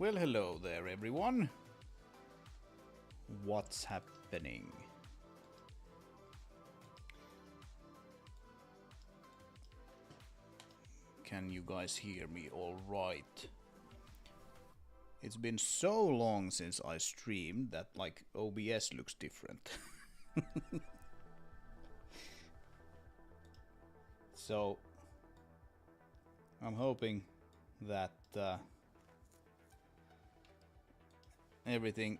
Well, hello there, everyone. What's happening? Can you guys hear me all right? It's been so long since I streamed that, like, OBS looks different. So, I'm hoping that everything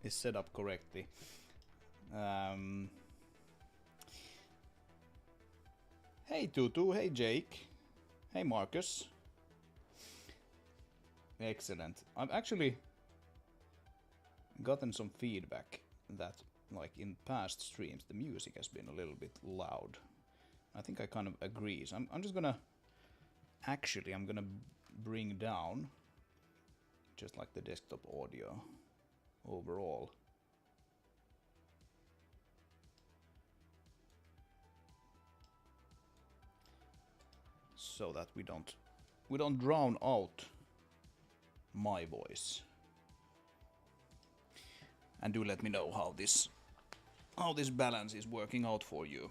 is set up correctly. Hey Tutu, hey Jake, hey Marcus. Excellent. I've actually gotten some feedback that, like, in past streams the music has been a little bit loud. I think I kind of agree. So I'm just gonna... Actually, I'm gonna bring down just like the desktop audio overall. So that we don't drown out my voice. And do let me know how this balance is working out for you.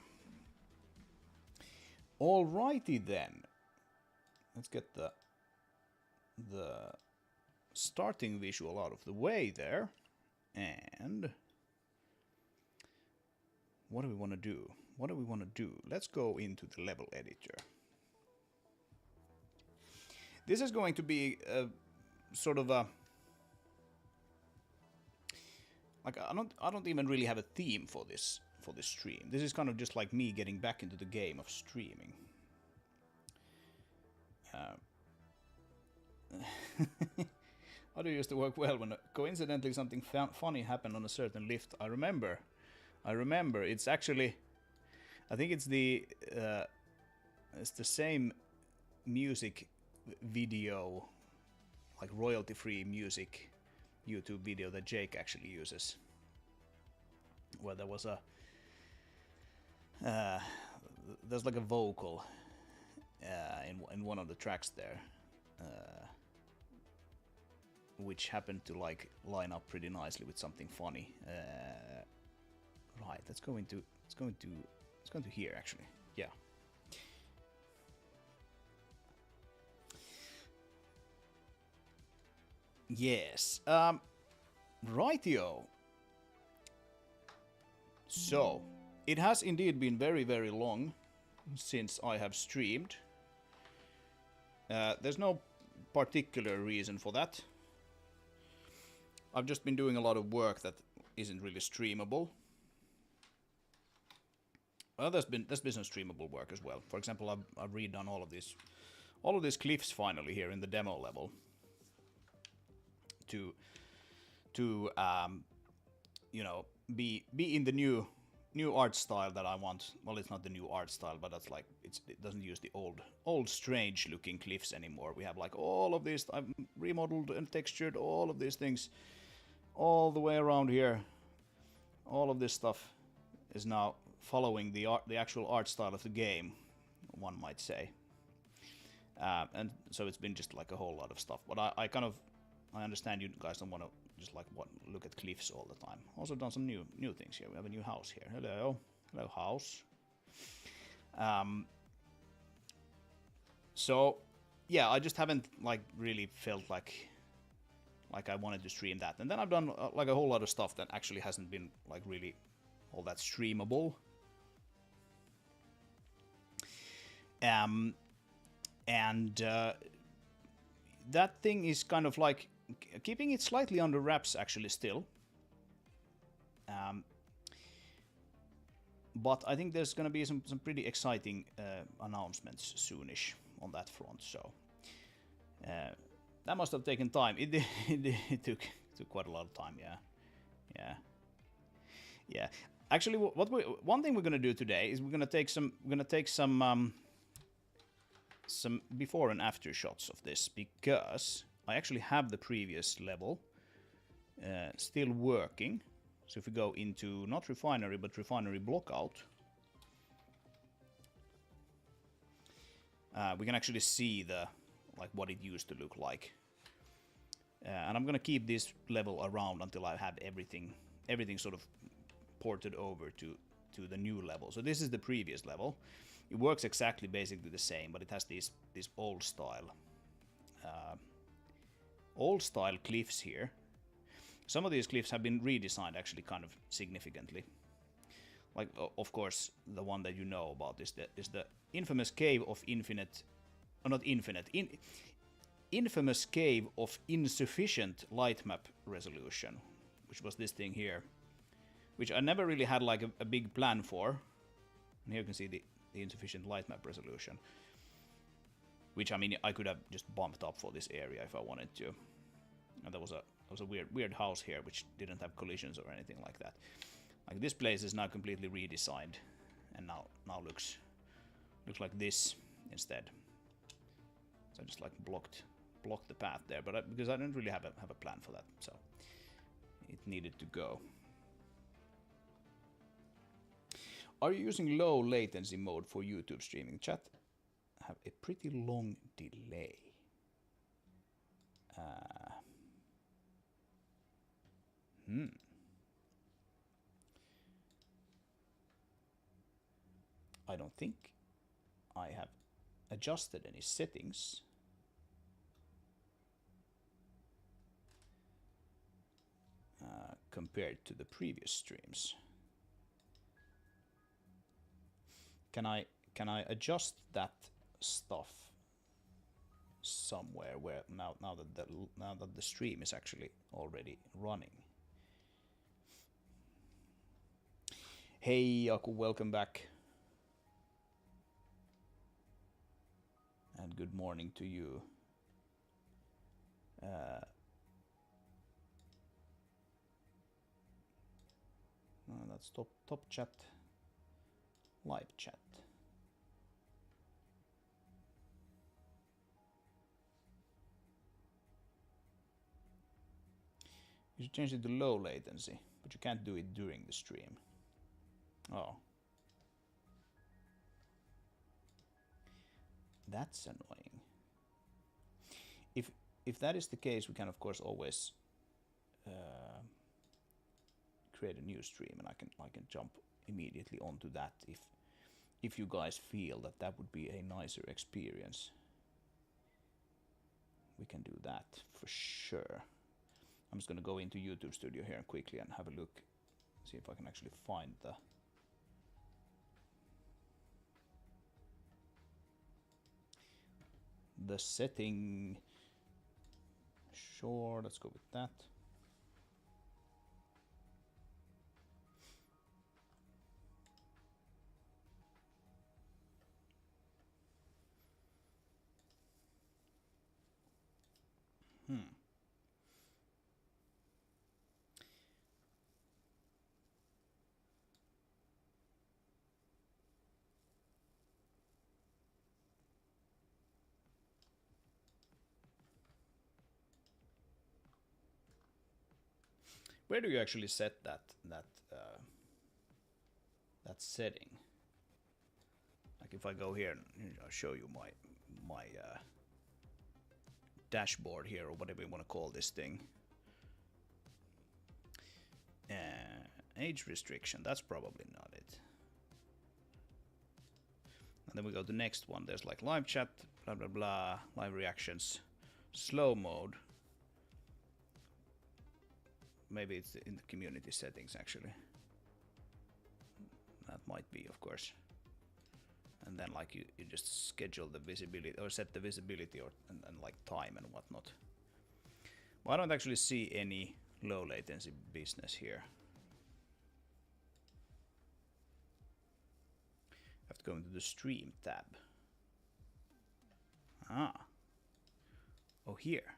Alrighty then. Let's get the starting visual out of the way there. And what do we want to do? What do we want to do? Let's go into the level editor. This is going to be a sort of a... Like, I don't even really have a theme for this stream. This is kind of just like me getting back into the game of streaming. How do you used to work well when coincidentally something funny happened on a certain lift? I remember. It's actually, I think it's the same music video, like royalty-free music YouTube video that Jake actually uses, where there was a there's like a vocal in one of the tracks there, which happened to like line up pretty nicely with something funny. Right, let's go into here actually. Yeah. Yes. Rightio. So, it has indeed been very, very long since I have streamed. There's no particular reason for that. I've just been doing a lot of work that isn't really streamable. Well, there's been some streamable work as well. For example, I've redone all of these cliffs finally here in the demo level. To you know, be in the new art style that I want. Well, it's not the new art style, but that's like it doesn't use the old strange looking cliffs anymore. We have like all of this. I've remodeled and textured all of these things all the way around here. All of this stuff is now following the actual art style of the game, one might say. And so it's been just like a whole lot of stuff. But I understand you guys don't want to just like look at cliffs all the time. Also done some new things here. We have a new house here. Hello house. So yeah, I just haven't like really felt like I wanted to stream that. And then I've done like a whole lot of stuff that actually hasn't been like really all that streamable. That thing is kind of like keeping it slightly under wraps actually still. But I think there's going to be some pretty exciting announcements soonish on that front. So that must have taken time. It took quite a lot of time. Yeah. Actually, one thing we're going to do today is we're going to take some before and after shots of this, because I actually have the previous level still working. So if we go into not refinery but refinery blockout, we can actually see like what it used to look like. And I'm gonna keep this level around until I have everything sort of ported over to the new level. So this is the previous level. It works exactly basically the same, but it has these old style cliffs here. Some of these cliffs have been redesigned actually kind of significantly. Like, of course, the one that you know about is the infamous cave of infinite, or not infinite, infamous cave of insufficient light map resolution, which was this thing here, which I never really had like a big plan for. And here you can see the insufficient light map resolution, which, I mean, I could have just bumped up for this area if I wanted to. And there was a weird house here which didn't have collisions or anything like that. Like, this place is now completely redesigned, and now looks like this instead. So I just like blocked the path there, but because I didn't really have a plan for that, so it needed to go. Are you using low latency mode for YouTube streaming? Chat have a pretty long delay. I don't think I have adjusted any settings. Compared to the previous streams. Can I adjust that stuff somewhere where now that the stream is actually already running? Hey Aku, welcome back. And good morning to you. That's top chat, live chat. You should change it to low latency, but you can't do it during the stream. Oh. That's annoying. If that is the case, we can of course always create a new stream, and I can jump immediately onto that if you guys feel that would be a nicer experience. We can do that for sure. I'm just gonna go into YouTube Studio here quickly and have a look, see if I can actually find the setting. Sure, let's go with that. Where do you actually set that setting? Like, if I go here and I'll show you my dashboard here, or whatever you want to call this thing. Age restriction, that's probably not it. And then we go to the next one. There's like live chat, blah blah blah, live reactions, slow mode. Maybe it's in the community settings actually. That might be, of course. And then like you just schedule the visibility, or set the visibility, or and like time and whatnot. Well, I don't actually see any low latency business here. I have to go into the stream tab. Oh, here.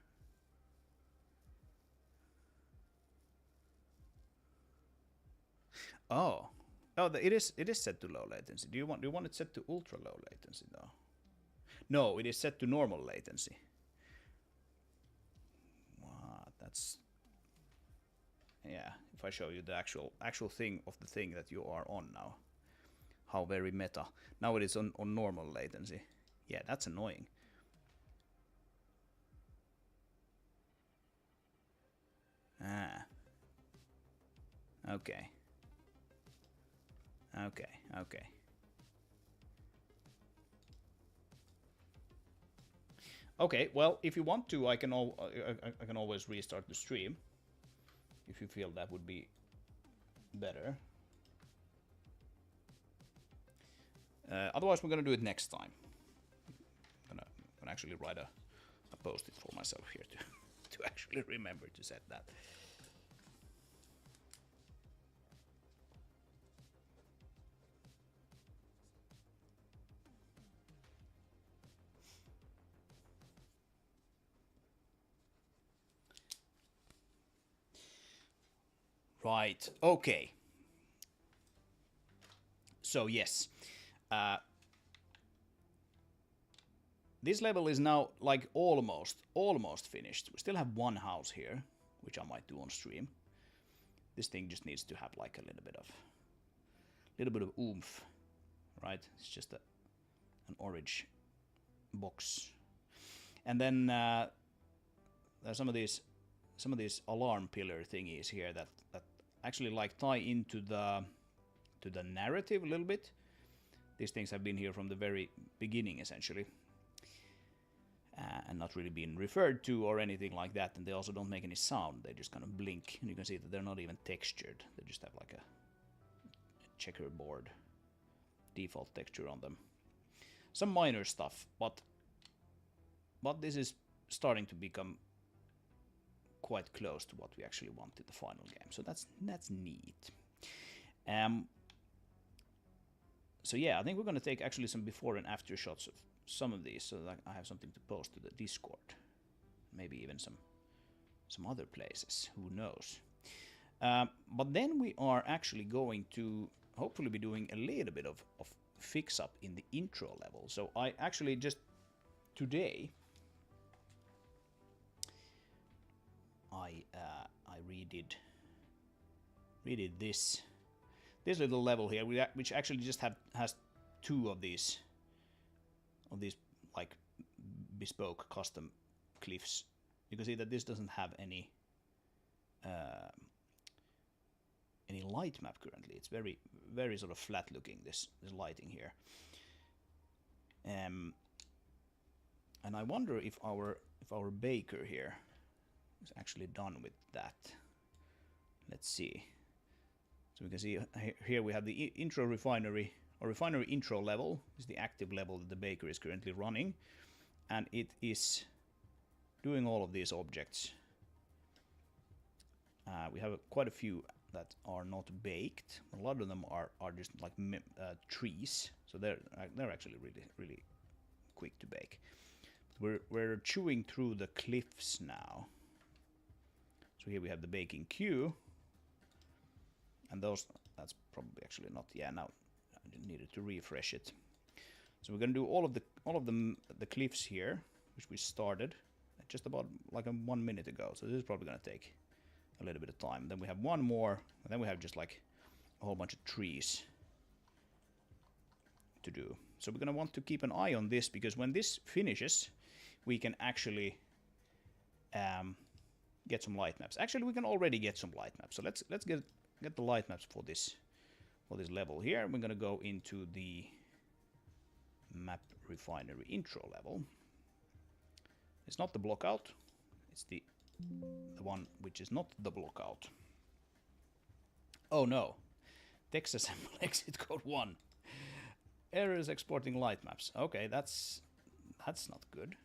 Oh, it is set to low latency. Do you want it set to ultra low latency though? No, it is set to normal latency. What? That's, yeah. If I show you the actual thing of the thing that you are on now, how very meta. Now it is on normal latency. Yeah, that's annoying. Ah. Okay. Okay. Okay. Okay. Well, if you want to, I can always restart the stream if you feel that would be better. Otherwise, we're gonna do it next time. I'm gonna actually write a post-it for myself here to actually remember to set that. Right. Okay. So yes, this level is now like almost finished. We still have one house here, which I might do on stream. This thing just needs to have like a little bit of oomph, right? It's just an orange box, and then there's some of these alarm pillar thingies here that actually like tie into the narrative a little bit. These things have been here from the very beginning, essentially. And not really being referred to or anything like that, and they also don't make any sound. They just kind of blink, and you can see that they're not even textured. They just have like a checkerboard default texture on them. Some minor stuff, but this is starting to become quite close to what we actually want in the final game. So that's neat. So yeah, I think we're going to take actually some before and after shots of some of these, so that I have something to post to the Discord. Maybe even some other places, who knows. But then we are actually going to hopefully be doing a little bit of fix up in the intro level. So I actually just today I redid this little level here, which actually just has two of these like bespoke custom cliffs. You can see that this doesn't have any light map currently. It's very sort of flat looking, this lighting here. And I wonder if our baker here is actually done with that. Let's see. So we can see here we have the intro refinery, or refinery intro level is the active level that the baker is currently running, and it is doing all of these objects. We have quite a few that are not baked. A lot of them are just like trees, so they're actually really quick to bake. We're chewing through the cliffs now. So here we have the baking queue, and that's probably actually not. Yeah, now I needed to refresh it. So we're gonna do all of the cliffs here, which we started just about like 1 minute ago. So this is probably gonna take a little bit of time. Then we have one more, and then we have just like a whole bunch of trees to do. So we're gonna want to keep an eye on this, because when this finishes, we can actually get some light maps. Actually, we can already get some light maps. So let's get the light maps for this level here. We're gonna go into the map refinery intro level. It's not the blockout. It's the one which is not the blockout. Oh no. Text assemble exit code 1. Errors exporting light maps. Okay, that's not good.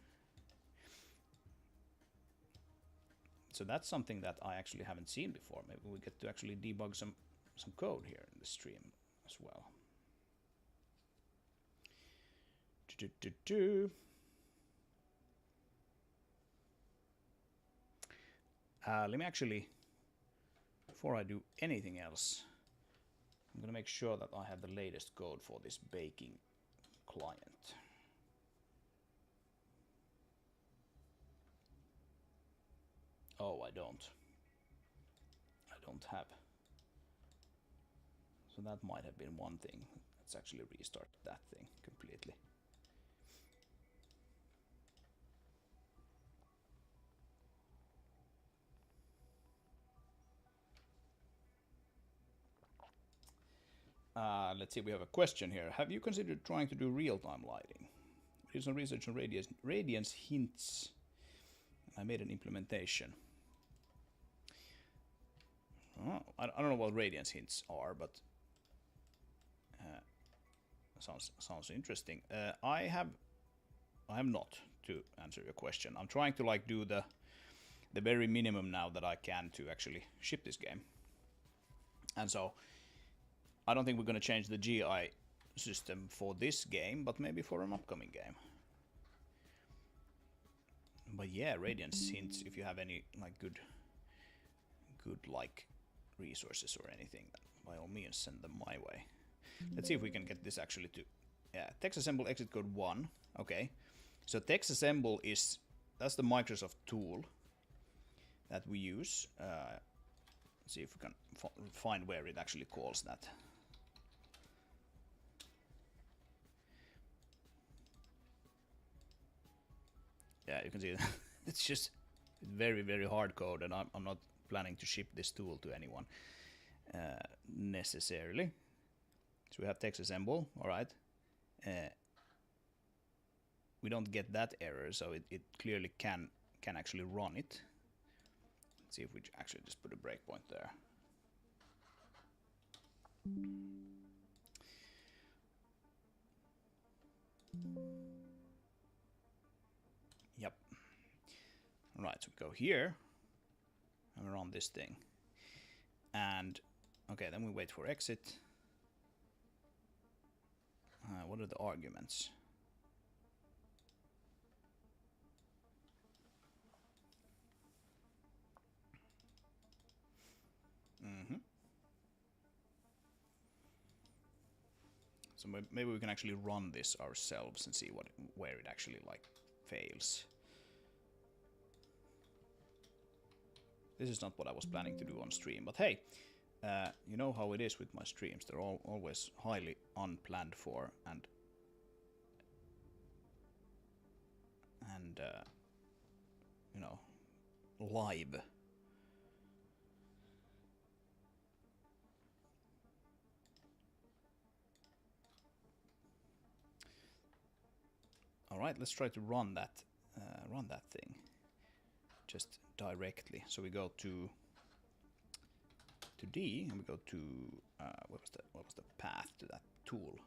So that's something that I actually haven't seen before. Maybe we get to actually debug some code here in the stream as well. Let me actually, before I do anything else, I'm gonna make sure that I have the latest code for this baking client. Oh, I don't have. So that might have been one thing. Let's actually restart that thing completely. Let's see, we have a question here. Have you considered trying to do real-time lighting? Did some research on radiance hints. I made an implementation. Oh, I don't know what radiance hints are, but sounds interesting. I have not, to answer your question. I'm trying to like do the very minimum now that I can to actually ship this game, and so I don't think we're going to change the GI system for this game, but maybe for an upcoming game. But yeah, radiance hints. If you have any like good like resources or anything, by all means send them my way. Let's see if we can get this actually to text assemble exit code 1. Okay, so text assemble that's the Microsoft tool that we use. Let's see if we can find where it actually calls that. Yeah, you can see it's just very hard code, and I'm not planning to ship this tool to anyone necessarily. So we have text assemble, all right. We don't get that error, so it clearly can actually run it. Let's see if we actually just put a breakpoint there. Yep. All right, so we go here and run this thing. And okay, then we wait for exit. What are the arguments? So maybe we can actually run this ourselves and see where it actually like fails. This is not what I was planning to do on stream, but hey, you know how it is with my streams. They're always highly unplanned for and you know, live. All right, let's try to run that thing just directly. So we go to D and we go to what was the path to that tool?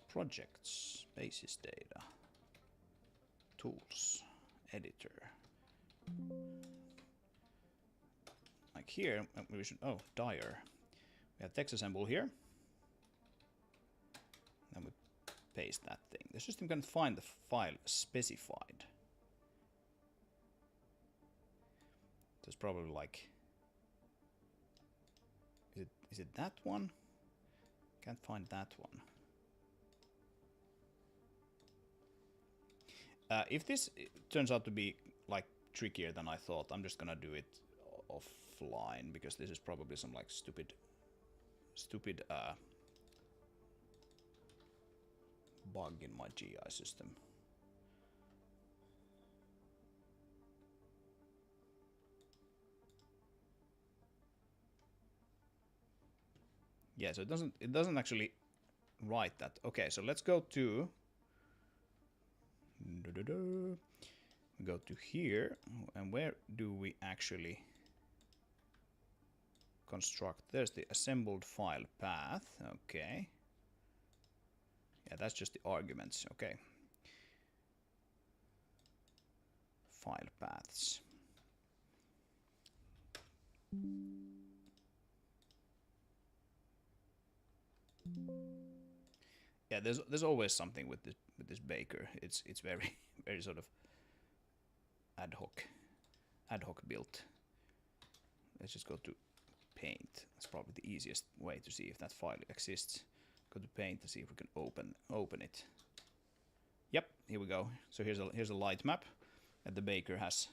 Projects, basis data, tools, editor. Like here, we should dire. We have text assemble here. Then we paste that thing. The system can find the file specified. There's probably like, is it that one? Can't find that one. If this turns out to be like trickier than I thought, I'm just gonna do it offline, because this is probably some like stupid bug in my GI system. Yeah, so it doesn't actually write that. Okay, so let's go to we go to here, and where do we actually construct? There's the assembled file path. Okay. Yeah, that's just the arguments. Okay. File paths. Yeah, there's always something with this Baker. It's very very sort of ad hoc built. Let's just go to Paint. That's probably the easiest way to see if that file exists. Go to Paint to see if we can open it. Yep, here we go. So here's a light map that the Baker has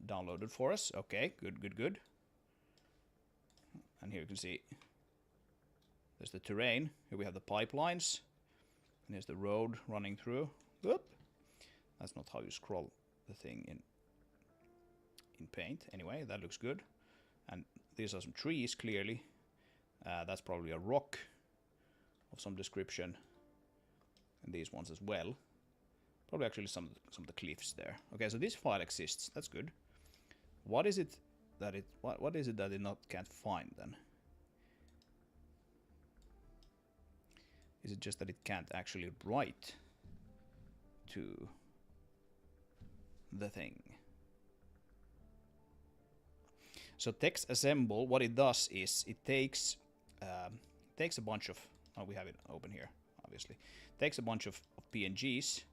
downloaded for us. Okay, good. And here you can see there's the terrain. Here we have the pipelines, and here's the road running through. Whoop! That's not how you scroll the thing in Paint. Anyway, that looks good. And these are some trees, clearly. That's probably a rock of some description. And these ones as well. Probably actually some of the cliffs there. Okay, so this file exists. That's good. What is it that it what is it that it can't find then? Is it just that it can't actually write to the thing? So text assemble, what it does is it takes a bunch of, oh, we have it open here, obviously. Takes a bunch of PNGs, so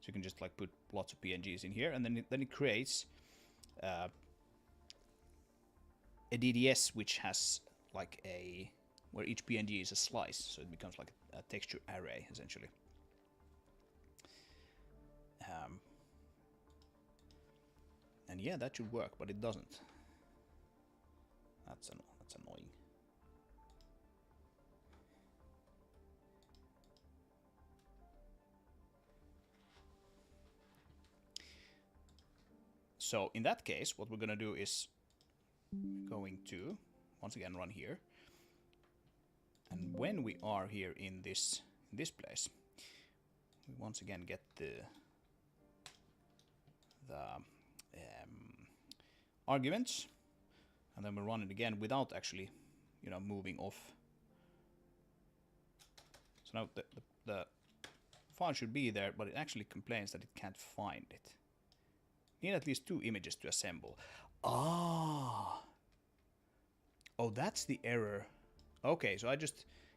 you can just like put lots of PNGs in here, and then it creates a DDS which has like where each PNG is a slice, so it becomes like a texture array essentially. And yeah, that should work, but it doesn't. That's annoying. So in that case, what we're going to do is going to once again run here. And when we are here in this place, we once again get the arguments, and then we run it again without actually, moving off. So now the file should be there, but it actually complains that it can't find it. Need at least 2 images to assemble. Ah. Oh, that's the error. Okay, so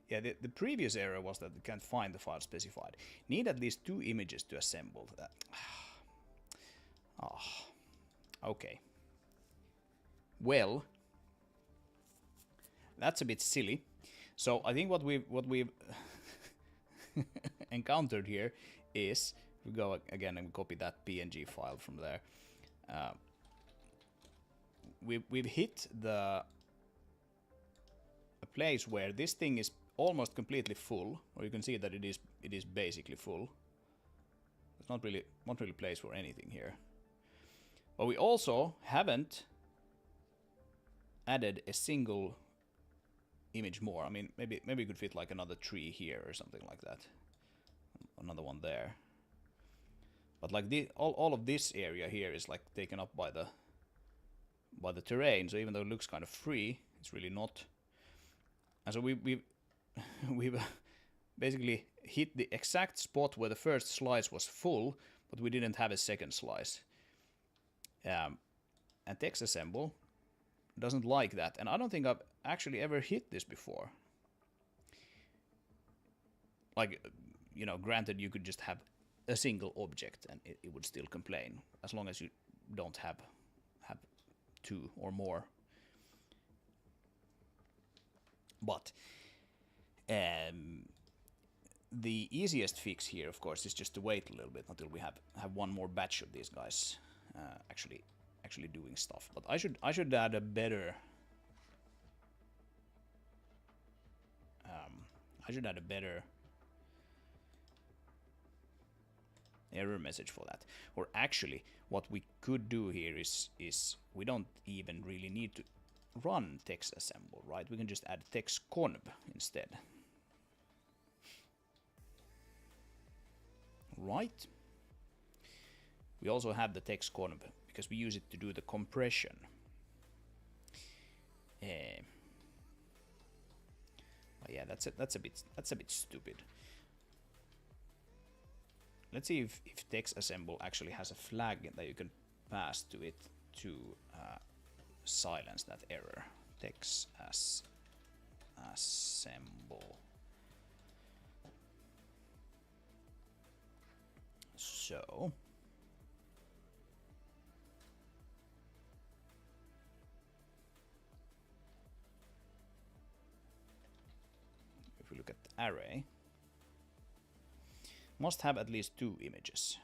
the previous error was that it can't find the file specified. Need at least 2 images to assemble that. Oh. Okay. Well, that's a bit silly. So I think what we've encountered here is, we go again and copy that PNG file from there. We've hit a place where this thing is almost completely full, or you can see that it is basically full. There's not really place for anything here. But we also haven't added a single image more. I mean, maybe we could fit like another tree here or something like that. Another one there. But like all of this area here is like taken up by the terrain. So even though it looks kind of free, it's really not. And so we've basically hit the exact spot where the first slice was full, but we didn't have a second slice. And text assemble doesn't like that, and I don't think I've actually ever hit this before. Like, granted, you could just have a single object and it would still complain, as long as you don't have 2 or more. But the easiest fix here, of course, is just to wait a little bit until we have one more batch of these guys actually doing stuff. But I should add a better error message for that. Or actually, what we could do here is we don't even really need to run text assemble, right? We can just add text conb instead. Right. We also have the text conb because we use it to do the compression. But yeah, that's a bit stupid. Let's see if text assemble actually has a flag that you can pass to it to silence that error. Text assemble. So if we look at the array, must have at least 2 images.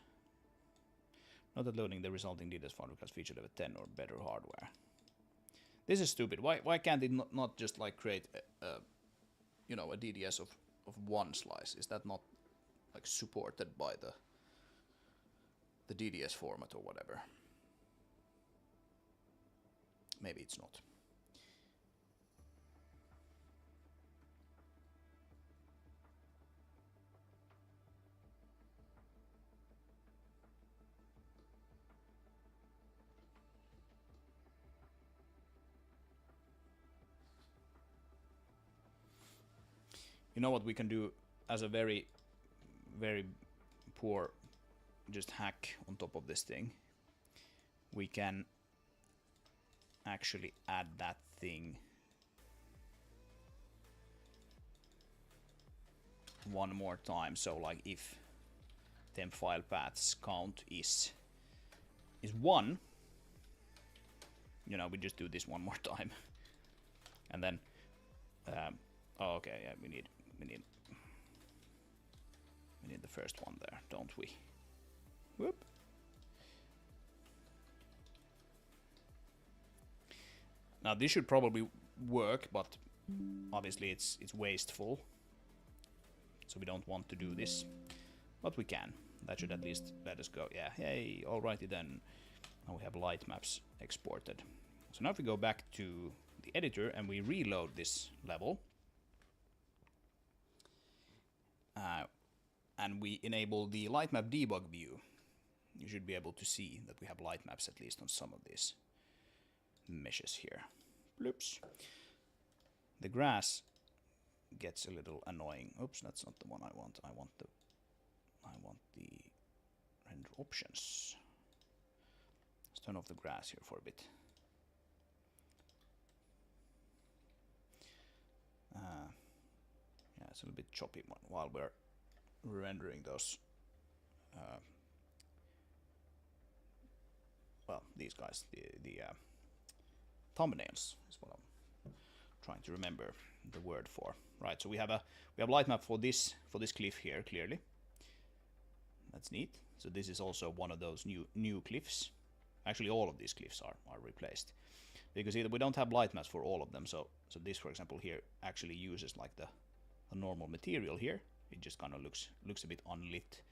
Not that loading the resulting DDS file requires feature level 10 or better hardware. This is stupid. Why can't it not just like create a DDS of 1 slice? Is that not like supported by the DDS format or whatever? Maybe it's not. You know what we can do as a very, very poor just hack on top of this thing? We can actually add that thing one more time. So like if temp file paths count is 1, you know, we just do this one more time. And then oh, okay, yeah, we need the first one there, don't we? Whoop. Now this should probably work, but obviously it's wasteful. So we don't want to do this, but we can. That should at least let us go. Yeah, hey, alrighty then. Now we have light maps exported. So now if we go back to the editor and we reload this level, and we enable the light map debug view, you should be able to see that we have light maps at least on some of these meshes here. Bloops. The grass gets a little annoying. Oops, that's not the one I want. I want the render options. Let's turn off the grass here for a bit. Yeah, it's a little bit choppy while we're rendering those. Well, these guys, the thumbnails is what I'm trying to remember the word for. Right, so we have light map for this cliff here clearly. That's neat. So this is also one of those new cliffs. Actually, all of these cliffs are replaced because either we don't have light maps for all of them. So this, for example, here actually uses like the normal material here. It just kind of looks a bit unlit.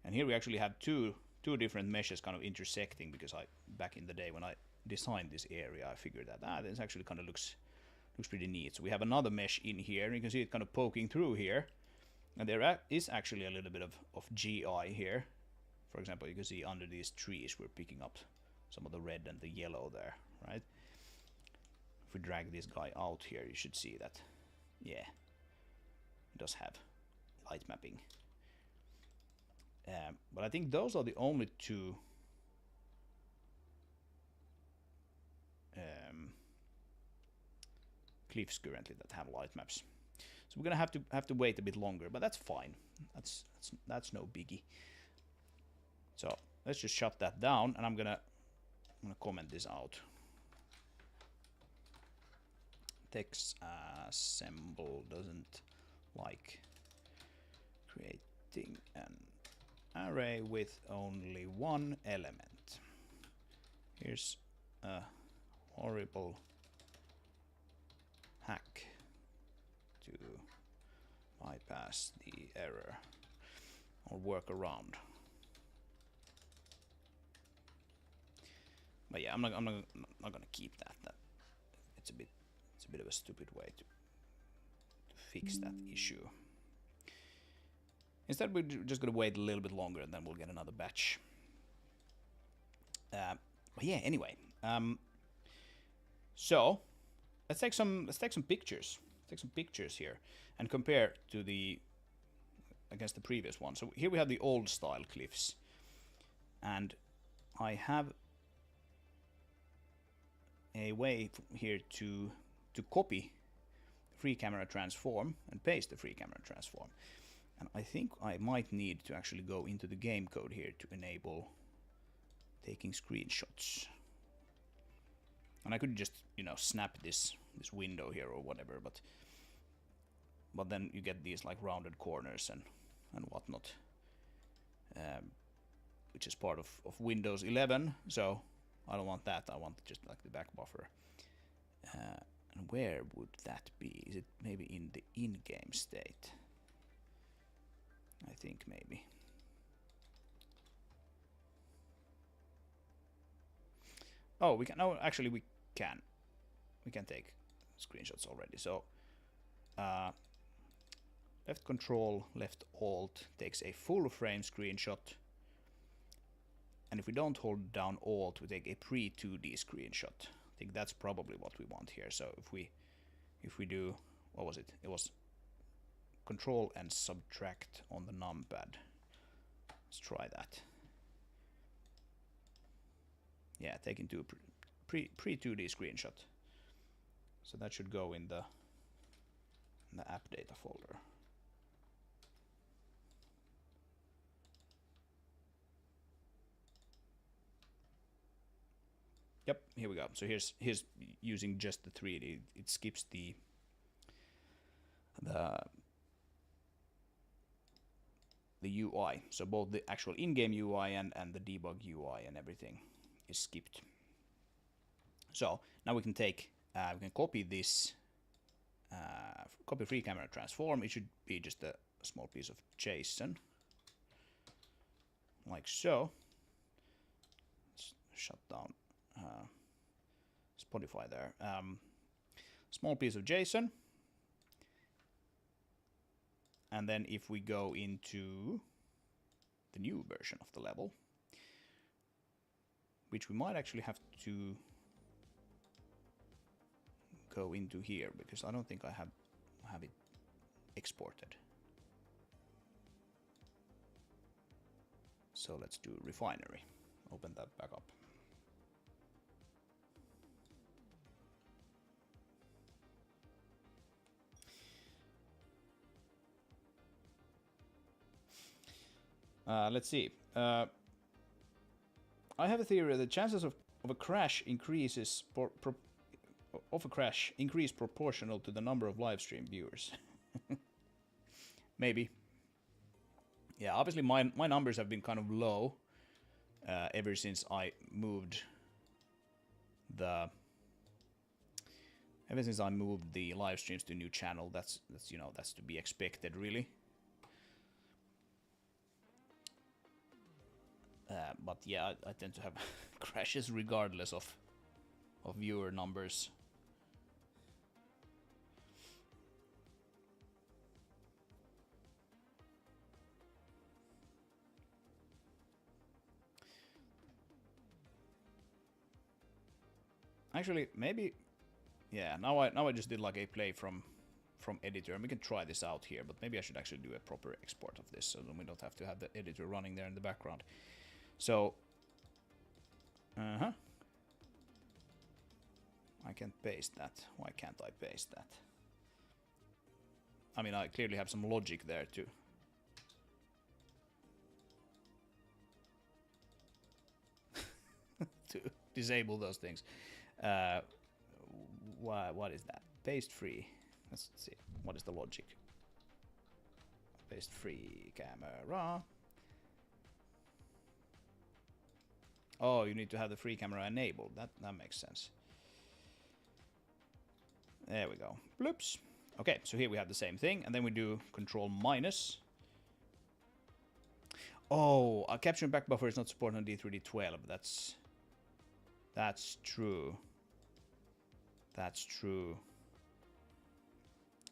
And here we actually have two different meshes kind of intersecting, because back in the day when I designed this area, I figured that this actually kind of looks pretty neat. So we have another mesh in here, and you can see it kind of poking through here. And there is actually a little bit of GI here. For example, you can see under these trees we're picking up some of the red and the yellow there, right? If we drag this guy out here, you should see that, yeah, it does have light mapping. But I think those are the only two cliffs currently that have light maps. So we're gonna have to wait a bit longer, but that's fine. That's no biggie. So let's just shut that down, and I'm gonna comment this out. Text assemble doesn't like creating an array with only one element. Here's a horrible hack to bypass the error or work around. But yeah, I'm not gonna keep that. It's a bit of a stupid way to fix that issue. Instead, we're just gonna wait a little bit longer, and then we'll get another batch. But yeah, anyway, so let's take some pictures. Take some pictures here and compare to against the previous one. So here we have the old style cliffs, and I have a way here to copy free camera transform and paste the free camera transform. And I think I might need to actually go into the game code here to enable taking screenshots. And I could just, you know, snap this window here or whatever, but then you get these like rounded corners and whatnot, which is part of Windows 11. So I don't want that. I want just like the back buffer. And where would that be? Is it maybe in the in-game state? I think maybe. Oh, we can. No, actually, we can. We can take screenshots already. So, left control, left alt takes a full frame screenshot. And if we don't hold down alt, we take a pre-2D screenshot. I think that's probably what we want here. So if we do, what was it? It was control and subtract on the numpad. Let's try that. Yeah, taking two pre 2D screenshot. So that should go in the app data folder. Yep, here we go. So here's using just the 3D. It skips the UI. So both the actual in-game UI and the debug UI and everything is skipped. So now we can take we can copy this copy free camera transform. It should be just a small piece of JSON, like so. Let's shut down Spotify there. Small piece of JSON, and then if we go into the new version of the level, which we might actually have to go into here because I don't think I have it exported. So let's do refinery. Open that back up. Let's see. I have a theory that the chances of a crash increase proportional to the number of live stream viewers. Maybe. Yeah, obviously my numbers have been kind of low ever since I moved the live streams to a new channel. That's you know, that's to be expected, really. But yeah, I tend to have crashes regardless of viewer numbers. Actually, maybe, yeah. Now I just did like a play from editor, and we can try this out here. But maybe I should actually do a proper export of this, so then we don't have to have the editor running there in the background. So, I can't paste that. Why can't I paste that? I mean, I clearly have some logic there too. To disable those things. What is that? Paste free. Let's see. What is the logic? Paste free camera. Oh, you need to have the free camera enabled. That makes sense. There we go. Bloops. Okay, so here we have the same thing, and then we do control minus. Oh, a capture and back buffer is not supported on D3D12. That's true. That's true.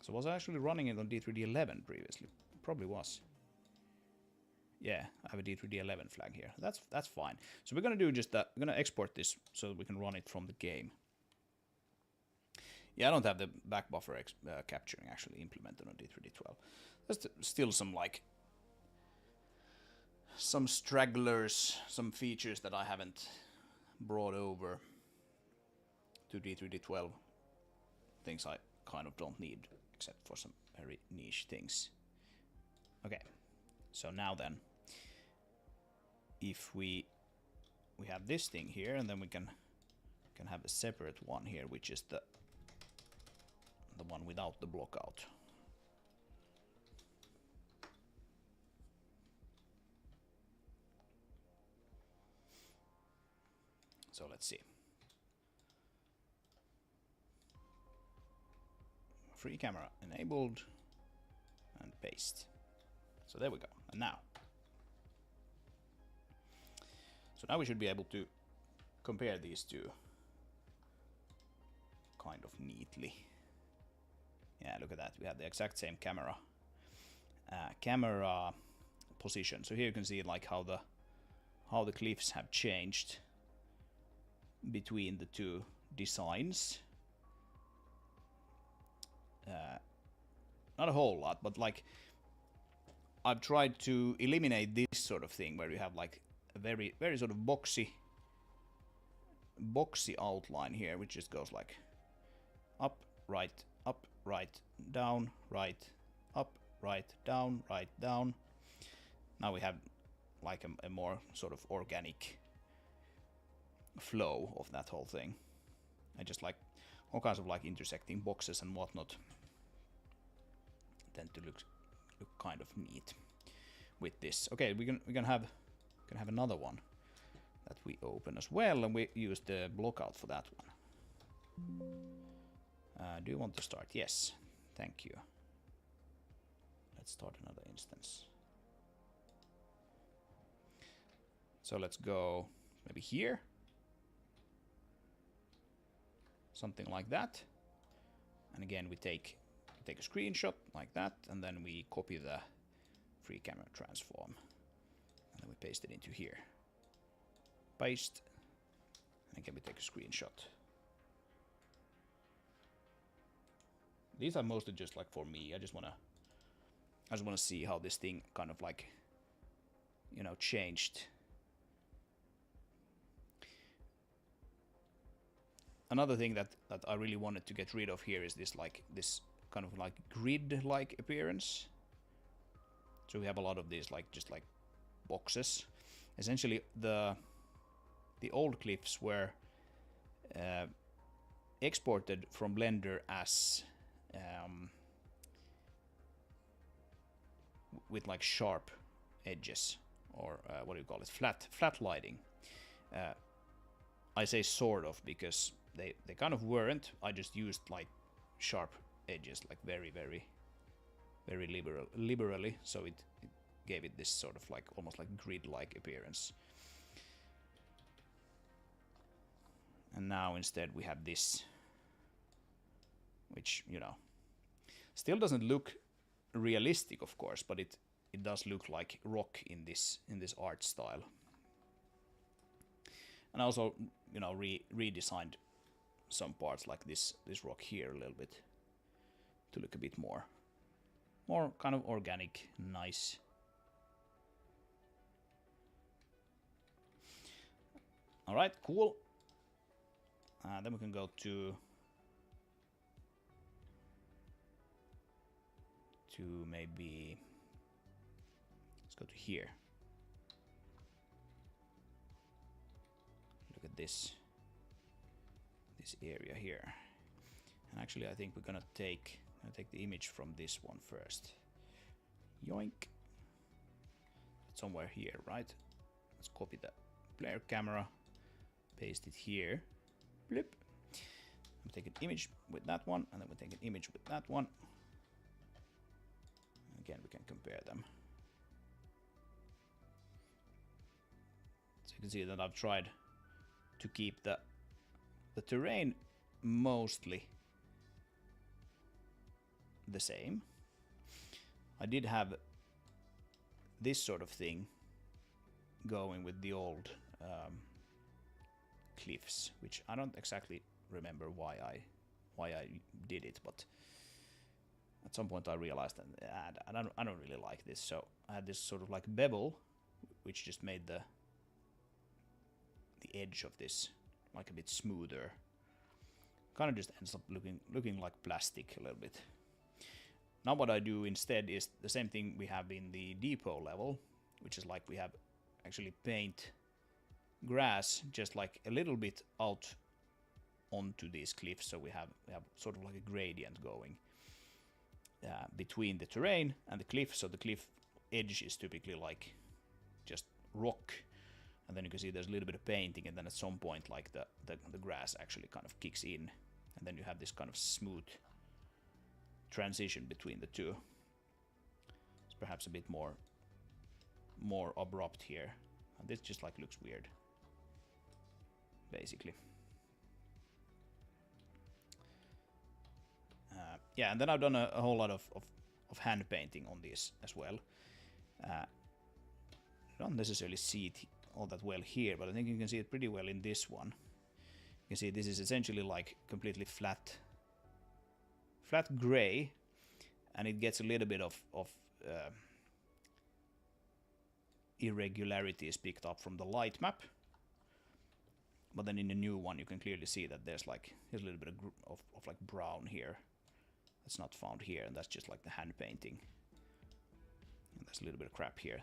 So was I actually running it on D3D11 previously? Probably was. Yeah, I have a D3D11 flag here. That's fine. So we're gonna do just that. We're gonna export this so that we can run it from the game. Yeah, I don't have the back buffer capturing actually implemented on D3D12. There's still some like some stragglers, some features that I haven't brought over to D3D12. Things I kind of don't need, except for some very niche things. Okay, so now then, if we have this thing here, and then we can have a separate one here, which is the one without the blockout. So let's see. Free camera enabled and paste. So there we go. And now. So now we should be able to compare these two kind of neatly. Yeah, look at that. We have the exact same camera position. So here you can see like how the cliffs have changed between the two designs. not a whole lot, but like I've tried to eliminate this sort of thing where you have like a very sort of boxy outline here, which just goes like up, right, down, right, up, right, down, right, down. Now we have like a more sort of organic flow of that whole thing. I just like all kinds of like intersecting boxes and whatnot tend to look kind of neat with this. Okay, we can have another one that we open as well, and we use the blockout for that one. Do you want to start? Yes, thank you. Let's start another instance. So let's go maybe here. Something like that. And again, we take a screenshot like that, and then we copy the free camera transform. And then we paste it into here. Paste. And again, we take a screenshot. These are mostly just like for me. I just wanna see how this thing kind of like, you know, changed. Another thing that I really wanted to get rid of here is this kind of like grid-like appearance. So we have a lot of these like just like boxes. Essentially, the old cliffs were exported from Blender as with like sharp edges, or what do you call it? Flat lighting. I say sort of because they kind of weren't. I just used like sharp edges, like very liberally, so it gave it this sort of like almost like grid-like appearance. And now instead we have this, which, you know, still doesn't look realistic, of course, but it does look like rock in this art style. And I also, you know, redesigned some parts like this rock here a little bit to look a bit more kind of organic, nice. All right, cool. Then we can go to maybe, let's go to here. Look at this area here. And actually I think we're gonna take the image from this one first. Yoink. It's somewhere here, right? Let's copy the player camera, paste it here. Blip. I'm taking an image with that one, and then we take an image with that one. Again, we can compare them. So you can see that I've tried to keep the terrain mostly the same. I did have this sort of thing going with the old cliffs, which I don't exactly remember why I did it, but at some point I realized that I don't really like this. So I had this sort of like bevel, which just made the edge of this like a bit smoother. Kind of just ends up looking like plastic a little bit. Now what I do instead is the same thing we have in the depot level, which is like we have actually paint grass just like a little bit out onto these cliffs, so we have sort of like a gradient going between the terrain and the cliff. So the cliff edge is typically like just rock, and then you can see there's a little bit of painting, and then at some point like the grass actually kind of kicks in, and then you have this kind of smooth transition between the two. It's perhaps a bit more abrupt here, and this just like looks weird basically. Yeah, and then I've done a whole lot of hand painting on this as well. I don't necessarily see it all that well here, but I think you can see it pretty well in this one. You can see this is essentially like completely flat gray, and it gets a little bit of irregularities picked up from the light map. But then in the new one, you can clearly see that there's a little bit of like brown here. That's not found here, and that's just like the hand painting. And there's a little bit of crap here.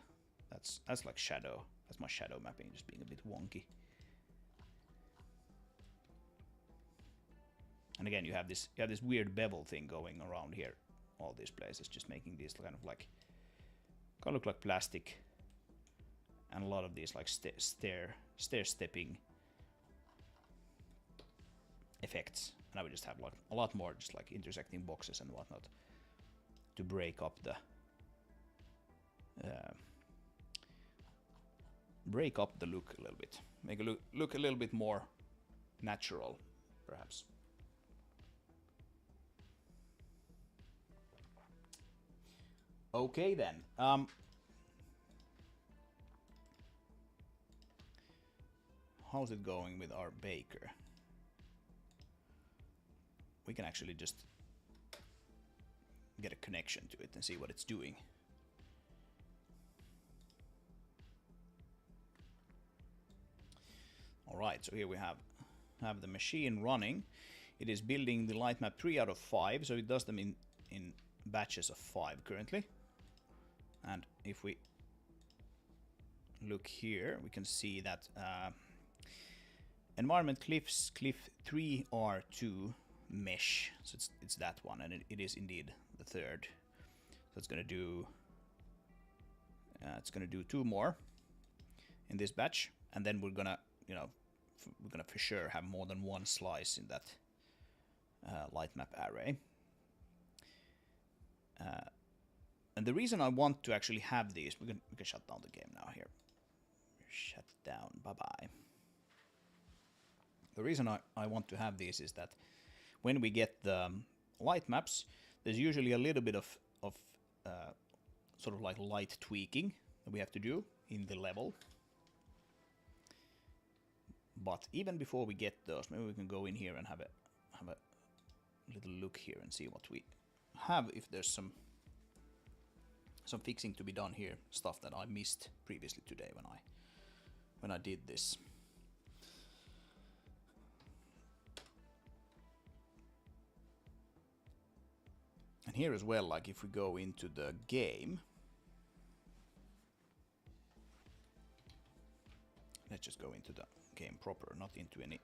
That's like shadow. That's my shadow mapping just being a bit wonky. And again, you have this weird bevel thing going around here, all these places, just making these kind of look like plastic, and a lot of these like stair stepping effects. And I would just have like a lot more just like intersecting boxes and whatnot to break up the look a little bit, make it look a little bit more natural, perhaps. Okay then. How's it going with our baker? We can actually just get a connection to it and see what it's doing. Alright, so here we have the machine running. It is building the light map 3 out of 5, so it does them in batches of 5 currently. And if we look here, we can see that environment cliff 3R2 mesh. So it's that one, and it is indeed the third. So it's gonna do 2 more in this batch, and then we're gonna for sure have more than one slice in that light map array. And the reason I want to actually have these, we can shut down the game now here. Shut down, bye-bye. The reason I want to have these is that when we get the light maps, there's usually a little bit of sort of like light tweaking that we have to do in the level. But even before we get those, maybe we can go in here and have a little look here and see what we have, if there's some fixing to be done here, stuff that I missed previously today when I did this. And here as well, like if we go into the game, let's just go into the game proper, not into any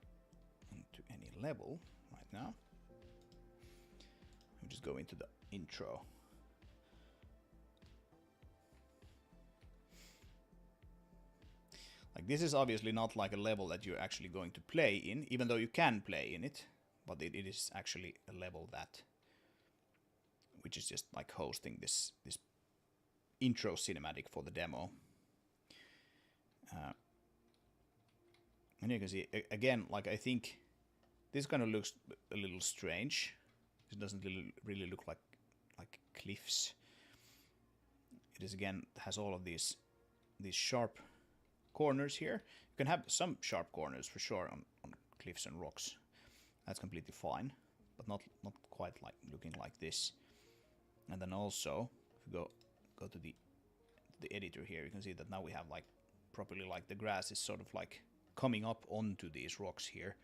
level right now. We'll just go into the intro. Like this is obviously not like a level that you're actually going to play in, even though you can play in it, but it is actually a level which is just like hosting this intro cinematic for the demo. And you can see again, like I think this kind of looks a little strange. It doesn't really look like cliffs. It is again, has all of these sharp corners here. You can have some sharp corners for sure on cliffs and rocks. That's completely fine, but not quite like looking like this. And then also, if you go to the editor here, you can see that now we have like properly, like the grass is sort of like coming up onto these rocks here.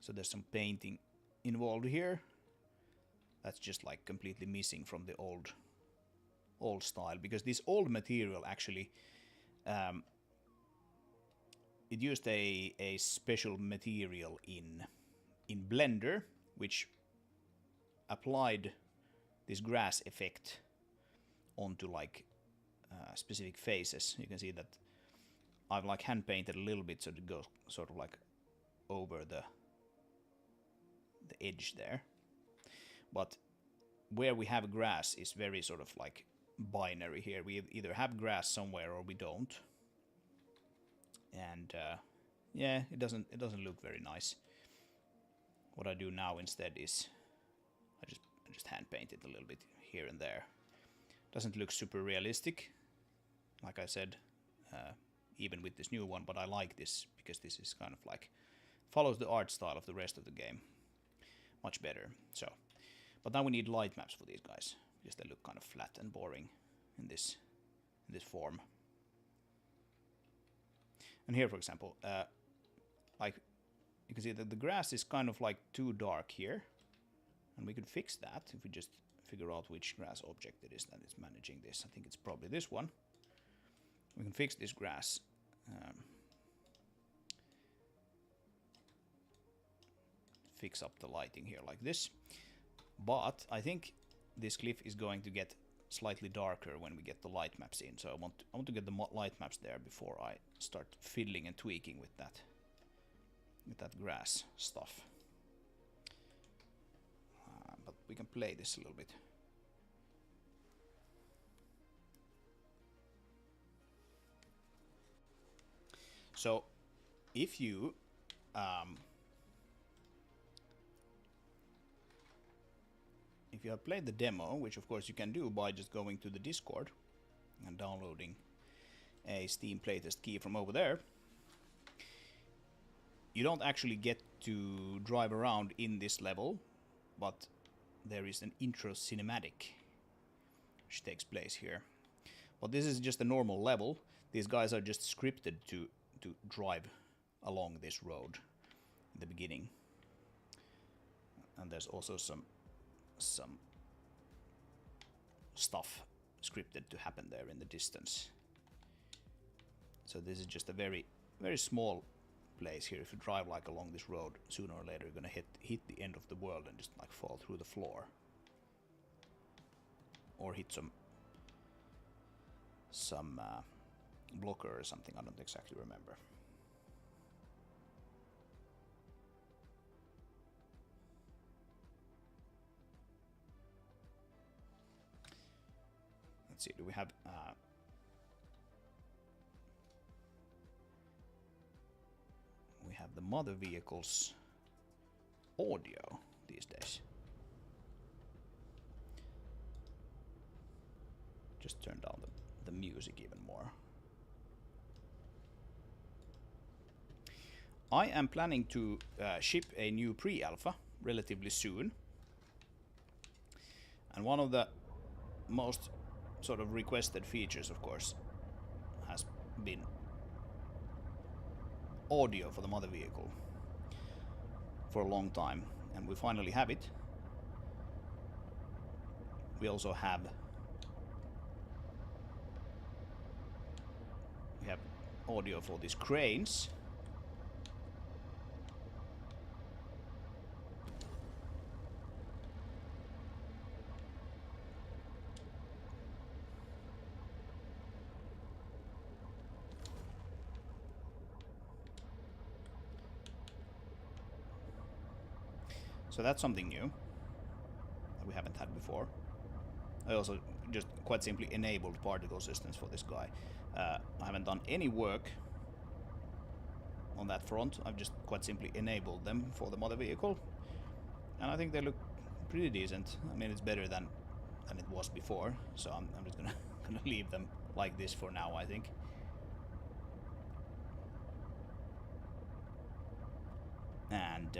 So there's some painting involved here. That's just like completely missing from the old style, because this old material actually it used a special material in Blender which applied this grass effect onto like specific faces. You can see that I've like hand painted a little bit so it goes sort of like over the edge there. But where we have grass is very sort of like binary here. We either have grass somewhere or we don't. And yeah, it doesn't look very nice. What I do now instead is I just hand paint it a little bit here and there. Doesn't look super realistic, like I said, even with this new one, but I like this because this is kind of like follows the art style of the rest of the game much better. So, But now we need light maps for these guys, because they look kind of flat and boring in this form. And here, for example, like you can see that the grass is kind of like too dark here, and we could fix that if we just figure out which grass object it is that is managing this. I think it's probably this one. We can fix this grass. Fix up the lighting here like this. But I think this cliff is going to get slightly darker when we get the light maps in. So I want to get the light maps there before I start fiddling and tweaking with that grass stuff. But we can play this a little bit. So if you have played the demo, which of course you can do by just going to the Discord and downloading a Steam playtest key from over there, you don't actually get to drive around in this level, but there is an intro cinematic which takes place here. But this is just a normal level. These guys are just scripted to drive along this road in the beginning. And there's also some stuff scripted to happen there in the distance. So this is just a very, very small place here. If you drive like along this road, sooner or later you're gonna hit the end of the world and just like fall through the floor, or hit some blocker or something. I don't exactly remember. Let's see, do we have the mother vehicle's audio these days? Just turn down the music even more. I am planning to ship a new pre-alpha relatively soon, and one of the most sort of requested features, of course, has been audio for the mother vehicle for a long time, and we finally have it. We also have audio for these cranes. So that's something new that we haven't had before. I also just quite simply enabled particle systems for this guy. I haven't done any work on that front. I've just quite simply enabled them for the mother vehicle, and I think they look pretty decent. I mean, it's better than it was before, so I'm just gonna leave them like this for now, I think. And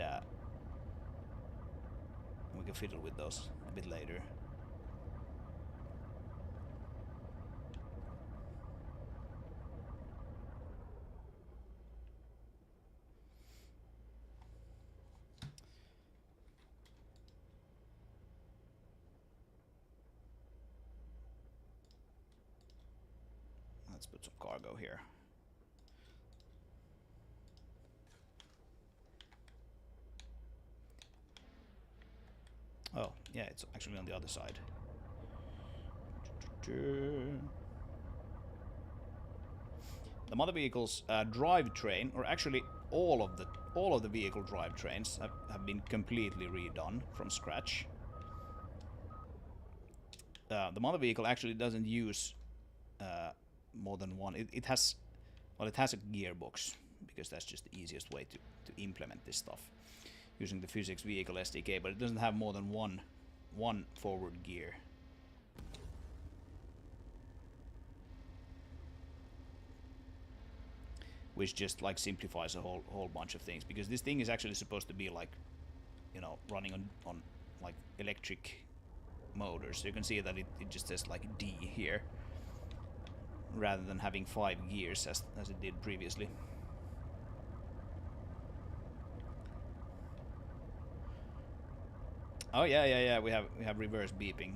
we can fiddle with those a bit later. Let's put some cargo here. Oh, yeah, it's actually on the other side. The mother vehicle's drivetrain, or actually all of the vehicle drivetrains, have been completely redone from scratch. The mother vehicle actually doesn't use more than one. It has a gearbox, because that's just the easiest way to implement this stuff using the physics vehicle SDK, but it doesn't have more than one forward gear. Which just like simplifies a whole bunch of things, because this thing is actually supposed to be like, you know, running on like electric motors. So you can see that it just says like D here, rather than having 5 gears as it did previously. Oh yeah. We have reverse beeping.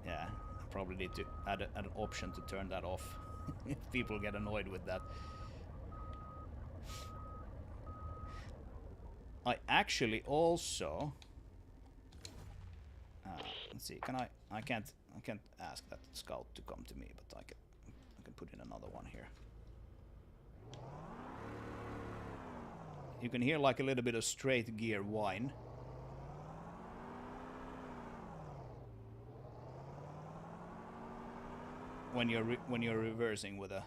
Yeah, I probably need to add an option to turn that off. If people get annoyed with that. I actually also let's see. Can I can't ask that scout to come to me, but I can put in another one here. You can hear like a little bit of straight gear whine. When you're reversing with a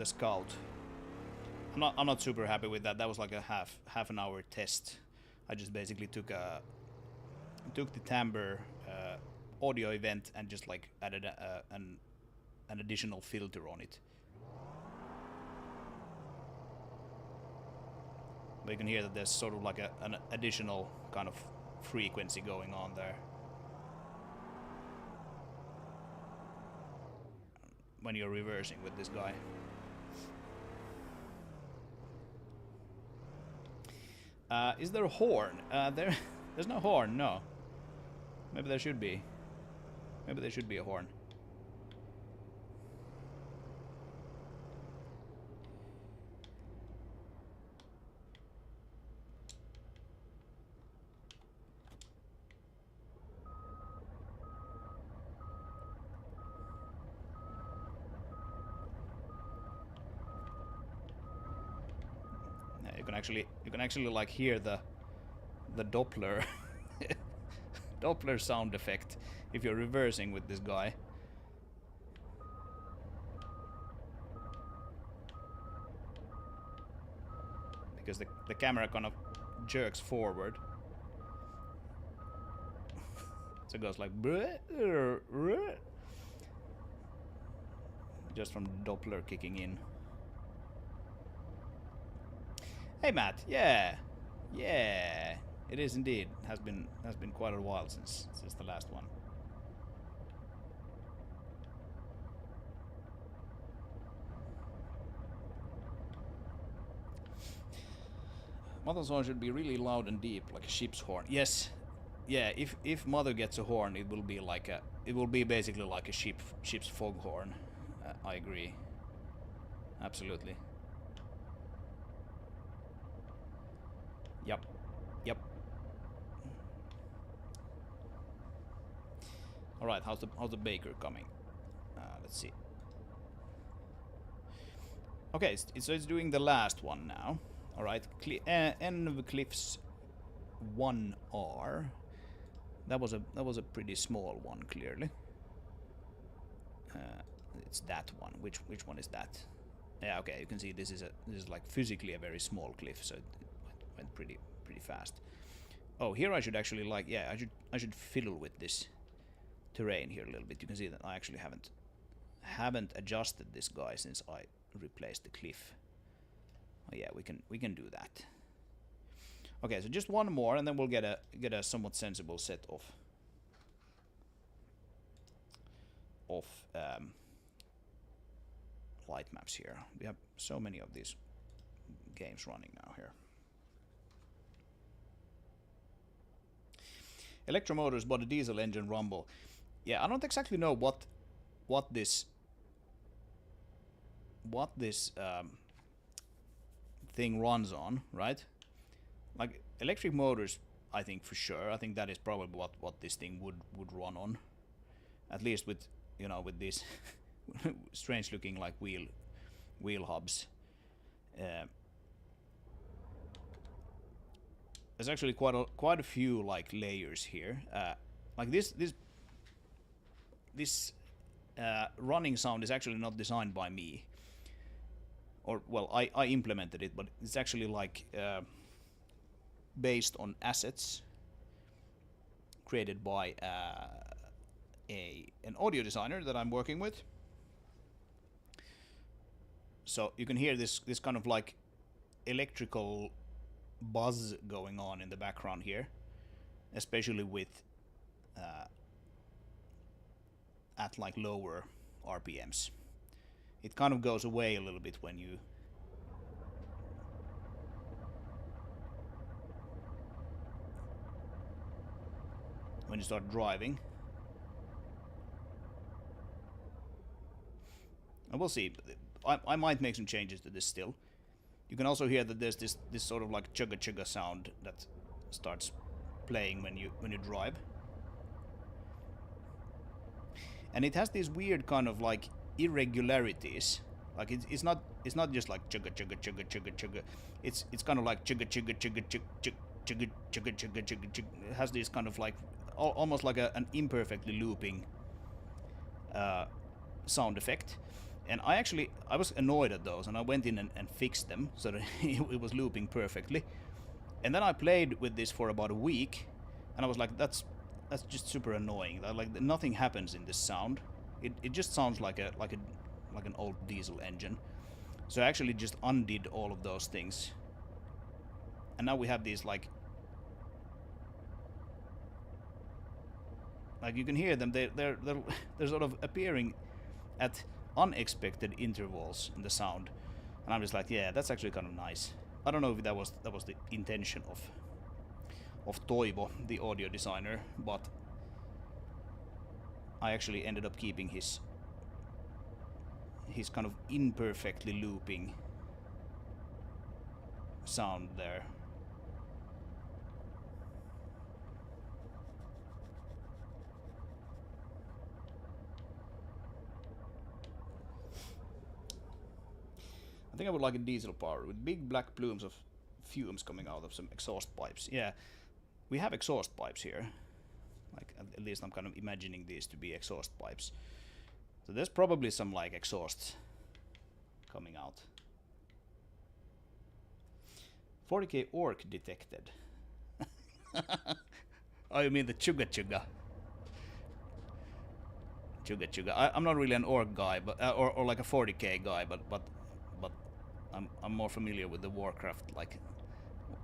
scout. I'm not super happy with that. That was like a half an hour test. I just basically took the timbre audio event and just like added an additional filter on it. But you can hear that there's sort of like an additional kind of frequency going on there. When you're reversing with this guy. Is there a horn? There's no horn, no. Maybe there should be. Maybe there should be a horn. You can actually like hear the Doppler Doppler sound effect if you're reversing with this guy. Because the camera kind of jerks forward. So it goes like just from the Doppler kicking in. Hey Matt, yeah, it is indeed. Has been quite a while since the last one. Mother's horn should be really loud and deep, like a ship's horn. Yes, yeah. If Mother gets a horn, it will be basically like a ship's foghorn. I agree. Absolutely. Yep. All right, how's the baker coming? Let's see. Okay, so it's doing the last one now. All right, end of cliffs 1R. That was a pretty small one, clearly. It's that one. Which one is that? Yeah, okay. You can see this is like physically a very small cliff, so it went pretty fast. Oh, here I should actually like I should fiddle with this terrain here a little bit. You can see that I actually haven't adjusted this guy since I replaced the cliff. Oh yeah, we can do that. Okay, so just one more, and then we'll get a somewhat sensible set of light maps here. We have so many of these games running now here. Electromotors but a diesel engine rumble. Yeah, I don't exactly know what this thing runs on, right? Like electric motors, I think for sure. I think that is probably what this thing would run on. At least with with these strange looking like wheel hubs. There's actually quite a few like layers here. Like this running sound is actually not designed by me. Or well, I implemented it, but it's actually like based on assets created by an audio designer that I'm working with. So you can hear this kind of like electrical buzz going on in the background here, especially with at like lower RPMs. It kind of goes away a little bit when you start driving. And we'll see. I might make some changes to this still. You can also hear that there's this sort of like chugga chugga sound that starts playing when you drive. And it has these weird kind of like irregularities. Like it's not just like chugga chugga chugga chugga chugga. It's kind of like chugga chugga chugga chugga chugga chugga chugga chugga chugga. It has this kind of like almost like an imperfectly looping sound effect. And I was annoyed at those, and I went in and fixed them so that it was looping perfectly. And then I played with this for about a week, and I was like, that's just super annoying. Like nothing happens in this sound. It just sounds like an old diesel engine. So I actually just undid all of those things, and now we have these like you can hear them. They're sort of appearing at unexpected intervals in the sound, and I'm just like, yeah, that's actually kind of nice. I don't know if that was the intention of Toivo, the audio designer, but I actually ended up keeping his kind of imperfectly looping sound there. I think I would like a diesel power with big black plumes of fumes coming out of some exhaust pipes. Yeah, we have exhaust pipes here. Like at least I'm kind of imagining these to be exhaust pipes. So there's probably some like exhaust coming out. 40k orc detected. Oh, you mean the chugga chugga? Chugga chugga. I'm not really an orc guy, but or like a 40k guy, but I'm more familiar with the Warcraft, like,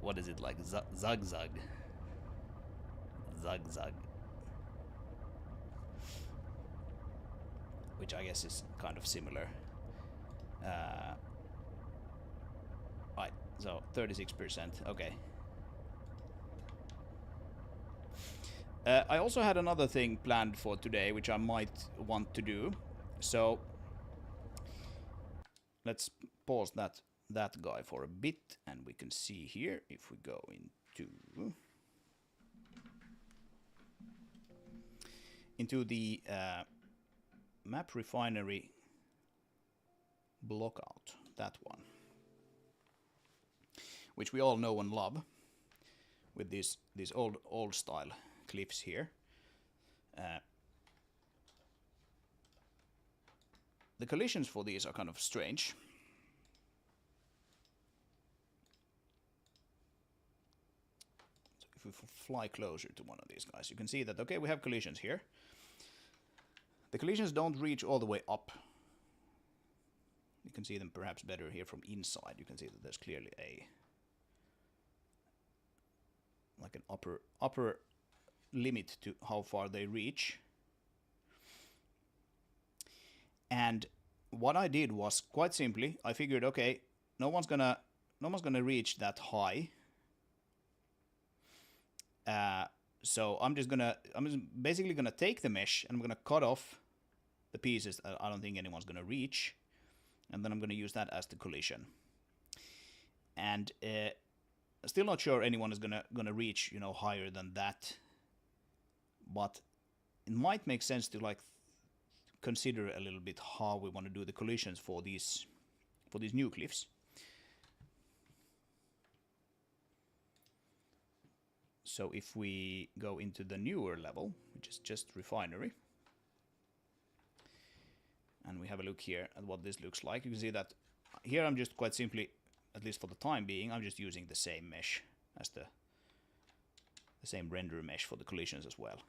what is it, like Zug Zug. Which I guess is kind of similar. Right, so 36%, okay. I also had another thing planned for today, which I might want to do. So let's pause that guy for a bit, and we can see here if we go into the map refinery blockout, that one, which we all know and love, with these old style cliffs here. The collisions for these are kind of strange. If we fly closer to one of these guys, you can see that, okay, we have collisions here. The collisions don't reach all the way up. You can see them perhaps better here from inside. You can see that there's clearly like an upper limit to how far they reach. And what I did was, quite simply, I figured, okay, no one's gonna reach that high. So I'm basically gonna take the mesh and I'm gonna cut off the pieces that I don't think anyone's gonna reach, and then I'm gonna use that as the collision. And still not sure anyone is gonna reach, higher than that, but it might make sense to like consider a little bit how we want to do the collisions for these new cliffs. So if we go into the newer level, which is just refinery, and we have a look here at what this looks like, you can see that here I'm just quite simply, at least for the time being, I'm just using the same mesh as the same render mesh for the collisions as well.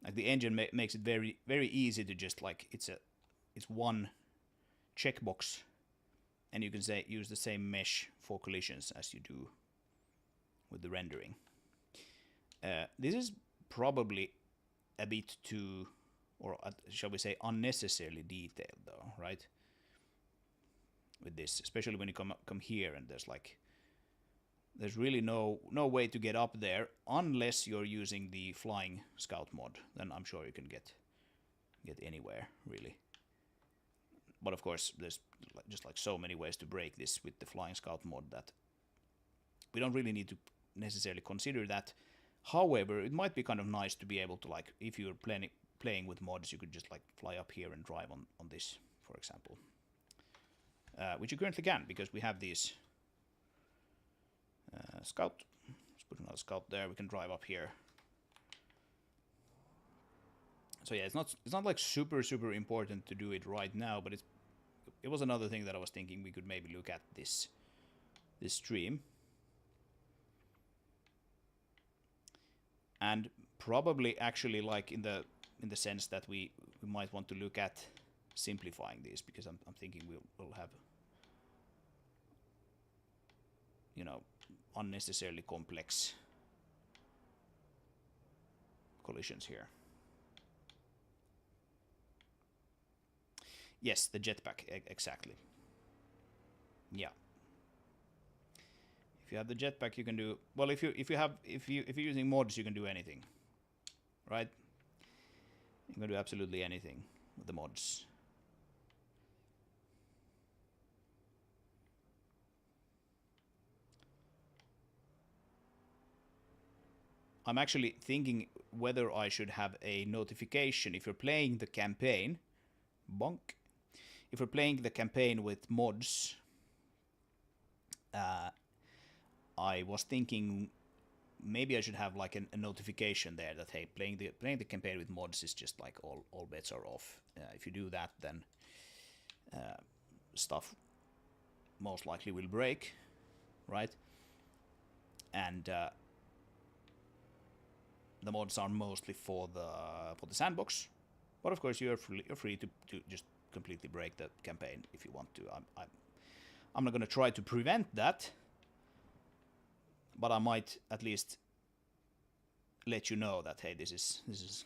Like the engine makes it very, very easy to just like, it's one checkbox and you can say use the same mesh for collisions as you do with the rendering. This is probably a bit too, or shall we say, unnecessarily detailed, though, right? With this, especially when you come here and there's really no way to get up there unless you're using the flying scout mod. Then I'm sure you can get anywhere, really. But of course, there's just like so many ways to break this with the flying scout mod that we don't really need to necessarily consider that. However, it might be kind of nice to be able to, like, if you're playing with mods, you could just like fly up here and drive on this, for example. Which you currently can, because we have these scout. Let's put another scout there. We can drive up here. So yeah, it's not like super important to do it right now, but it was another thing that I was thinking we could maybe look at this stream. And probably actually like in the sense that we might want to look at simplifying these, because I'm thinking we'll have, you know, unnecessarily complex collisions here. Yes, the jetpack, exactly. Yeah. If you have the jetpack, you can do well. If you're using mods, you can do anything, right? You can do absolutely anything with the mods. I'm actually thinking whether I should have a notification if you're playing the campaign. Bonk. If you're playing the campaign with mods, I was thinking maybe I should have like a notification there that, hey, playing the campaign with mods is just like all bets are off. If you do that, then stuff most likely will break, right? And the mods are mostly for the sandbox, but of course you're free to just completely break the campaign if you want to. I'm not going to try to prevent that, but I might at least let you know that, hey, this is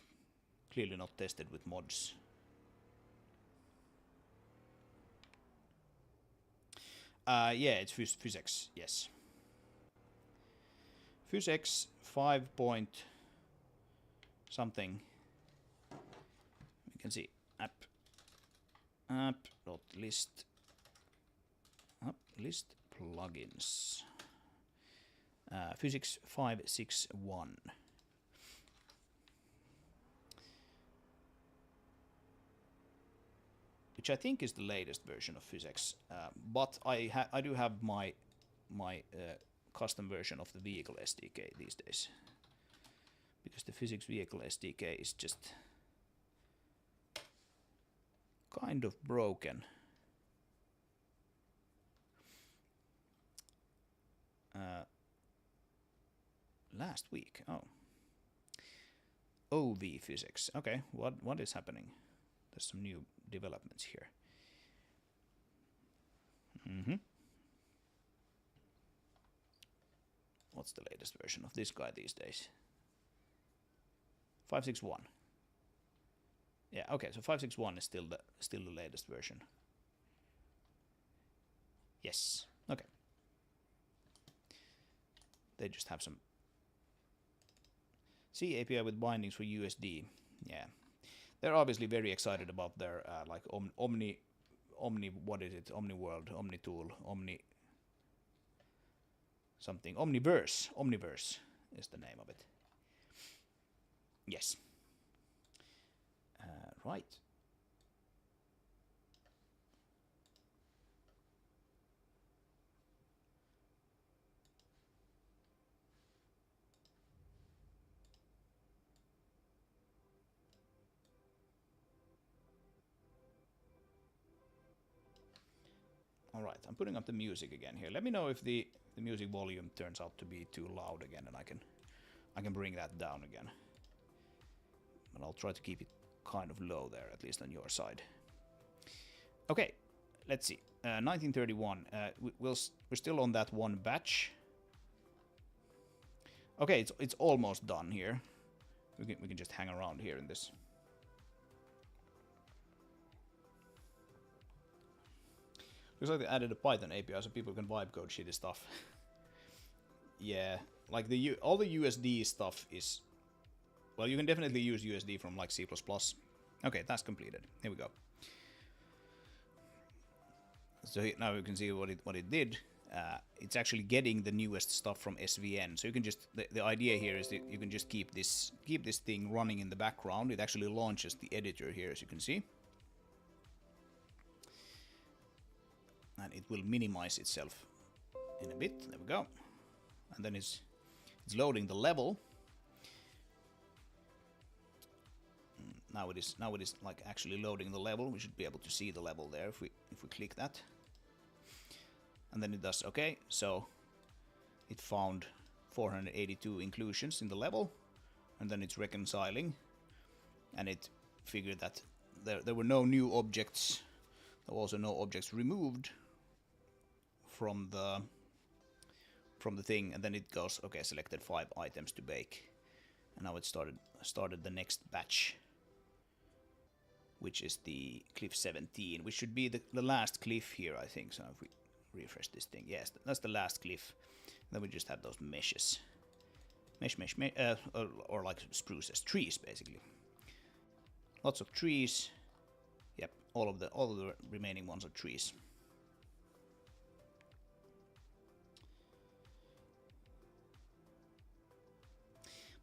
clearly not tested with mods. Yeah, it's PhysX, yes. PhysX 5 point something. We can see app.list list plugins. PhysX 561. Which I think is the latest version of PhysX, but I do have my custom version of the vehicle SDK these days, because the PhysX vehicle SDK is just kind of broken. Last week, OV PhysX. Okay, what is happening? There's some new developments here. What's the latest version of this guy these days? 561. Yeah, okay, so 561 is still the latest version. Yes. Okay. They just have some C API with bindings for USD. Yeah. They're obviously very excited about their like Omni, what is it? Omni World, Omni Tool, Omni something. Omniverse is the name of it. Yes. Right. All right, I'm putting up the music again here. Let me know if the music volume turns out to be too loud again, and I can bring that down again. But I'll try to keep it kind of low there, at least on your side. Okay, let's see. 1931. We're still on that one batch. Okay, it's almost done here. We can just hang around here in this. Looks like they added a Python API so people can vibe code shitty stuff. Yeah, like all the USD stuff is... Well, you can definitely use USD from like C++. Okay, that's completed. Here we go. So now you can see what it did. It's actually getting the newest stuff from SVN. So you can just the idea here is that you can just keep this thing running in the background. It actually launches the editor here, as you can see, and it will minimize itself in a bit. There we go. And then it's loading the level. Now it is like actually loading the level. We should be able to see the level there if we click that. And then it does okay. So it found 482 inclusions in the level, and then it's reconciling, and it figured that there were no new objects. There were also no objects removed from the thing, and then it goes okay. Selected 5 items to bake, and now it started the next batch, which is the cliff 17, which should be the last cliff here, I think. So if we refresh this thing, yes, that's the last cliff. Then we just have those meshes, mesh, or like spruces, trees basically. Lots of trees. Yep, all of the remaining ones are trees.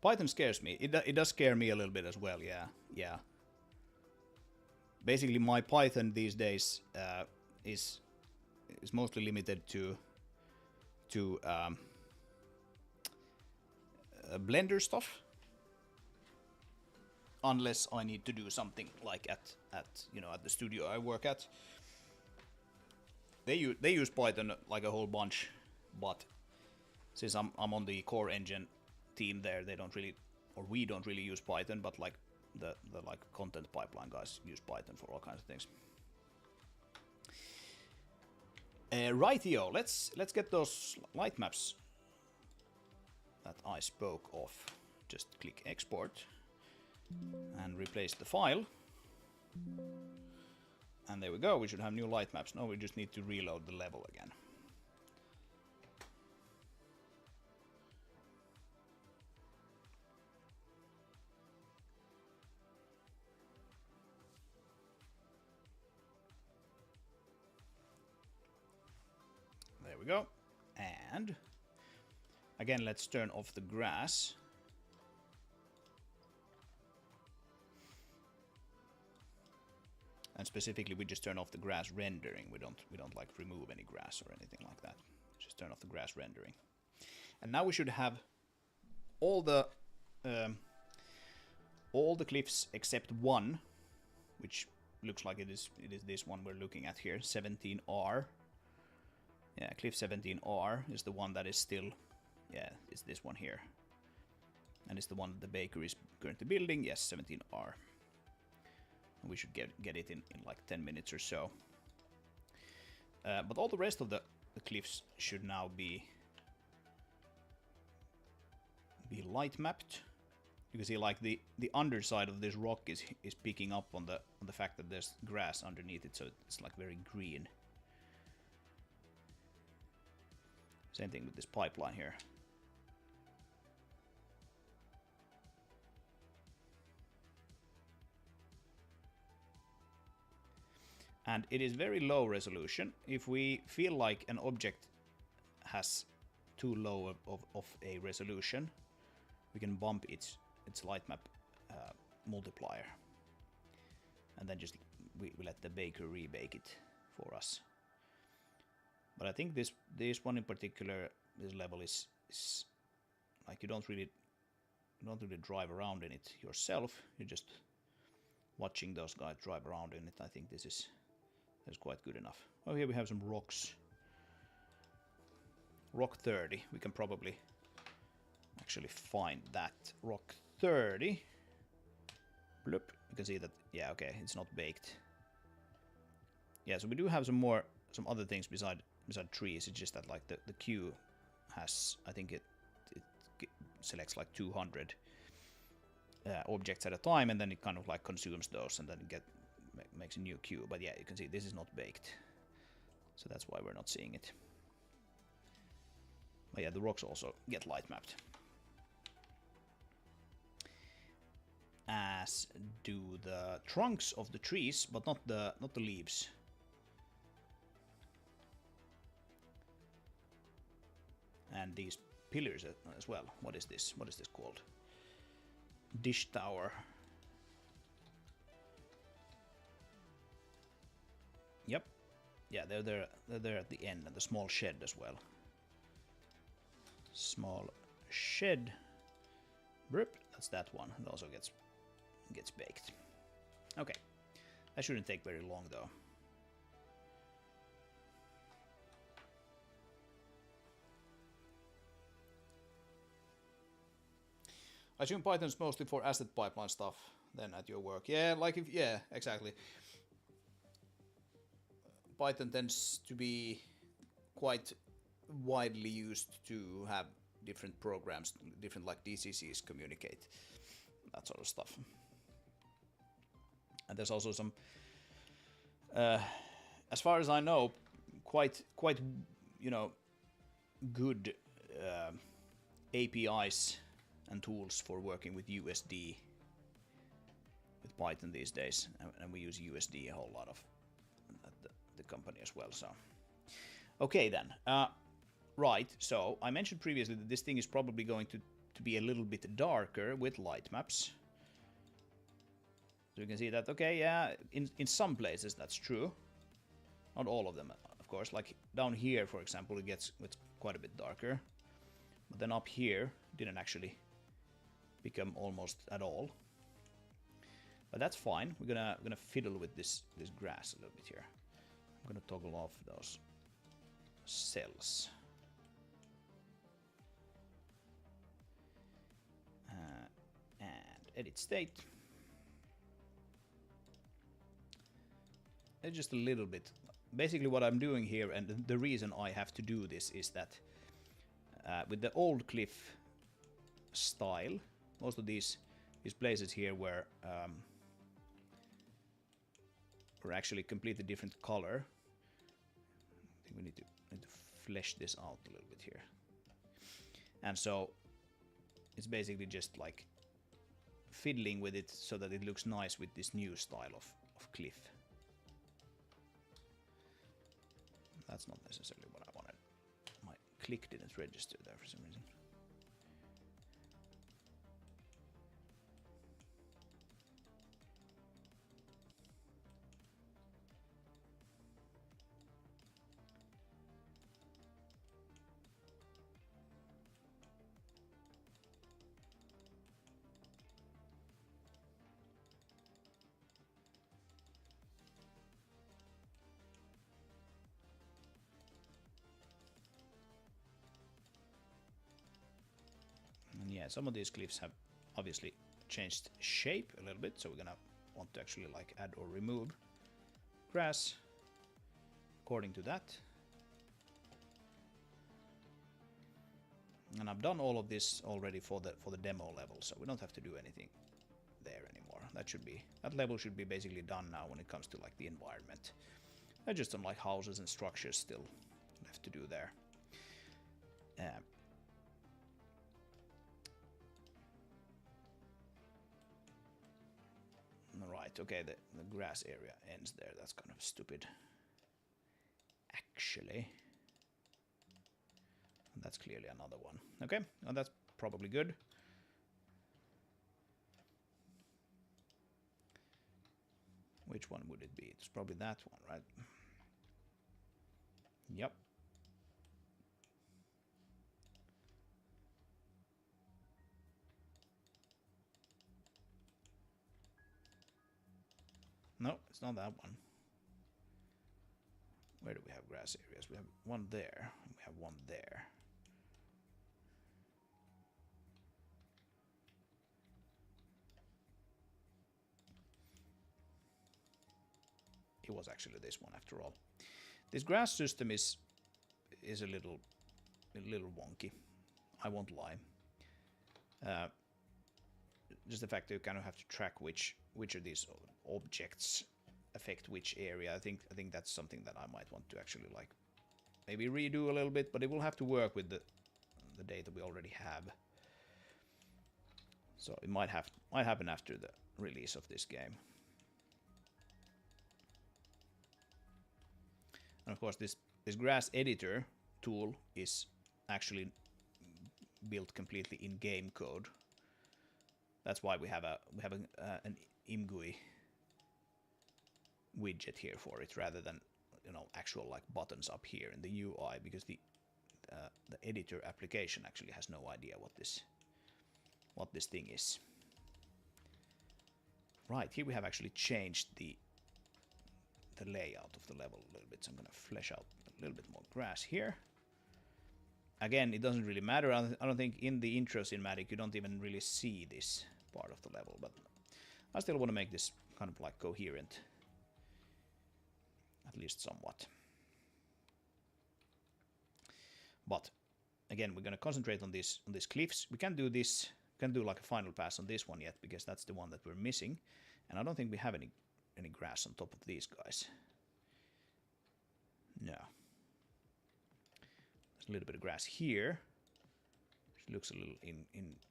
Python scares me. It does scare me a little bit as well. Yeah. Basically, my Python these days is mostly limited to Blender stuff, unless I need to do something like at the studio I work at. They use Python like a whole bunch, but since I'm on the core engine team there, they don't really, or we don't really use Python, but like the like content pipeline guys use Python for all kinds of things. Rightio, let's get those light maps that I spoke of. Just click export and replace the file. And there we go, we should have new light maps. Now we just need to reload the level again. There we go. And again, let's turn off the grass. And specifically, we just turn off the grass rendering. We don't like remove any grass or anything like that. Just turn off the grass rendering. And now we should have all the cliffs except one, which looks like it is this one we're looking at here, 17R. Yeah, cliff 17R is the one that is still, yeah, it's this one here. And it's the one that the baker is currently building, yes, 17R. And we should get it in like 10 minutes or so. But all the rest of the cliffs should now be light mapped. You can see like the underside of this rock is picking up on the fact that there's grass underneath it, so it's like very green. Same thing with this pipeline here. And it is very low resolution. If we feel like an object has too low of a resolution, we can bump its light map multiplier. And then just we let the baker rebake it for us. But I think this one in particular, this level is like you don't really drive around in it yourself. You're just watching those guys drive around in it. I think this is quite good enough. Oh, here we have some rocks. Rock 30. We can probably actually find that. Rock 30. Bloop. You can see that, yeah, okay, it's not baked. Yeah, so we do have some other things beside trees. It's just that like the queue has, I think it selects like 200 objects at a time, and then it kind of like consumes those, and then it makes a new queue. But yeah, you can see this is not baked, so that's why we're not seeing it. But yeah, the rocks also get light mapped, as do the trunks of the trees, but not the leaves. And these pillars as well. What is this? What is this called? Dish tower. Yep. Yeah, they're there at the end, and the small shed as well. Small shed. Burp. That's that one. It also gets baked. Okay. That shouldn't take very long though. I assume Python's mostly for asset pipeline stuff then at your work. Yeah, like yeah, exactly. Python tends to be quite widely used to have different programs, different like DCCs communicate, that sort of stuff. And there's also some, as far as I know, quite good APIs and tools for working with USD with Python these days, and we use USD a whole lot of at the company as well. So, okay then, right. So I mentioned previously that this thing is probably going to be a little bit darker with light maps. So you can see that. Okay, yeah, in some places that's true. Not all of them, of course. Like down here, for example, it's quite a bit darker. But then up here, didn't actually become almost at all. But that's fine. We're gonna fiddle with this grass a little bit here. I'm gonna toggle off those cells. And edit state. It's just a little bit. Basically what I'm doing here, and the reason I have to do this is that with the old cliff style, most of these places here were actually completely different color. I think we need to flesh this out a little bit here. And so it's basically just like fiddling with it so that it looks nice with this new style of cliff. That's not necessarily what I wanted. My click didn't register there for some reason. And yeah, some of these cliffs have obviously changed shape a little bit, so we're gonna want to actually like add or remove grass according to that. And I've done all of this already for the demo level, so we don't have to do anything there anymore. That level should be basically done now when it comes to like the environment. There's just some like houses and structures still left to do there. Right, okay, the grass area ends there. That's kind of stupid. Actually. That's clearly another one. Okay, well, that's probably good. Which one would it be? It's probably that one, right? Yep. No, it's not that one. Where do we have grass areas? We have one there, and we have one there. It was actually this one after all. This grass system is a little wonky. I won't lie. Just the fact that you kind of have to track which of these objects affect which area. I think that's something that I might want to actually like maybe redo a little bit, but it will have to work with the data we already have. So it might happen after the release of this game. And of course, this grass editor tool is actually built completely in game code. That's why we have an ImGUI widget here for it, rather than actual like buttons up here in the UI, because the editor application actually has no idea what this thing is. Right, here we have actually changed the layout of the level a little bit, so I'm gonna flesh out a little bit more grass here. Again, it doesn't really matter. I don't think in the intro cinematic you don't even really see this part of the level, but I still want to make this kind of like coherent, at least somewhat. But again, we're going to concentrate on these cliffs. We can't do this. We can't do like a final pass on this one yet, because that's the one that we're missing, and I don't think we have any grass on top of these guys. No. There's a little bit of grass here. It looks a little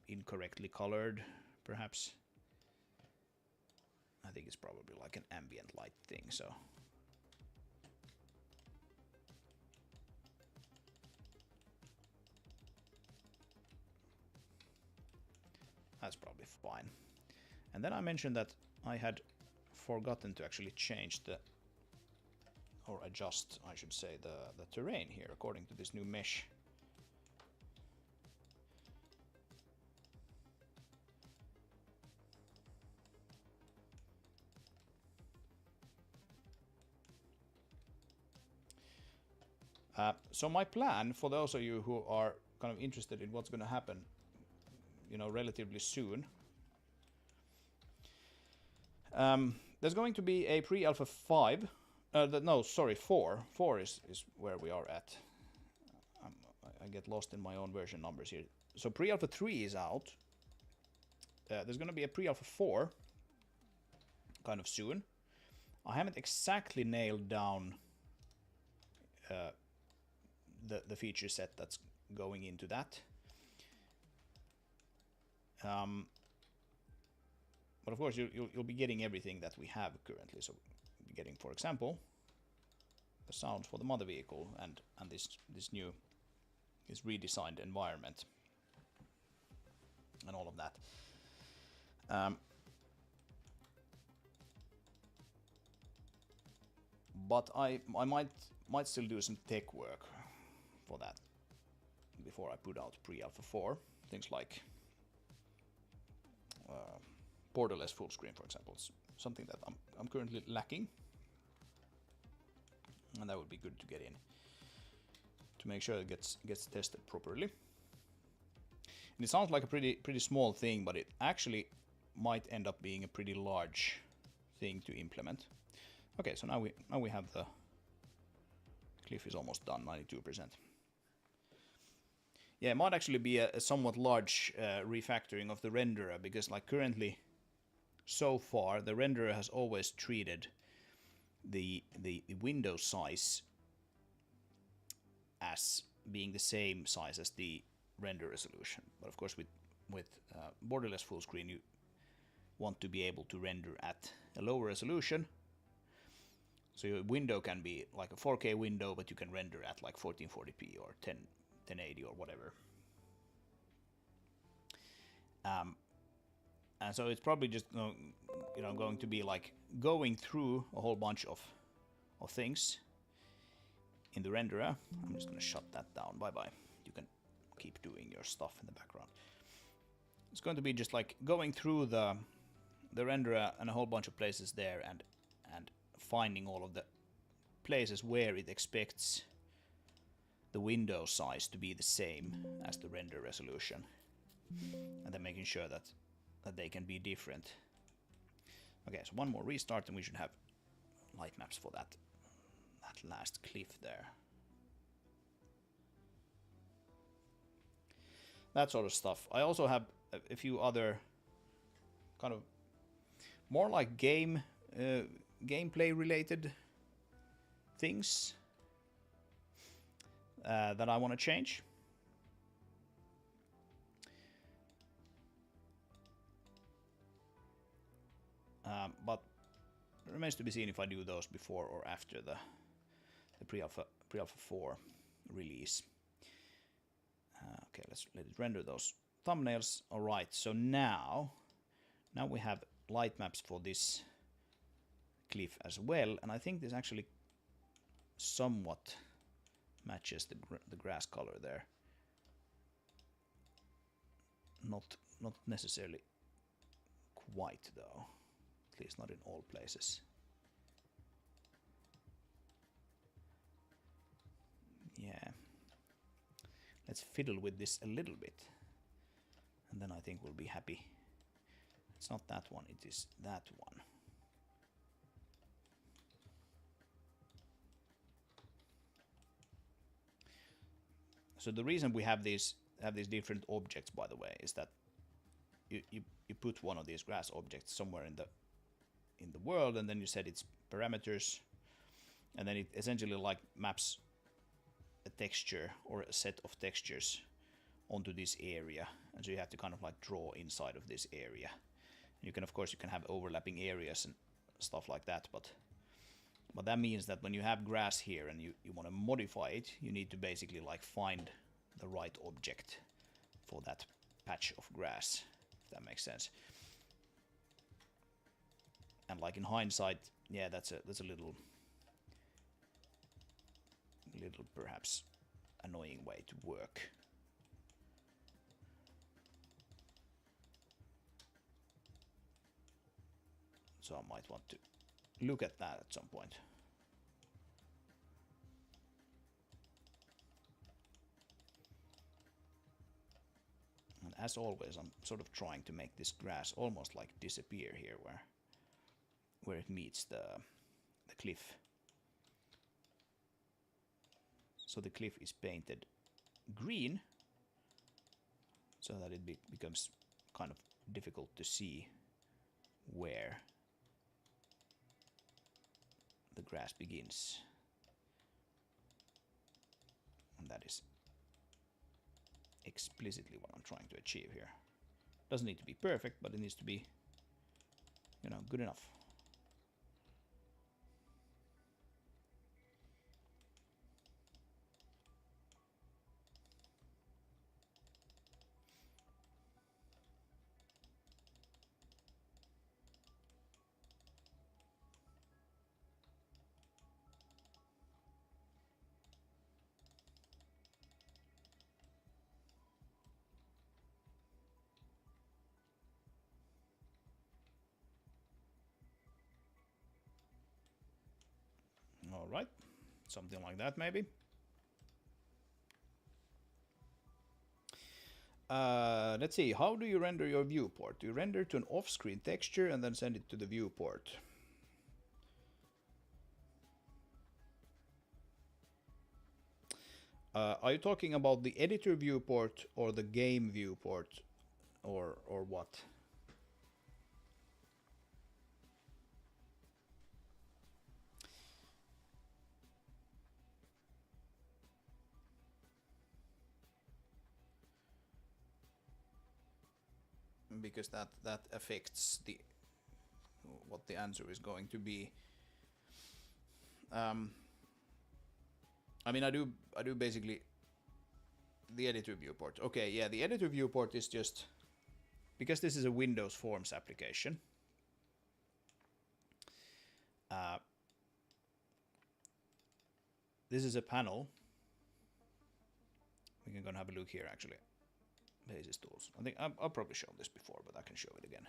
incorrectly colored, perhaps. I think it's probably like an ambient light thing, so. That's probably fine. And then I mentioned that I had forgotten to actually change or adjust, I should say, the terrain here according to this new mesh. So my plan, for those of you who are kind of interested in what's going to happen, relatively soon, there's going to be a pre-alpha 5. No, sorry, 4. 4 is where we are at. I get lost in my own version numbers here. So pre-alpha 3 is out. There's going to be a pre-alpha 4 kind of soon. I haven't exactly nailed down the feature set that's going into that. But of course, you'll be getting everything that we have currently. So you'll be getting, for example, the sounds for the mother vehicle and this redesigned environment and all of that. But I might still do some tech work for that before I put out pre-alpha 4. Things like borderless full screen, for example, is something that I'm currently lacking, and that would be good to get in to make sure it gets tested properly. And it sounds like a pretty small thing, but it actually might end up being a pretty large thing to implement. Okay, so now we have the cliff is almost done, 92%. Yeah, it might actually be a somewhat large refactoring of the renderer, because like currently, so far, the renderer has always treated the window size as being the same size as the render resolution. But of course, with borderless full screen, you want to be able to render at a lower resolution. So your window can be like a 4K window, but you can render at like 1440p or 1080 or whatever. And so it's probably just going to be like going through a whole bunch of things in the renderer. I'm just going to shut that down. Bye bye. You can keep doing your stuff in the background. It's going to be just like going through the renderer and a whole bunch of places there, and finding all of the places where it expects the window size to be the same as the render resolution, and then making sure that they can be different. Okay, so one more restart and we should have light maps for that last cliff there. That sort of stuff. I also have a few other kind of more like gameplay related things that I want to change. But it remains to be seen if I do those before or after the pre-alpha 4 release. Okay, let's let it render those thumbnails. All right, so now we have light maps for this cliff as well, and I think this actually somewhat matches the grass color there. Not necessarily quite though, at least not in all places. Yeah. Let's fiddle with this a little bit, and then I think we'll be happy. It's not that one, it is that one. So the reason we have these different objects, by the way, is that you put one of these grass objects somewhere in the world, and then you set its parameters, and then it essentially like maps a texture or a set of textures onto this area, and so you have to kind of like draw inside of this area. And you can, of course, you can have overlapping areas and stuff like that, but that means that when you have grass here and you want to modify it, you need to basically like find the right object for that patch of grass, if that makes sense. And like in hindsight, yeah, that's a little perhaps annoying way to work. So I might want to look at that at some point. And as always, I'm sort of trying to make this grass almost like disappear here where it meets the cliff. So the cliff is painted green so that it becomes kind of difficult to see where the grass begins. And that is explicitly what I'm trying to achieve here. Doesn't need to be perfect, but it needs to be, you know, good enough. All right, something like that maybe. Let's see, how do you render your viewport? Do you render to an off-screen texture and then send it to the viewport? Are you talking about the editor viewport or the game viewport, or what? Because that affects what the answer is going to be. I mean, I do basically the editor viewport. Okay, yeah, the editor viewport is just because this is a Windows Forms application. This is a panel. We can go and have a look here actually. Basis tools. I think I've probably shown this before, but I can show it again.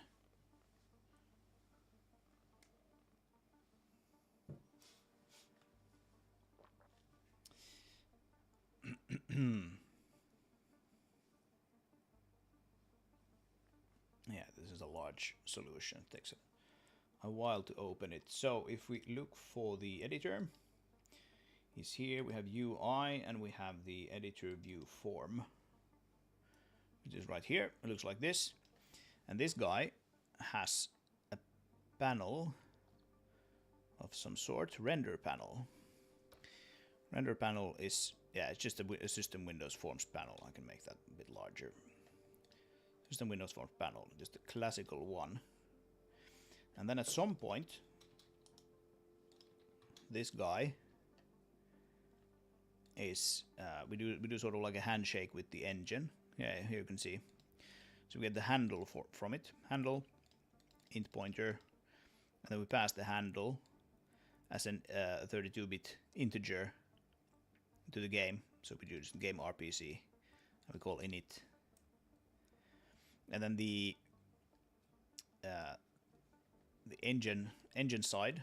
Yeah, this is a large solution. It takes a while to open it. So if we look for the editor, is here. We have UI and we have the editor view form, which is right here. It looks like this. And this guy has a panel of some sort, render panel. Render panel is, yeah, it's just a system Windows Forms panel. I can make that a bit larger. System Windows Forms panel, just a classical one. And then at some point, this guy is, we do sort of like a handshake with the engine. Yeah, here you can see. So we get the handle from it, handle, int pointer, and then we pass the handle as an 32-bit integer to the game. So we use game RPC, and we call init. And then the engine side,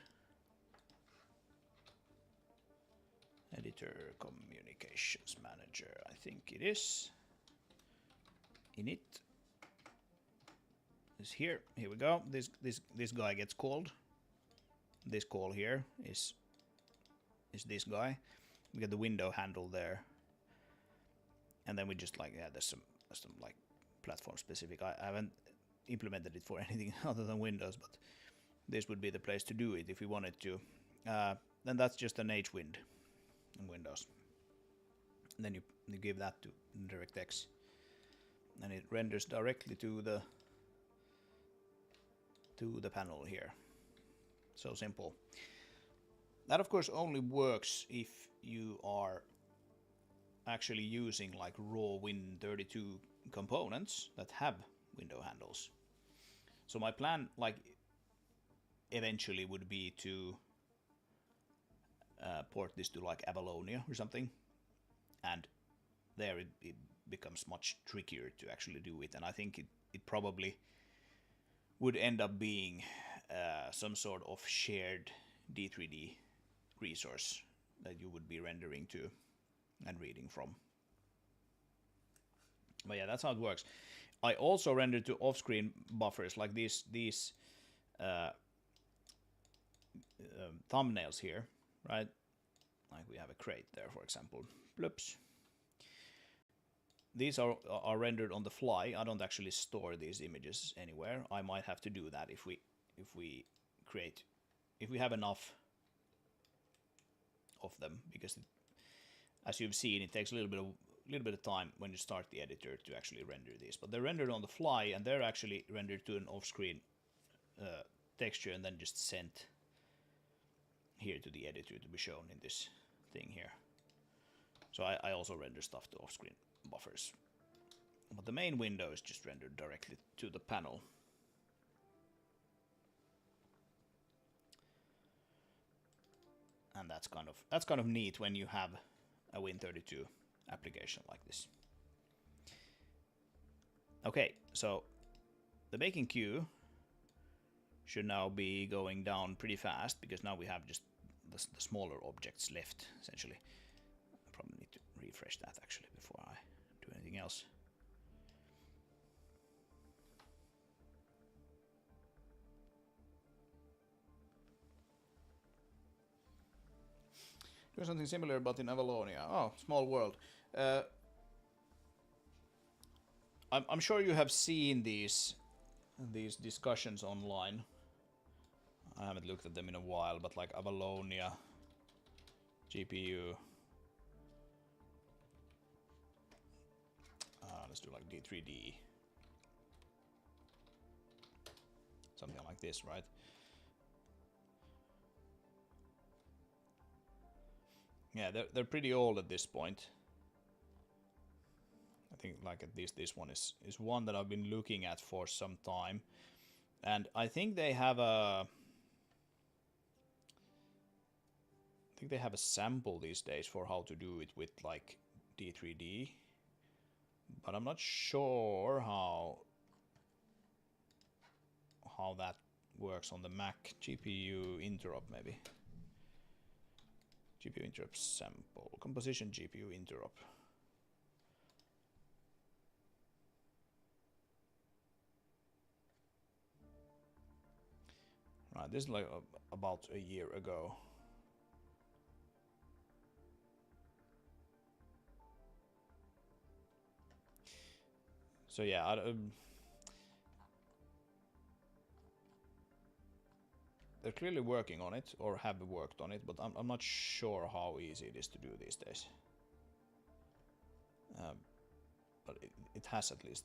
editor communications manager, I think it is. Init is here. Here we go. This guy gets called. This call here is this guy. We get the window handle there, and then we just like, yeah, there's some like platform specific. I haven't implemented it for anything other than Windows, but this would be the place to do it if we wanted to. Then that's just an hwind in Windows. And then you give that to DirectX, and it renders directly to the panel here. So simple. That of course only works if you are actually using like raw Win32 components that have window handles. So my plan, like, eventually would be to port this to like Avalonia or something, and there it becomes much trickier to actually do it, and I think it probably would end up being some sort of shared D3D resource that you would be rendering to and reading from. But yeah, that's how it works. I also render to off-screen buffers like these thumbnails here, right? Like we have a crate there, for example. Bloops. These are rendered on the fly. I don't actually store these images anywhere. I might have to do that if we have enough of them, because as you've seen, it takes a little bit of time when you start the editor to actually render these. But they're rendered on the fly, and they're actually rendered to an off-screen texture and then just sent here to the editor to be shown in this thing here. So I also render stuff to off-screen buffers. But the main window is just rendered directly to the panel. And that's kind of neat when you have a Win32 application like this. Okay, so the baking queue should now be going down pretty fast, because now we have just the smaller objects left, essentially. I probably need to refresh that actually before I do anything else. Doing something similar, but in Avalonia. Oh, small world. I'm sure you have seen these discussions online. I haven't looked at them in a while, but like Avalonia, GPU. Let's do like D3D. Something like this, right? Yeah, they're pretty old at this point. I think like at least this one is one that I've been looking at for some time, and I think they have a sample these days for how to do it with like D3D, but I'm not sure how that works on the Mac. GPU interrupt maybe. GPU interrupt sample. Composition GPU interrupt. Right, this is like about a year ago. So yeah, they're clearly working on it, or have worked on it, but I'm not sure how easy it is to do these days. But it has at least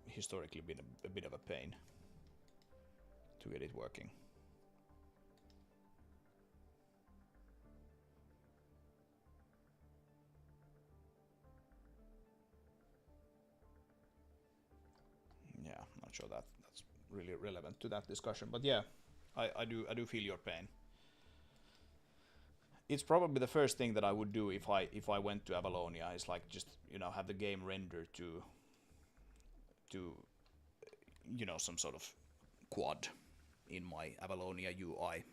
historically been a bit of a pain to get it working. Yeah, I'm not sure that's really relevant to that discussion, but yeah, I do feel your pain. It's probably the first thing that I would do if I went to Avalonia, is like just have the game render to some sort of quad in my Avalonia UI.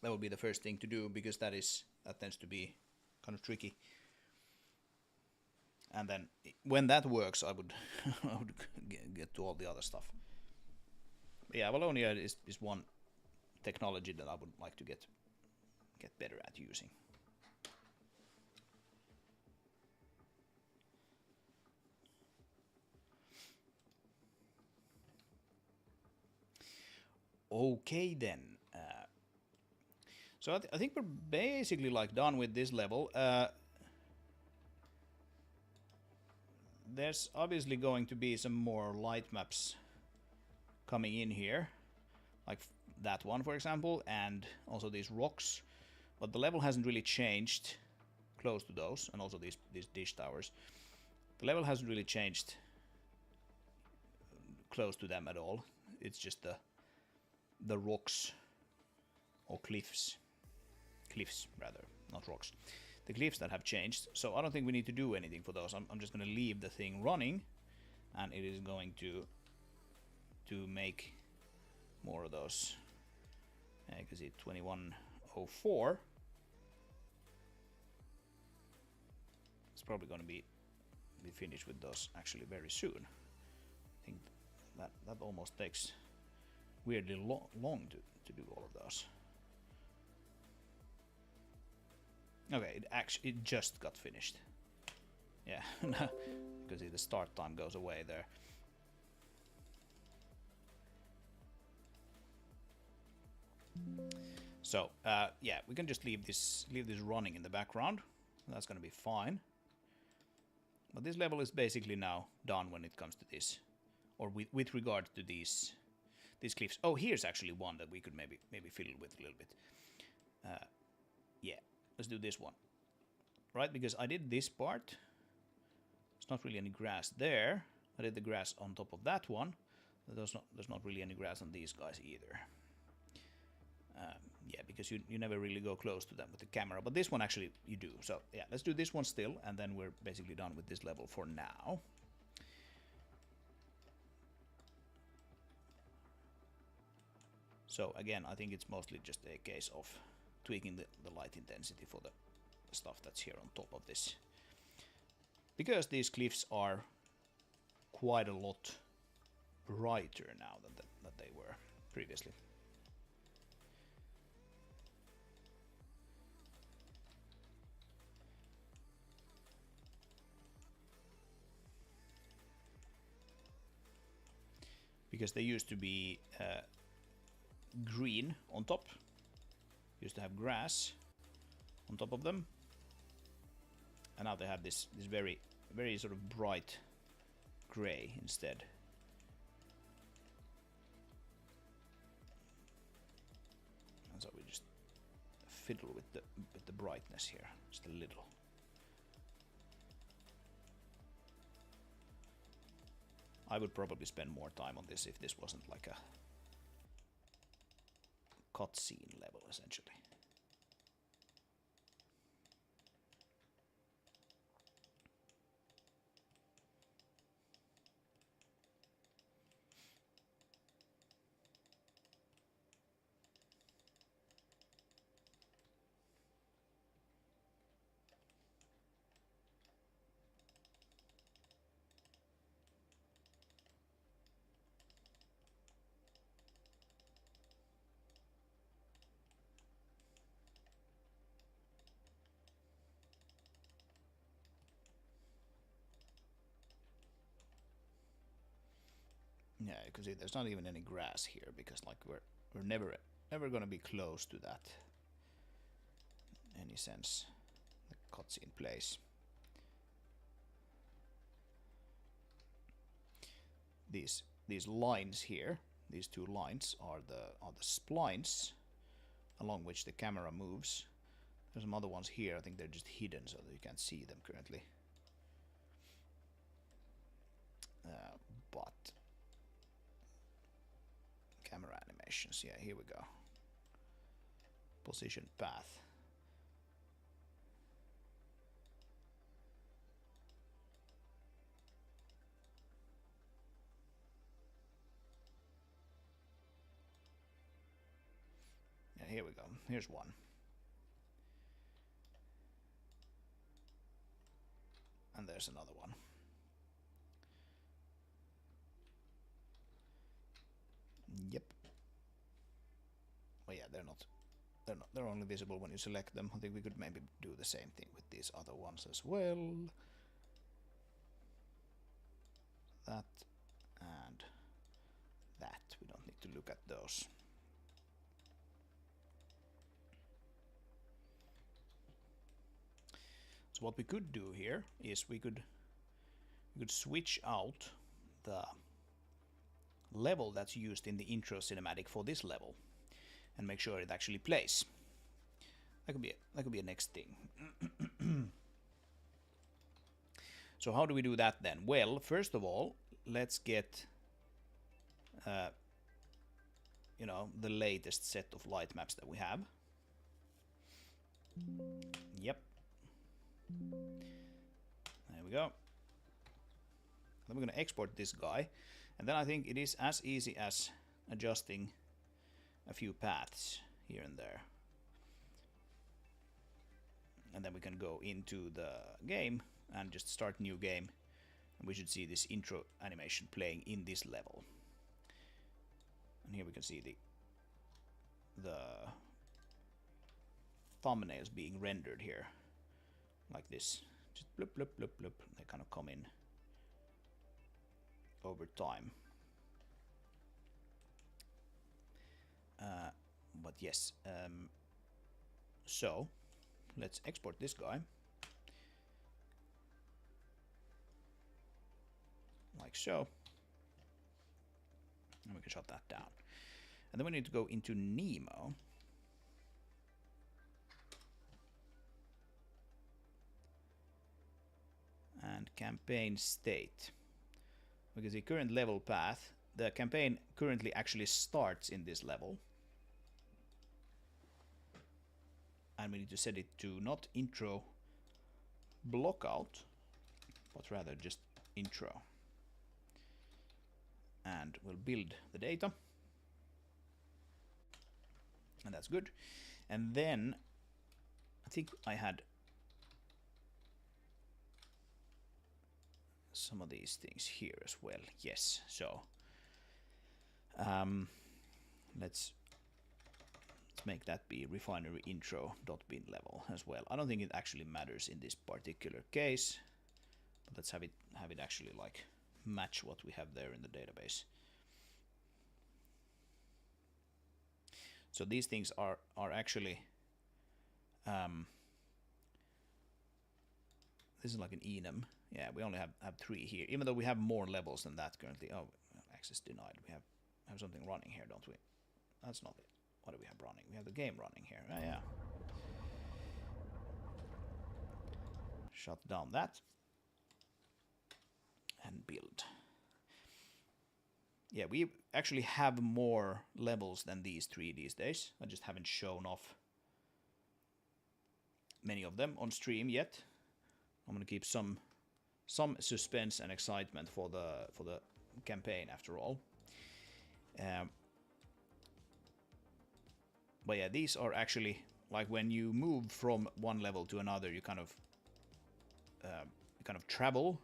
That would be the first thing to do, because that tends to be kind of tricky. And then when that works, I would I would get to all the other stuff. But yeah, Avalonia is one technology that I would like to get better at using. Okay then. So I think we're basically like done with this level. There's obviously going to be some more light maps coming in here, like that one, for example, and also these rocks. But the level hasn't really changed close to those, and also these dish towers. The level hasn't really changed close to them at all. It's just the rocks, or cliffs rather, not rocks. The cliffs that have changed. So I don't think we need to do anything for those. I'm just going to leave the thing running, and it is going to make more of those. You can see 2104. It's probably going to be finished with those actually very soon. I think that almost takes weirdly long to do all of those. Okay, it just got finished. Yeah, because the start time goes away there. So yeah, we can just leave this running in the background. That's gonna be fine. But this level is basically now done when it comes to this, or with regard to these cliffs. Oh, here's actually one that we could maybe fiddle with a little bit. Yeah, let's do this one, right? Because I did this part. There's not really any grass there. I did the grass on top of that one. There's not really any grass on these guys either. Yeah, because you never really go close to them with the camera, but this one actually you do. So yeah, let's do this one still, and then we're basically done with this level for now. So again, I think it's mostly just a case of tweaking the light intensity for the stuff that's here on top of this, because these cliffs are quite a lot brighter now than they were previously. Because they used to be green on top, used to have grass on top of them, and now they have this very sort of bright gray instead. And so we just fiddle with the brightness here just a little. I would probably spend more time on this if this wasn't like a cutscene level, essentially. Yeah, you can see there's not even any grass here because like we're never gonna be close to that in any sense. The cutscene place. These lines here, these two lines are the splines along which the camera moves. There's some other ones here. I think they're just hidden so that you can't see them currently. But camera animations, yeah, here we go. Position path. Yeah, here we go. Here's one. And there's another one. Yep. Well, yeah, they're only visible when you select them. I think we could maybe do the same thing with these other ones as well. That and that. We don't need to look at those. So what we could do here is we could switch out the level that's used in the intro cinematic for this level and make sure it actually plays. That could be a next thing. So how do we do that then? Well, first of all, let's get you know, the latest set of light maps that we have. Yep. There we go. Then we're going to export this guy, and then I think it is as easy as adjusting a few paths here and there. And then we can go into the game and just start new game, and we should see this intro animation playing in this level. And here we can see the thumbnails being rendered here like this. Just bloop bloop bloop bloop. They kind of come in over time. But yes, so let's export this guy like so, and we can shut that down. And then we need to go into Nemo. And campaign state. Because the current level path, the campaign currently actually starts in this level. And we need to set it to not intro blockout, but rather just intro. And we'll build the data. And that's good. And then I think I had some of these things here as well. Yes, so let's make that be refinery intro.bin level as well. I don't think it actually matters in this particular case, but let's have it actually like match what we have there in the database. So these things are actually this is like an enum. Yeah, we only have 3 here, even though we have more levels than that currently. Oh, access denied. We have something running here, don't we? That's not it. What do we have running? We have the game running here. Yeah. Shut down that. And build. Yeah, we actually have more levels than these 3 these days. I just haven't shown off many of them on stream yet. I'm gonna keep some suspense and excitement for the campaign after all. But yeah, these are actually like when you move from one level to another, you kind of travel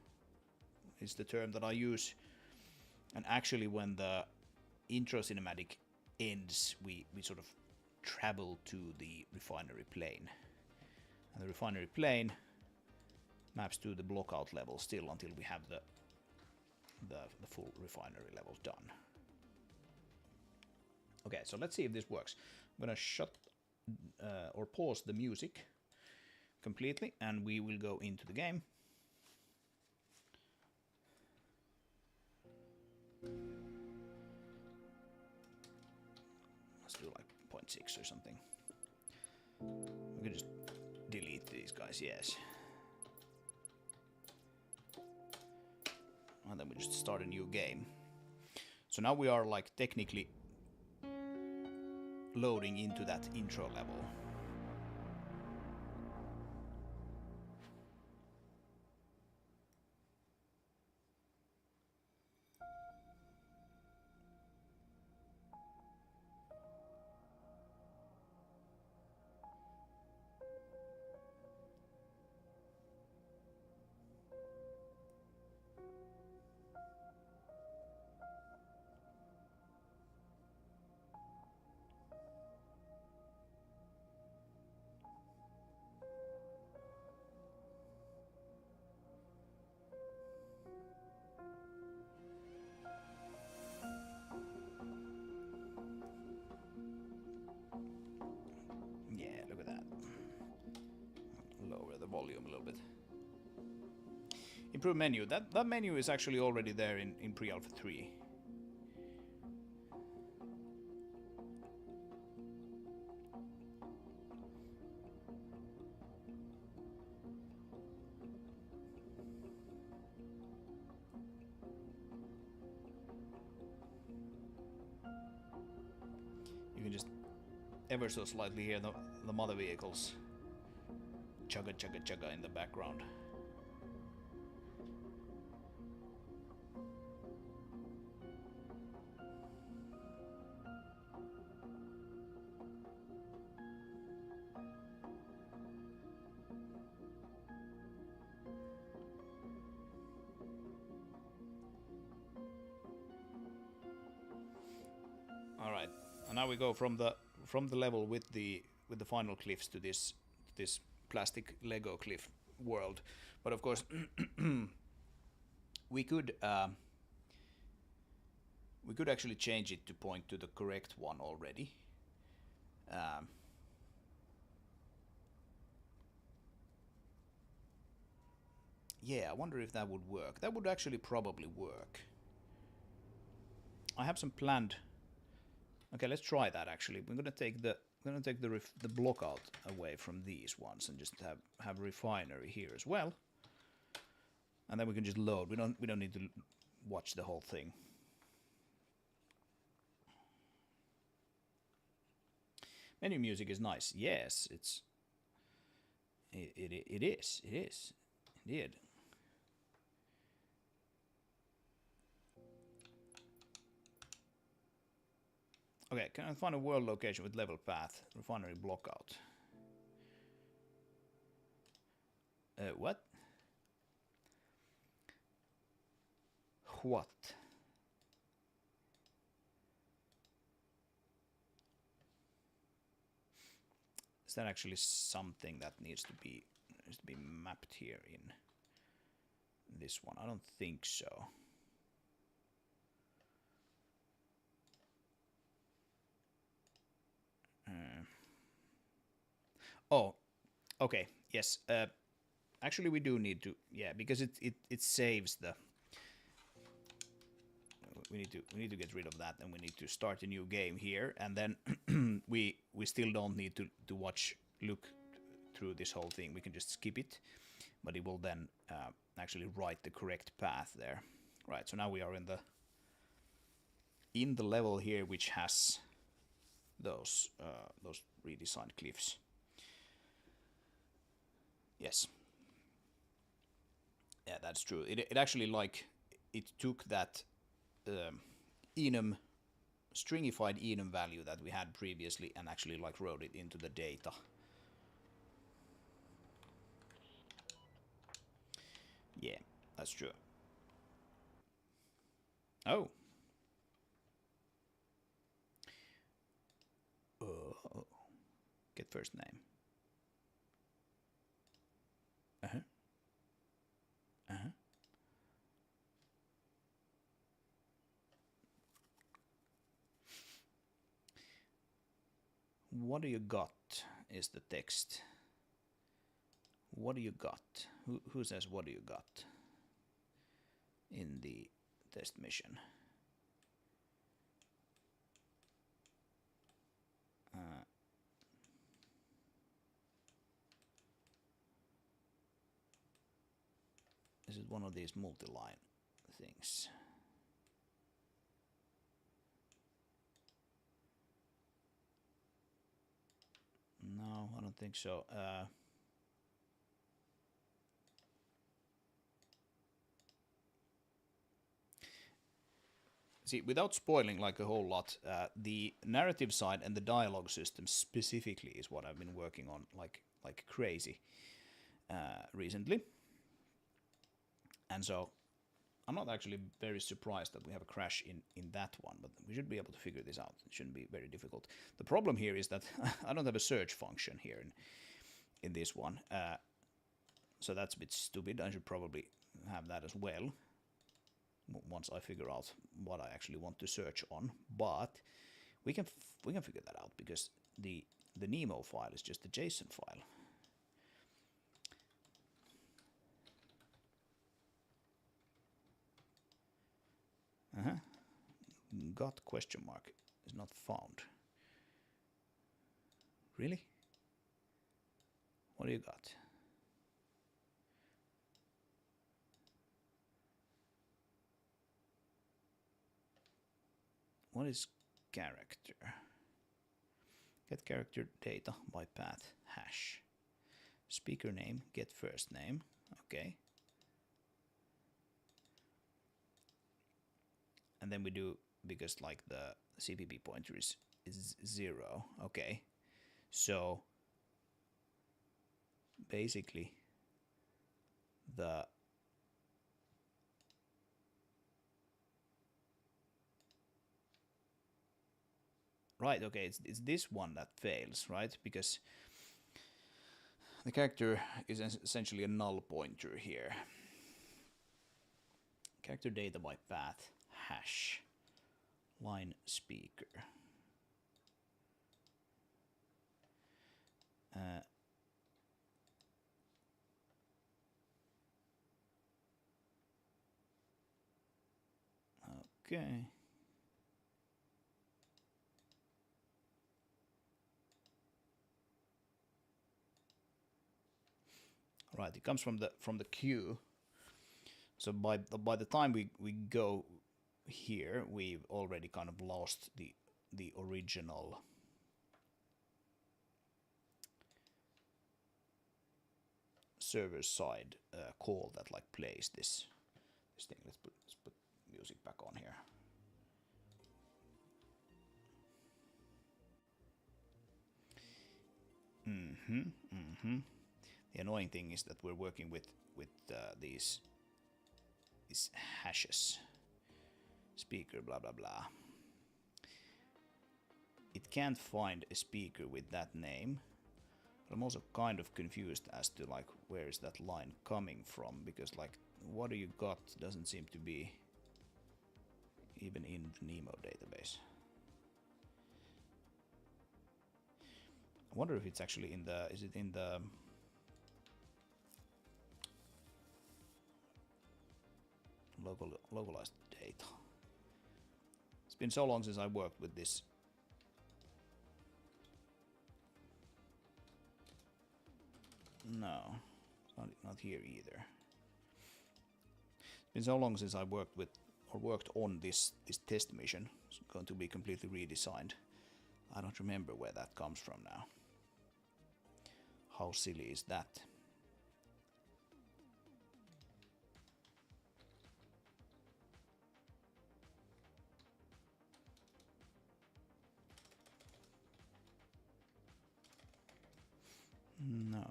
is the term that I use. And actually, when the intro cinematic ends, we sort of travel to the refinery plane, and the refinery plane maps to the blockout level still until we have the the full refinery level done. Okay, so let's see if this works. I'm gonna shut or pause the music completely, and we will go into the game. Let's do like 0.6 or something. We can just delete these guys, yes. And then we just start a new game. So now we are like technically loading into that intro level. Volume a little bit. Improve menu. That menu is actually already there in pre-alpha 3. You can just ever so slightly hear the mother vehicles chugga chugga chugga in the background. All right, and now we go from the level with the final cliffs to this plastic Lego cliff world. But of course, we could actually change it to point to the correct one already. Yeah, I wonder if that would work. That would actually probably work. I have some planned. Okay, let's try that. Actually, we're gonna take the block out away from these ones and just have refinery here as well, and then we can just load. We don't need to watch the whole thing. Menu music is nice. Yes, it is indeed. Okay, can I find a world location with level path? Refinery blockout. What? What? Is that actually something that needs to be mapped here in this one? I don't think so. Oh, okay. Yes. Actually, we do need to. Yeah, because it saves the. We need to get rid of that, and we need to start a new game here, and then we still don't need to look through this whole thing. We can just skip it, but it will then actually write the correct path there. Right. So now we are in the level here, which has those redesigned cliffs. Yes. Yeah, that's true. It actually it took that enum stringified enum value that we had previously and actually wrote it into the data. Yeah, that's true. Oh. Get first name. Uh-huh. Uh-huh. what do you got is the text. What do you got? Who says what do you got in the test mission? Is it one of these multi-line things? No, I don't think so. See, without spoiling like a whole lot, the narrative side and the dialogue system specifically is what I've been working on like crazy recently. And so I'm not actually very surprised that we have a crash in that one, but we should be able to figure this out. It shouldn't be very difficult. The problem here is that I don't have a search function here in this one. So that's a bit stupid. I should probably have that as well once I figure out what I actually want to search on. But we can figure that out because the Nemo file is just a JSON file. Got question mark is not found. Really? What do you got? What is character? Get character data by path hash. Speaker name, get first name. Okay. And then we do, because like the CPP pointer is 0. Okay. So basically the right, okay, it's this one that fails, right? Because the character is essentially a null pointer here. Character data by path hash line speaker. Okay. Right, it comes from the queue. So by the time we go here, we've already kind of lost the original server side call that like plays this thing. Let's put music back on here. The annoying thing is that we're working with these hashes. Speaker blah blah blah. It can't find a speaker with that name. But I'm also kind of confused as to like where is that line coming from, because like what do you got doesn't seem to be even in the Nemo database. I wonder if it's actually in the, is it in the localized data? It's been so long since I worked with this. No, not here either. It's been so long since I worked with or worked on this test mission. It's going to be completely redesigned. I don't remember where that comes from now. How silly is that? No.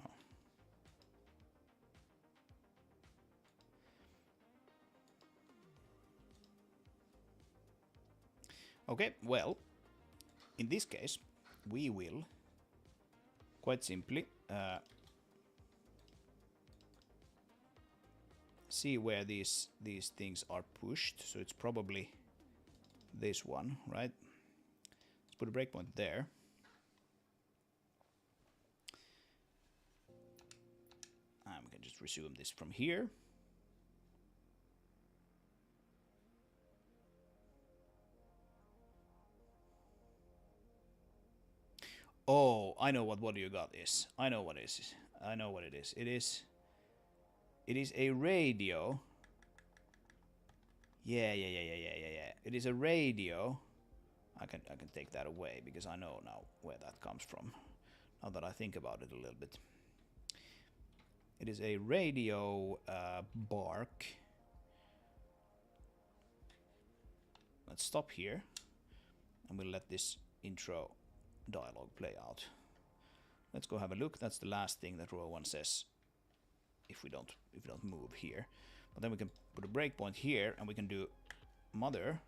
Okay, well, in this case, we will quite simply see where these things are pushed. So it's probably this one, right? Let's put a breakpoint there. just resume this from here. Oh, I know what you got is. I know what it is. I know what it is. It is a radio. Yeah. It is a radio. I can take that away because I know now where that comes from. Now that I think about it a little bit. It is a radio bark. Let's stop here and we'll let this intro dialogue play out. Let's go have a look. That's the last thing that row 1 says if we don't move here. But then we can put a breakpoint here and we can do mother,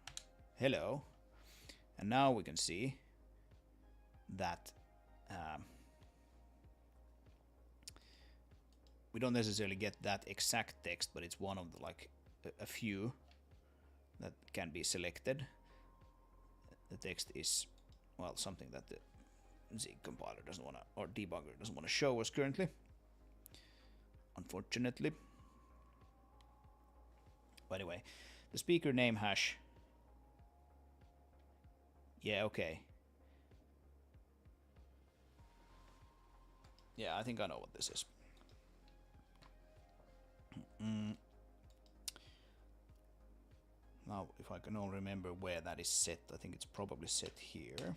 hello. And now we can see that we don't necessarily get that exact text, but it's one of the, like a few that can be selected. The text is, well, something that the Zig compiler doesn't want to, or debugger doesn't want to show us currently, unfortunately. But anyway, the speaker name hash. Yeah, okay. Yeah, I think I know what this is. Now, if I can all remember where that is set, I think it's probably set here.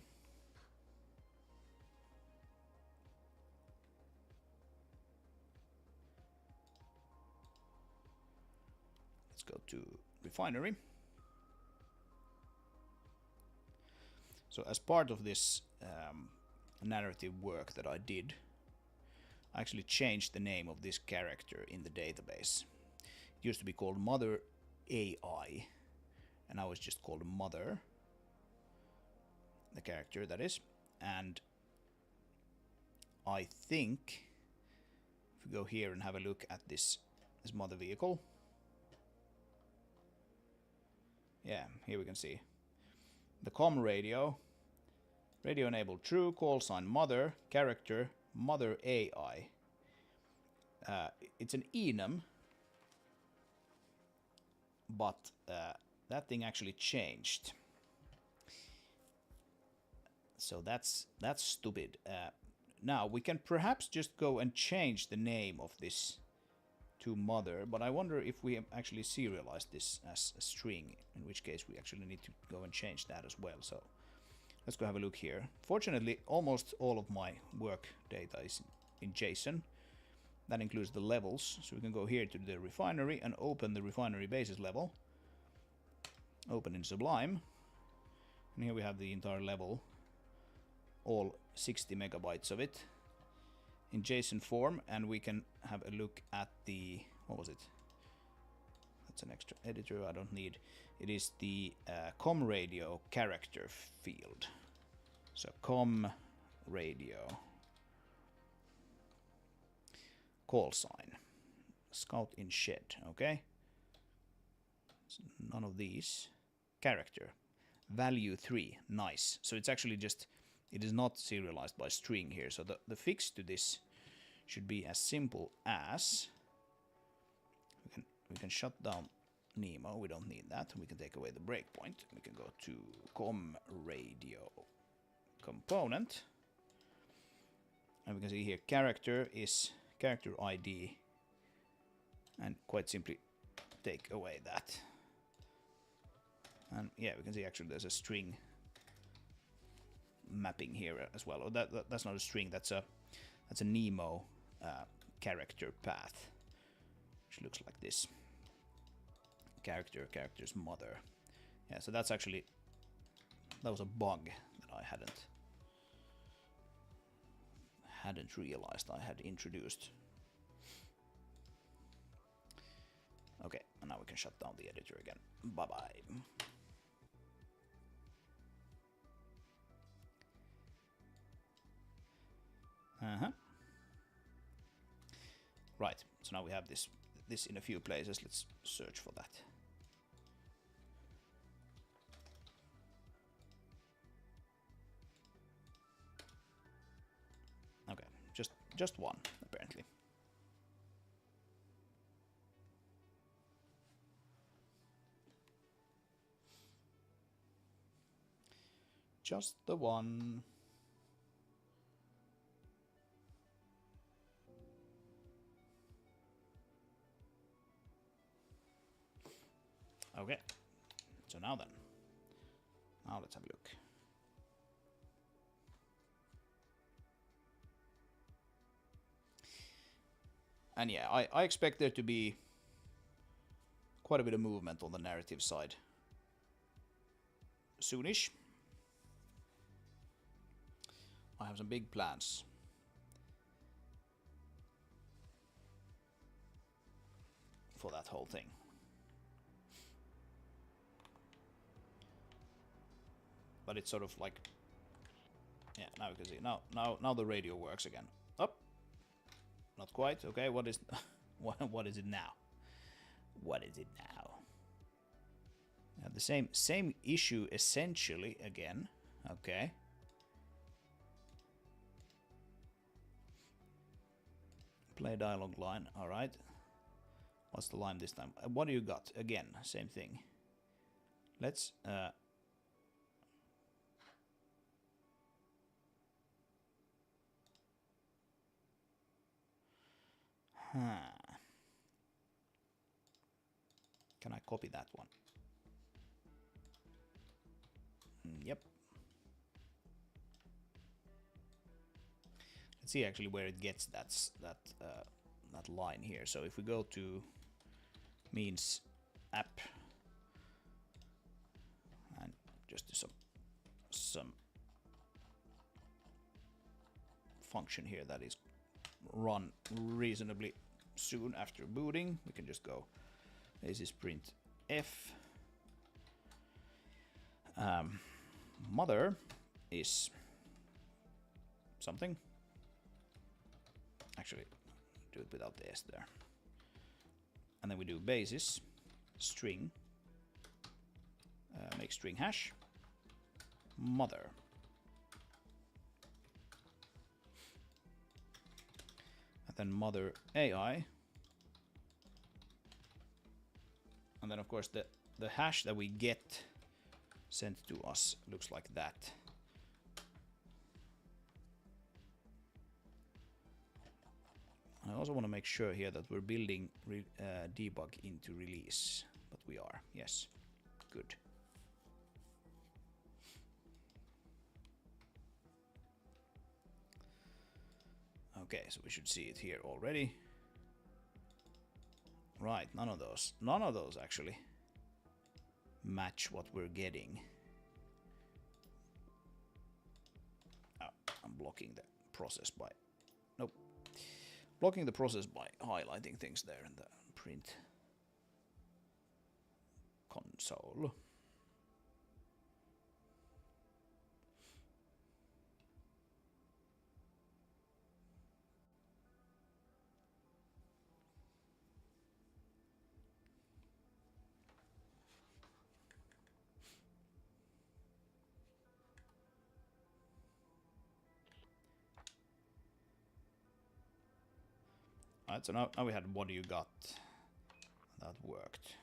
Let's go to refinery. So as part of this narrative work that I did, I actually changed the name of this character in the database. It used to be called Mother AI, and now it's just called Mother, the character that is. And I think if we go here and have a look at this Mother vehicle, yeah, here we can see the com radio enabled true, call sign Mother, character Mother AI. It's an enum, but that thing actually changed. So that's stupid. Now we can perhaps just go and change the name of this to Mother, but I wonder if we actually serialize this as a string, in which case we actually need to go and change that as well. So let's go have a look here. Fortunately, almost all of my work data is in JSON. That includes the levels, so we can go here to the refinery and open the refinery basis level. Open in Sublime, and here we have the entire level, all 60 megabytes of it in JSON form, and we can have a look at the, what was it? That's an extra editor I don't need. It is the com radio character field. So com radio call sign scout in shed. Okay, so none of these. Character value 3. Nice. So it's actually just, it is not serialized by string here. So the fix to this should be as simple as we can shut down Nemo. We don't need that. We can take away the breakpoint. We can go to com radio component, and we can see here character is character ID, and quite simply take away that. And yeah, we can see actually there's a string mapping here as well. Oh, that's not a string. That's a Nemo character path, which looks like this. Character's mother. Yeah, so that's actually, that was a bug that I hadn't realized I had introduced. Okay, and now we can shut down the editor again. Bye bye. Right, so now we have this in a few places. Let's search for that. Okay, just one apparently. Just the one. Okay. So now then. Now let's have a look. And yeah, I expect there to be quite a bit of movement on the narrative side soonish. I have some big plans. For that whole thing. But it's sort of like, yeah, now you can see, now the radio works again. Up. Not quite. Okay, what is what is it now? What is it now? I have the same issue essentially again. Okay. Play dialogue line. All right. What's the line this time? What do you got? Again, same thing. Let's Can I copy that one? Yep. Let's see actually where it gets that line here. So if we go to means app and just do some function here that is run reasonably soon after booting, we can just go this is print f mother is something. Actually, do it without the s there. And then we do basis string make string hash mother. And then mother AI. And then of course the hash that we get sent to us looks like that. I also want to make sure here that we're building debug into release, but we are, yes, good. Okay, so we should see it here already. Right, none of those actually match what we're getting. Oh, I'm blocking the process by, nope. Blocking the process by highlighting things there in the print console. Alright, so now we had what do you got? That worked.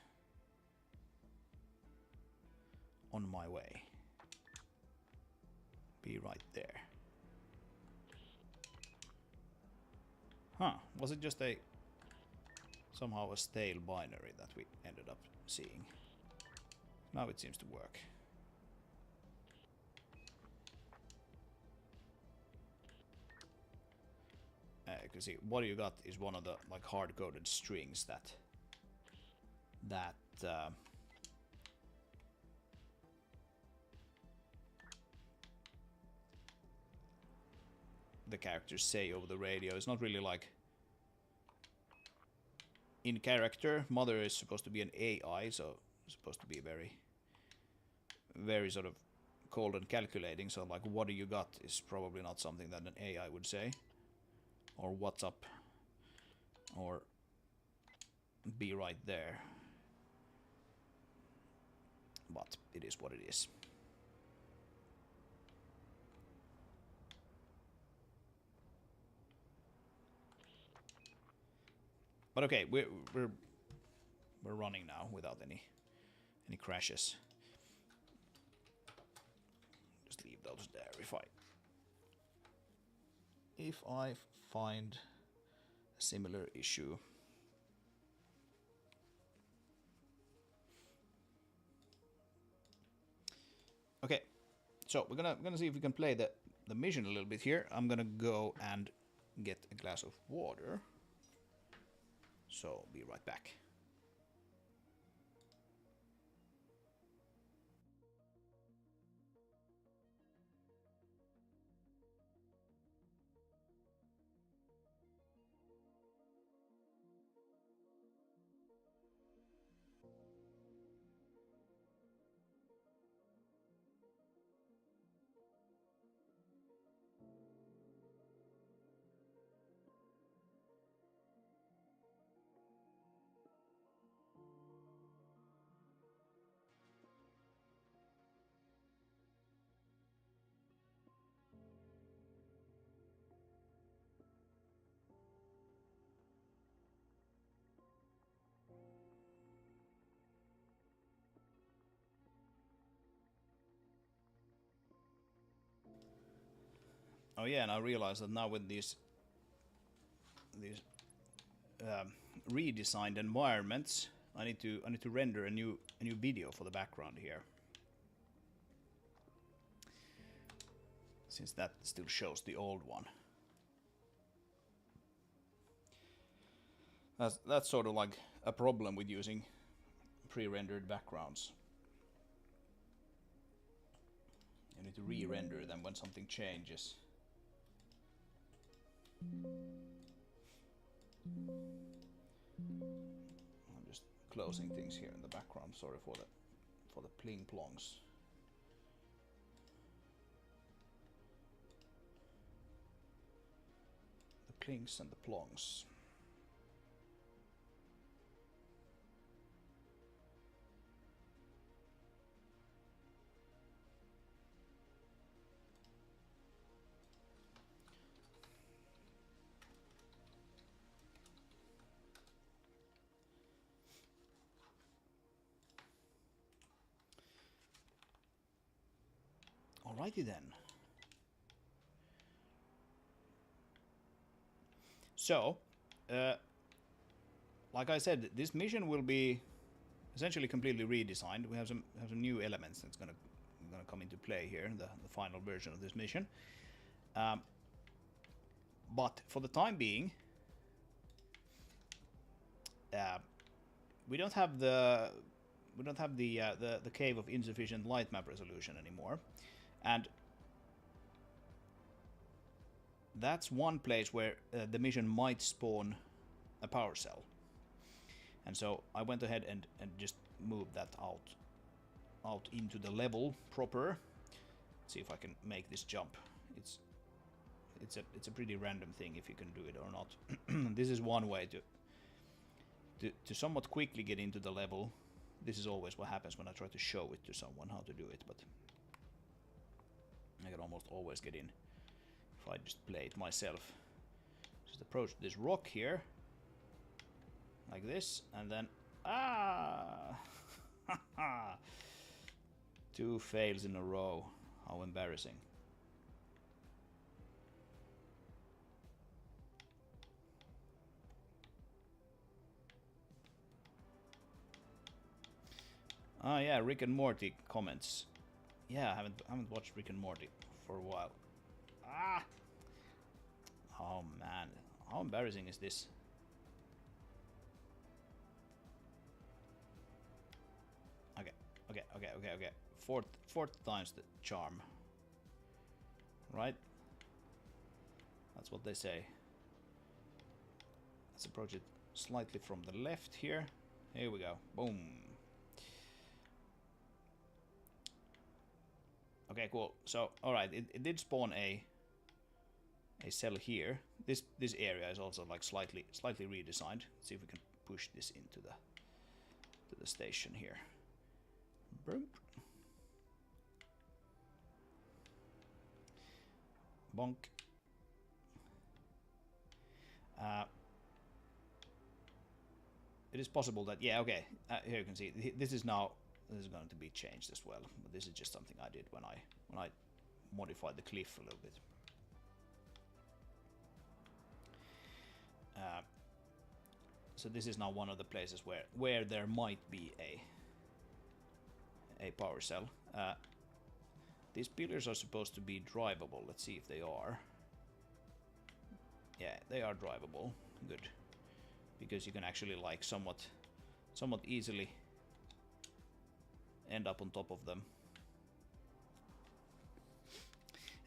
On my way. Be right there. Huh, was it just somehow a stale binary that we ended up seeing? Now it seems to work. You can see what you got is one of the like hard-coded strings that the characters say over the radio. It's not really like in character. Mother is supposed to be an AI, so it's supposed to be very sort of cold and calculating. So like what do you got is probably not something that an AI would say. Or what's up, or be right there. But it is what it is. But okay, we're running now without any crashes. Just leave goes there if I find a similar issue. Okay, so we're gonna see if we can play the mission a little bit here. I'm gonna go and get a glass of water. So be right back. Oh yeah, and I realized that now with these redesigned environments, I need to render a new video for the background here, since that still shows the old one. That's sort of like a problem with using pre-rendered backgrounds. You need to re-render them when something changes. I'm just closing things here in the background. Sorry for the pling plongs. The plings and the plongs. Alrighty then. So, like I said, this mission will be essentially completely redesigned. We have some new elements that's gonna come into play here in the final version of this mission. But for the time being, we don't have the cave of insufficient light map resolution anymore. And that's one place where the mission might spawn a power cell. And so I went ahead and just moved that out into the level proper. See if I can make this jump. It's a pretty random thing if you can do it or not. This is one way to somewhat quickly get into the level. This is always what happens when I try to show it to someone how to do it, but I can almost always get in if I just play it myself. Just approach this rock here, like this, and then two fails in a row. How embarrassing. Ah yeah, Rick and Morty comments. Yeah, I haven't watched Rick and Morty for a while. Ah! Oh man, how embarrassing is this? Okay. Fourth time's the charm. Right? That's what they say. Let's approach it slightly from the left here. Here we go. Boom. Okay, cool. So, alright, it did spawn a cell here. This area is also like slightly redesigned. Let's see if we can push this into the station here. Boom. Bonk. It is possible that, yeah, okay. Here you can see this is going to be changed as well. But this is just something I did when I modify the cliff a little bit. So this is now one of the places where there might be a power cell. These pillars are supposed to be drivable. Let's see if they are. Yeah, they are drivable. Good. Because you can actually like somewhat easily end up on top of them.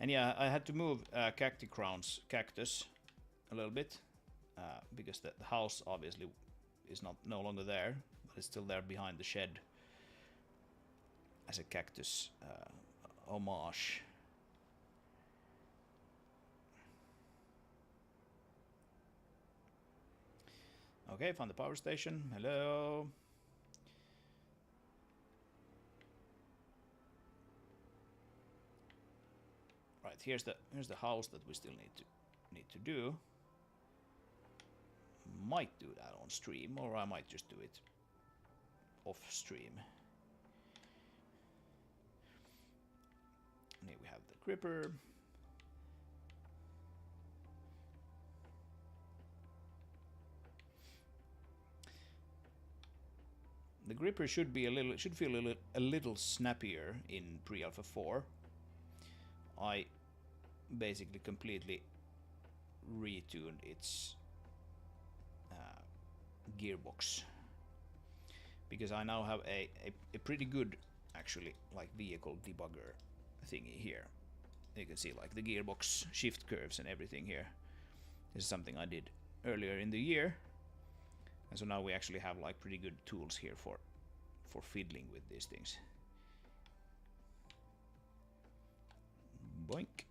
And yeah, I had to move cactus a little bit because the house obviously is no longer there, but it's still there behind the shed as a cactus homage. Okay, found the power station. Hello. Right, here's the house that we still need to do. Might do that on stream, or I might just do it off stream. And here we have the gripper. The gripper should feel a little snappier in pre-alpha 4. I basically completely retuned its gearbox because I now have a pretty good actually like vehicle debugger thingy here. You can see like the gearbox shift curves and everything here. This is something I did earlier in the year, and so now we actually have like pretty good tools here for fiddling with these things. Boink.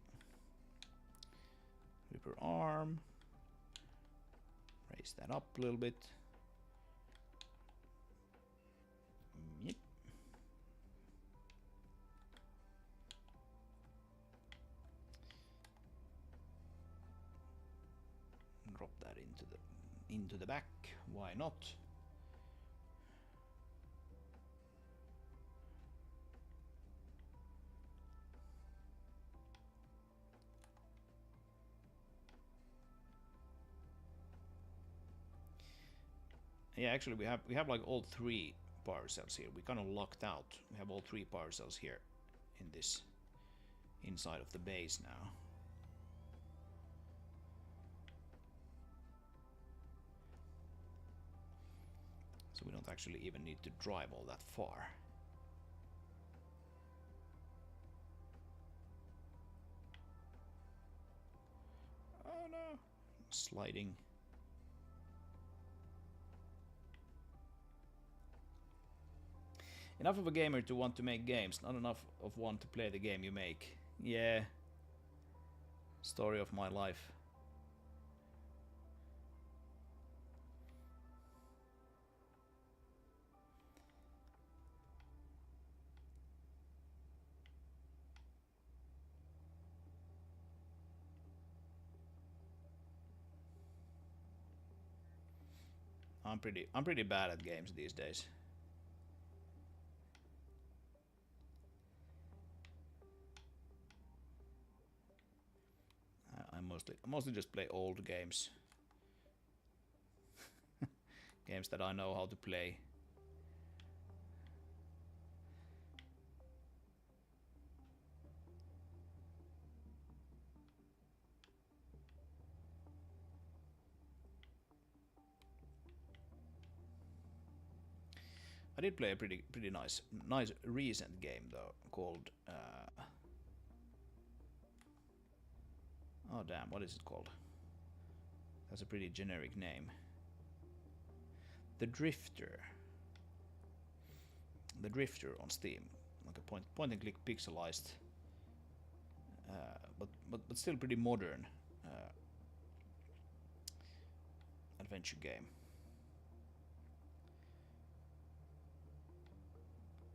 Ripper arm. Raise that up a little bit. Yep. Drop that into the back. Why not? Yeah, actually we have like all 3 power cells here. We kind of locked out. We have all 3 power cells here in this inside of the base now. So we don't actually even need to drive all that far. Oh no! Sliding. Enough of a gamer to want to make games, not enough of one to play the game you make. Yeah. Story of my life. I'm pretty bad at games these days. I mostly just play old games. Games that I know how to play. I did play a pretty nice recent game though called oh damn, what is it called? That's a pretty generic name. The Drifter. The Drifter on Steam, like a point and click pixelized, but still pretty modern adventure game.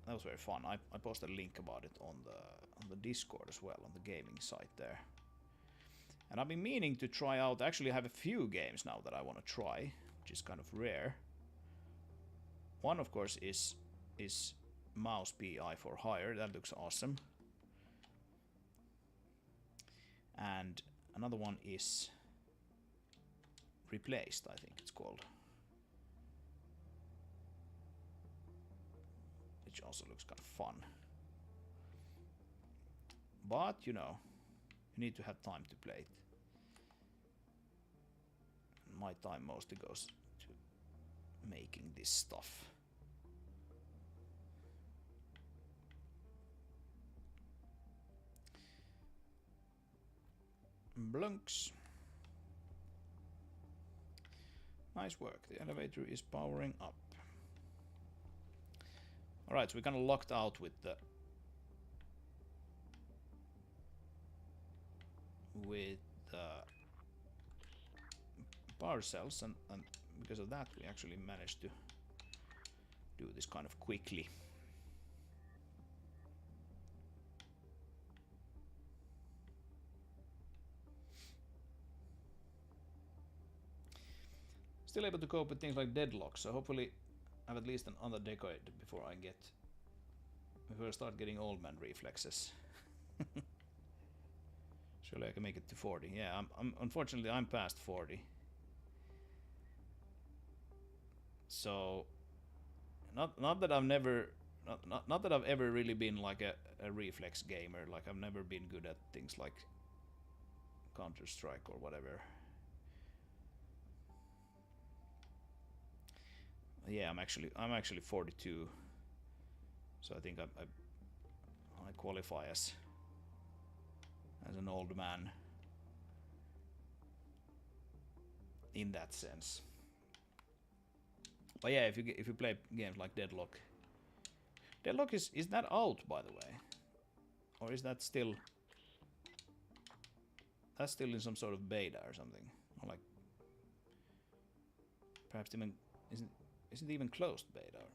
That was very fun. I posted a link about it on the Discord as well, on the gaming site there. And I've been meaning to try out. Actually, I have a few games now that I want to try, which is kind of rare. One, of course, is Mouse PI for Hire. That looks awesome. And another one is replaced, I think it's called. Which also looks kind of fun. But, you know, you need to have time to play it. My time mostly goes to making this stuff. Blunks. Nice work. The elevator is powering up. Alright, so we're kind of locked out with the power cells, and because of that we actually managed to do this kind of quickly. Still able to cope with things like deadlock, so hopefully I have at least another decade before I start getting old man reflexes. Surely I can make it to 40. Yeah, unfortunately I'm past 40. So not that I've never not that I've ever really been like a reflex gamer. Like I've never been good at things like Counter-Strike or whatever. Yeah, I'm actually 42, so I think I qualify as an old man in that sense. But yeah, if you play games like Deadlock is that out, by the way, or is that still in some sort of beta or something, or like perhaps even isn't even closed beta?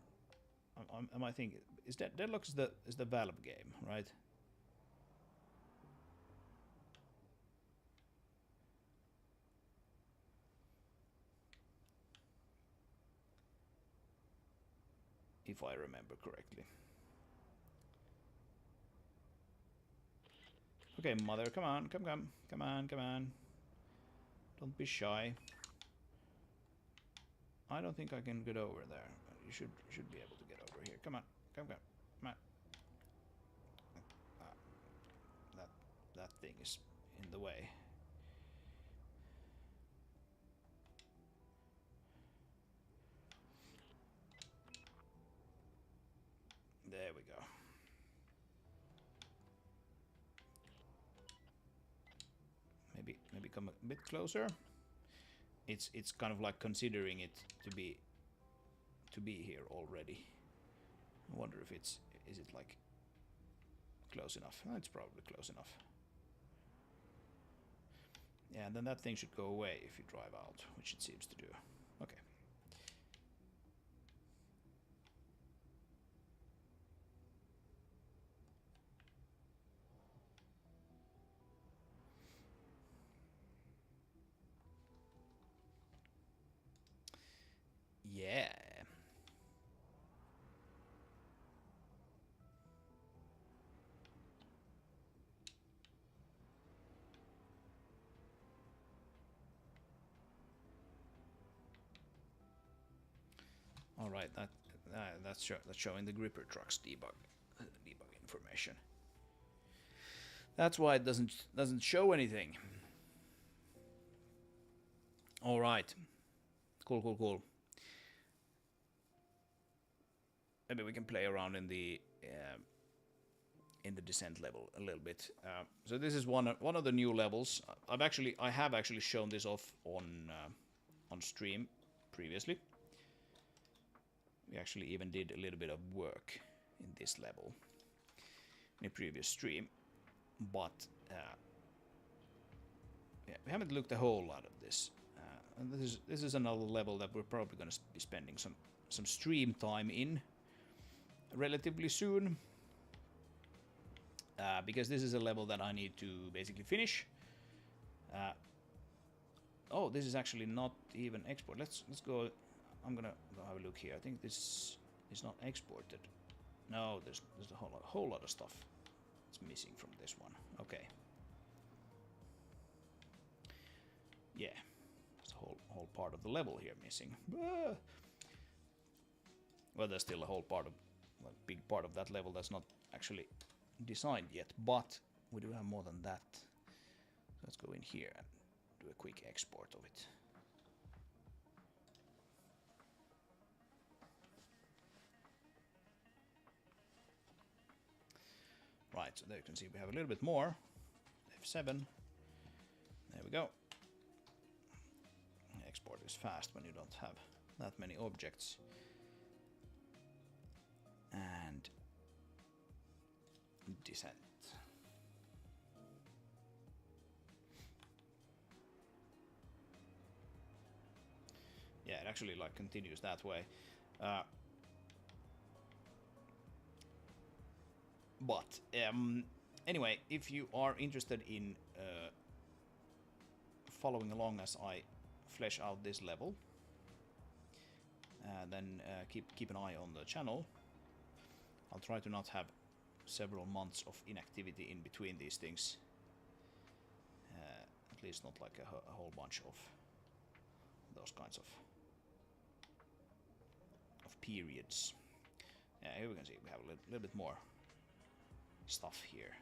Am I thinking is that Deadlock is the Valve game, right? If I remember correctly. Okay, mother, come on. Don't be shy. I don't think I can get over there. You should be able to get over here. Come on. That thing is in the way. There we go. Maybe come a bit closer. It's kind of like considering it to be here already. I wonder if is it like close enough? It's probably close enough. Yeah, and then that thing should go away if you drive out, which it seems to do. Okay. Yeah. All right, that's showing the gripper truck's debug information. That's why it doesn't show anything. All right, cool. Maybe we can play around in the descent level a little bit. So this is one of the new levels. I have actually shown this off on stream previously. We actually even did a little bit of work in this level in a previous stream, but yeah, we haven't looked a whole lot at this. And this is another level that we're probably going to be spending some stream time in relatively soon, because this is a level that I need to basically finish. Oh, this is actually not even export. Let's go. I'm gonna go have a look here. I think this is not exported. No, there's a whole lot of stuff that's missing from this one. Okay. yeah, there's a whole part of the level here missing. Well, there's still a whole part of, well, big part of that level that's not actually designed yet, but we do have more than that. So let's go in here and do a quick export of it. Right, so there you can see we have a little bit more. F7. There we go. Export is fast when you don't have that many objects. And descent. Yeah, it actually like continues that way. But anyway, if you are interested in following along as I flesh out this level, then keep an eye on the channel. I'll try to not have several months of inactivity in between these things. At least not like a whole bunch of those kinds of periods. Yeah, here we can see we have a little bit more stuff here.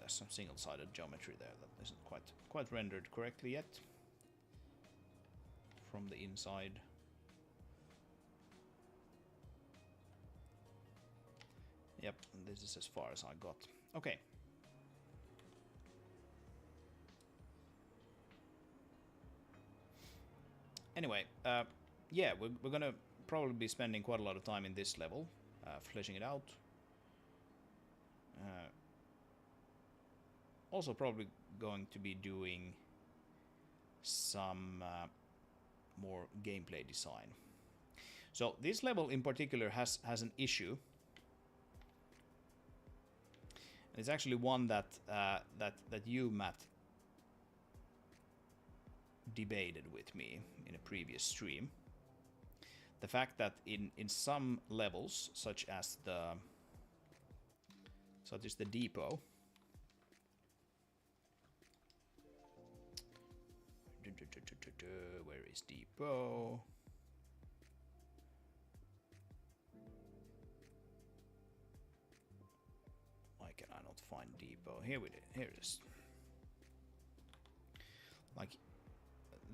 There's some single-sided geometry there that isn't quite rendered correctly yet from the inside. Yep, and this is as far as I got. Okay. Anyway, yeah, we're gonna probably be spending quite a lot of time in this level, fleshing it out. Also probably going to be doing some more gameplay design. So this level in particular has an issue. It's actually one that you, Matt, debated with me in a previous stream. The fact that in some levels, such as the depot, where is depot? Why can I not find depot? Here it is. Like,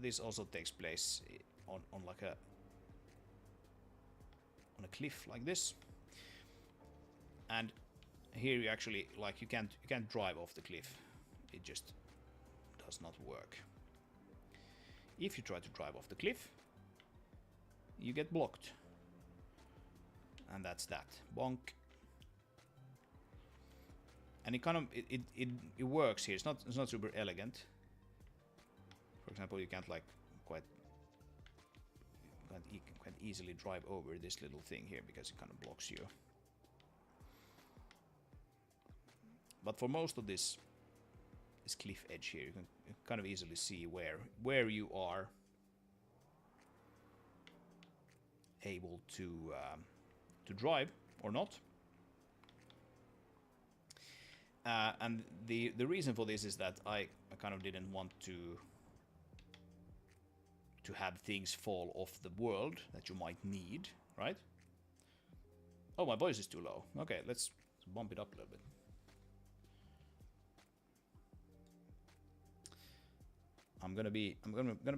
this also takes place on like a cliff like this, and here you actually, like, you can't drive off the cliff. It just does not work. If you try to drive off the cliff, you get blocked, and that's that. Bonk. And it kind of it works here. It's not super elegant. For example, you can't like quite easily drive over this little thing here because it kind of blocks you. But for most of this cliff edge here, you can kind of easily see where you are able to drive or not. And the reason for this is that I kind of didn't want to have things fall off the world that you might need, right? Oh, my voice is too low. Okay, let's bump it up a little bit. I'm gonna be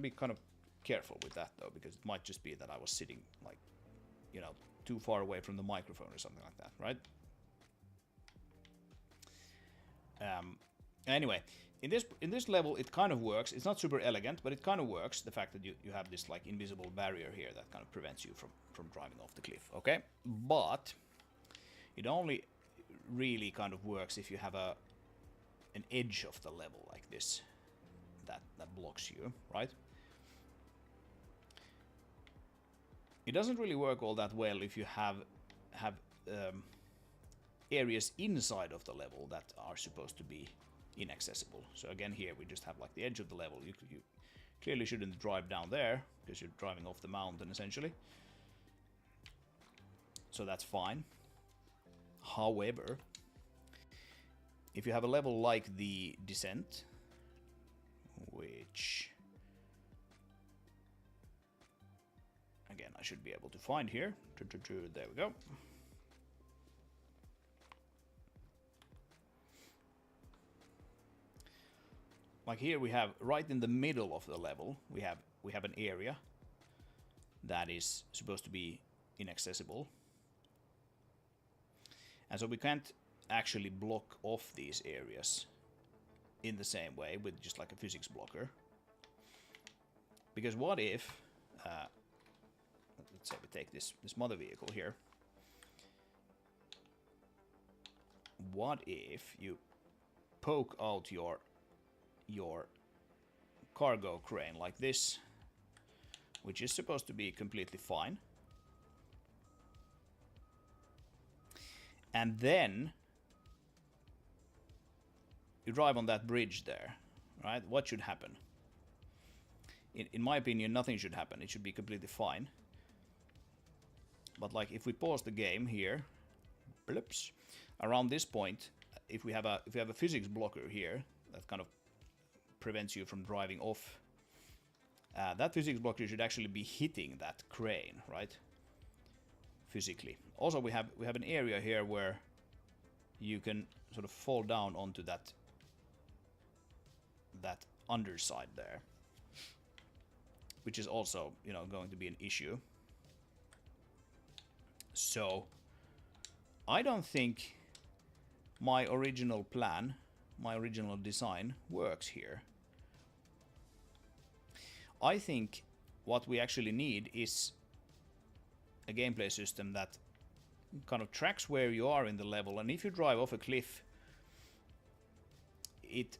kind of careful with that though, because it might just be that I was sitting, like, you know, too far away from the microphone or something like that, right? Anyway, in this level, it kind of works. It's not super elegant, but it kind of works. The fact that you have this like invisible barrier here that kind of prevents you from driving off the cliff. Okay, but it only really kind of works if you have an edge of the level like this that blocks you, right? It doesn't really work all that well if you have areas inside of the level that are supposed to be inaccessible. So again, here we just have like the edge of the level. You clearly shouldn't drive down there, because you're driving off the mountain, essentially. So that's fine. However, if you have a level like the Descent, which, again, I should be able to find here. There we go. Like here we have, right in the middle of the level, we have an area that is supposed to be inaccessible. And so we can't actually block off these areas in the same way with just like a physics blocker. Because what if, let's say we take this mother vehicle here. What if you poke out your cargo crane like this, which is supposed to be completely fine, and then you drive on that bridge there, right? What should happen? In my opinion, nothing should happen. It should be completely fine. But like if we pause the game here, blips, around this point, if we have a physics blocker here that kind of prevents you from driving off, that physics blocker should actually be hitting that crane, right? Physically. Also, we have an area here where you can sort of fall down onto that underside there, which is also, you know, going to be an issue. So I don't think my original plan, my original design works here. I think what we actually need is a gameplay system that kind of tracks where you are in the level, and if you drive off a cliff, it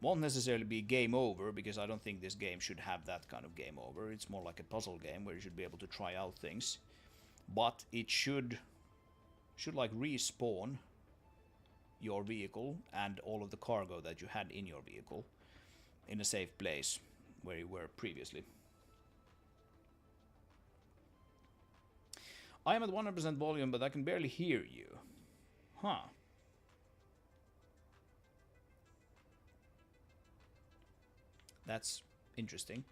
won't necessarily be game over, because I don't think this game should have that kind of game over. It's more like a puzzle game where you should be able to try out things, but it should like respawn your vehicle and all of the cargo that you had in your vehicle in a safe place where you were previously. I am at 100% volume, but I can barely hear you. Huh. That's interesting.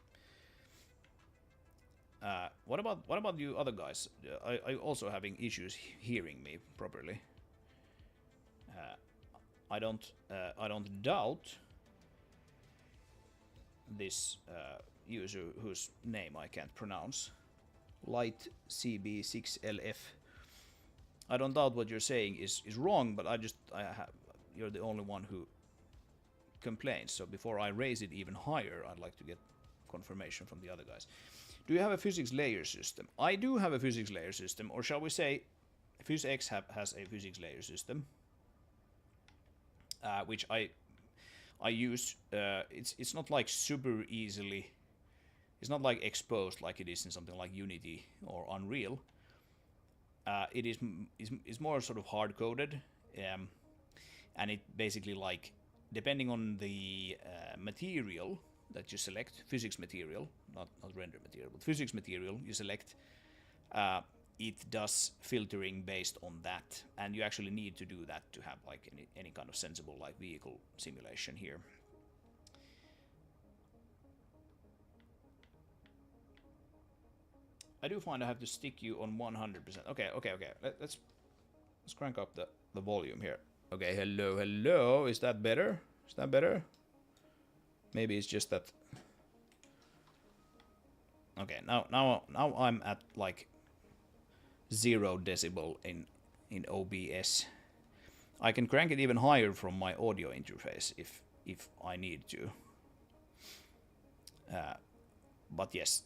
What about you other guys? Are also having issues hearing me properly? I don't doubt this user whose name I can't pronounce, Light CB6LF. I don't doubt what you're saying is wrong, but you're the only one who complains. So before I raise it even higher, I'd like to get confirmation from the other guys. Do you have a physics layer system? I do have a physics layer system, or shall we say, PhysX has a physics layer system, which I use. It's not like super easily. It's not like exposed like it is in something like Unity or Unreal. It is more sort of hard coded, and it basically, like, depending on the material that you select, physics material, not render material, but physics material you select, it does filtering based on that, and you actually need to do that to have like any kind of sensible like vehicle simulation here. I do find I have to stick you on 100%. Okay. Let's crank up the volume here. Okay, hello. Is that better? Is that better? Maybe it's just that. Okay, now I'm at like 0 decibel in OBS. I can crank it even higher from my audio interface if I need to. But yes,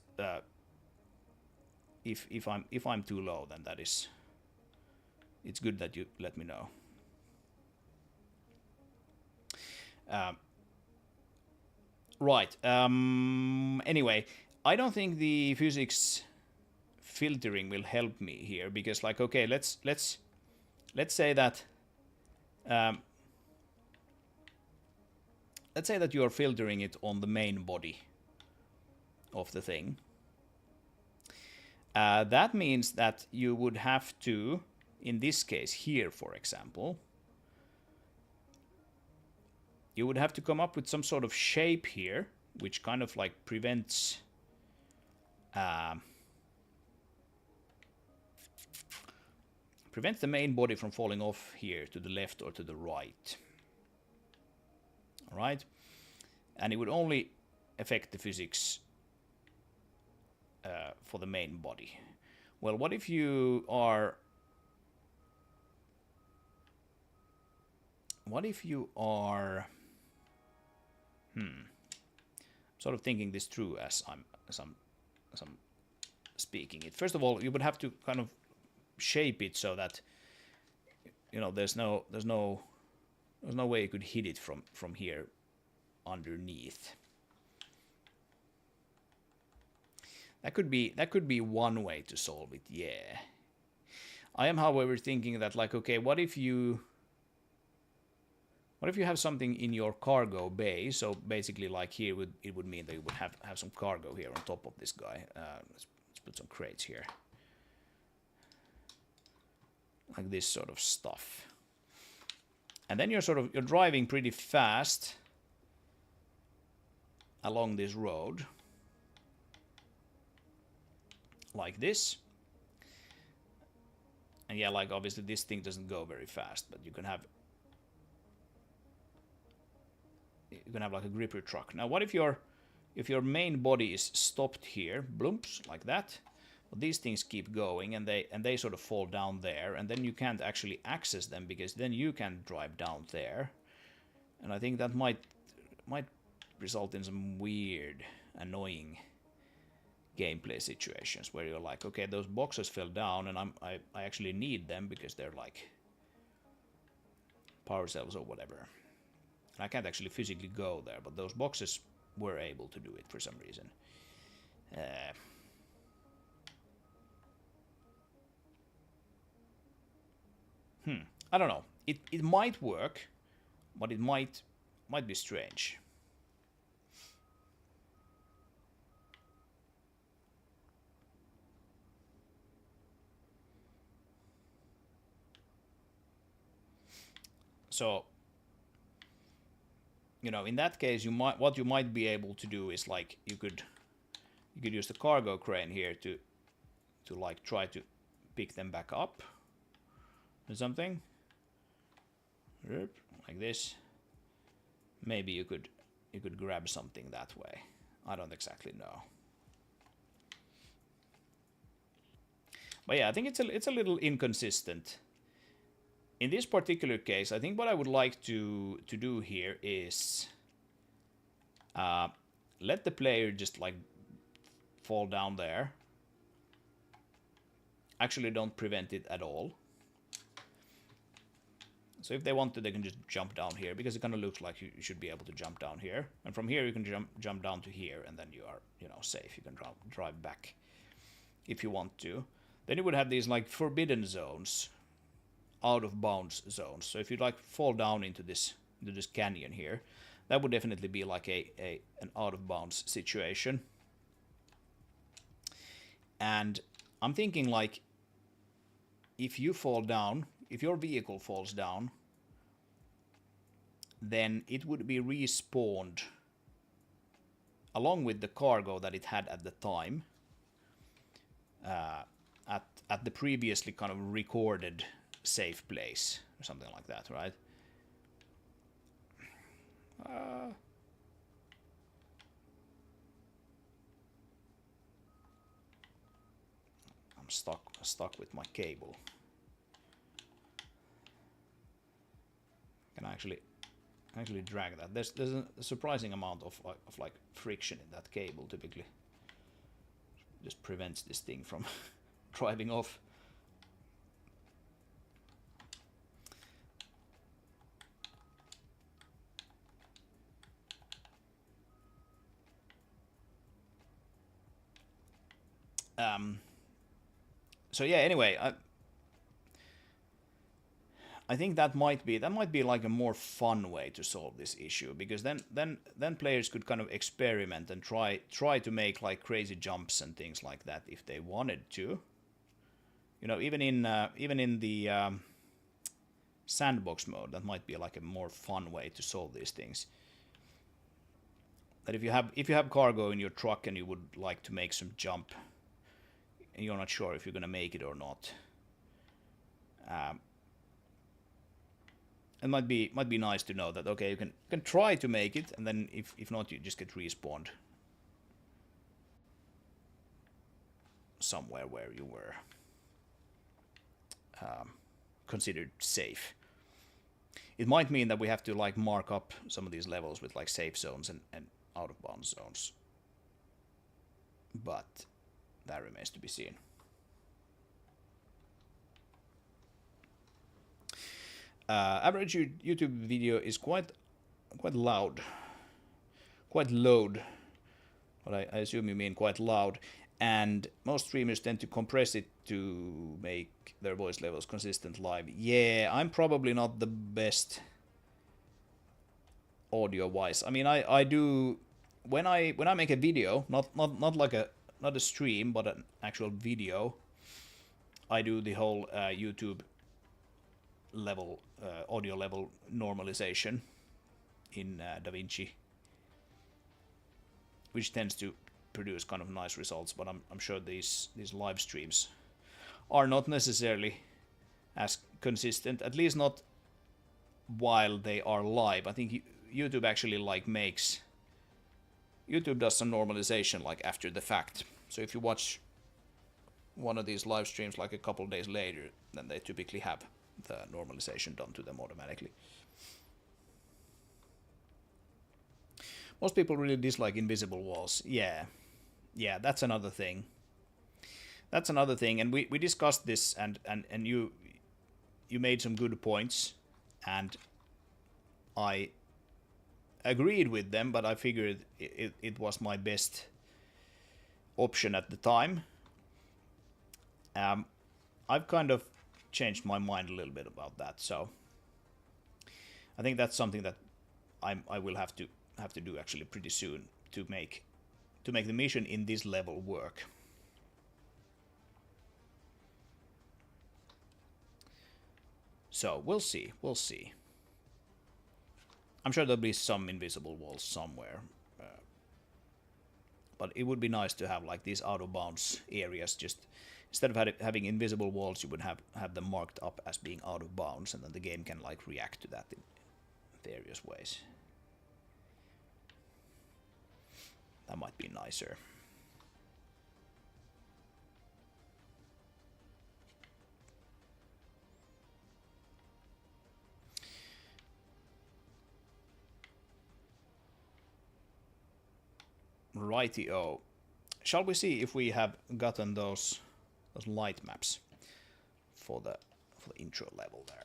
if I'm too low, then it's good that you let me know. Right. Anyway, I don't think the physics filtering will help me here, because, like, okay, let's say that let's say that you are filtering it on the main body, of the thing. That means that you would have to, in this case here, for example, you would have to come up with some sort of shape here, which kind of like prevents the main body from falling off here to the left or to the right. All right, and it would only affect the physics for the main body. Well, what if you are... sort of thinking this through as I'm speaking it. First of all, you would have to kind of shape it so that, you know, there's no way you could hit it from here underneath. That could be one way to solve it, yeah. I am, however, thinking that, like, okay, what if you have something in your cargo bay? So basically, like here, it would mean that you would have some cargo here on top of this guy. Let's put some crates here, like this sort of stuff. And then you're driving pretty fast along this road, like this. And yeah, like obviously this thing doesn't go very fast, but you can have like a gripper truck. Now, what if your main body is stopped here, bloomps, like that, but these things keep going and they sort of fall down there, and then you can't actually access them because then you can drive down there, and I think that might result in some weird, annoying gameplay situations where you're like, okay, those boxes fell down, and I actually need them because they're like power cells or whatever. And I can't actually physically go there, but those boxes were able to do it for some reason. I don't know. It might work, but it might be strange. So, you know, in that case, what you might be able to do is like you could use the cargo crane here to like try to pick them back up or something, like this. Maybe you could grab something that way. I don't exactly know. But yeah, I think it's a little inconsistent. In this particular case, I think what I would like to do here is let the player just like fall down there. Actually, don't prevent it at all. So if they want to, they can just jump down here, because it kind of looks like you should be able to jump down here. And from here, you can jump down to here, and then you are, you know, safe. You can drive back if you want to. Then you would have these like forbidden zones, out of bounds zones. So if you like fall down into this canyon here, that would definitely be like an out of bounds situation. And I'm thinking like if you fall down, if your vehicle falls down, then it would be respawned along with the cargo that it had at the time at the previously kind of recorded safe place or something like that, right? I'm stuck with my cable. Can I actually drag that? There's a surprising amount of like friction in that cable. Typically, just prevents this thing from driving off. So yeah, anyway, I think that might be like a more fun way to solve this issue, because then players could kind of experiment and try to make like crazy jumps and things like that if they wanted to. You know, even in the sandbox mode, that might be like a more fun way to solve these things. That if you have cargo in your truck and you would like to make some jump, and you're not sure if you're gonna make it or not. It might be nice to know that, okay, you can try to make it, and then if not, you just get respawned somewhere where you were considered safe. It might mean that we have to like mark up some of these levels with like safe zones and out of bounds zones, but that remains to be seen. Average YouTube video is quite loud, quite loud, but I assume you mean quite loud, and most streamers tend to compress it to make their voice levels consistent live. Yeah, I'm probably not the best audio-wise. I mean, I do when I make a video, not a stream, but an actual video. I do the whole YouTube level audio level normalization in DaVinci, which tends to produce kind of nice results. But I'm sure these live streams are not necessarily as consistent, at least not while they are live. I think YouTube actually like makes YouTube does some normalization like after the fact. So if you watch one of these live streams like a couple days later, then they typically have the normalization done to them automatically. Most people really dislike invisible walls. Yeah, that's another thing. And we discussed this, and you made some good points, and I agreed with them, but I figured it was my best option at the time. I've kind of changed my mind a little bit about that, so I think that's something that I will have to do actually pretty soon to make the mission in this level work. So we'll see. I'm sure there'll be some invisible walls somewhere, but it would be nice to have like these out of bounds areas. Just instead of having invisible walls, you would have them marked up as being out of bounds, and then the game can like react to that in various ways. That might be nicer. Righty-o. Shall we see if we have gotten those light maps for the intro level there?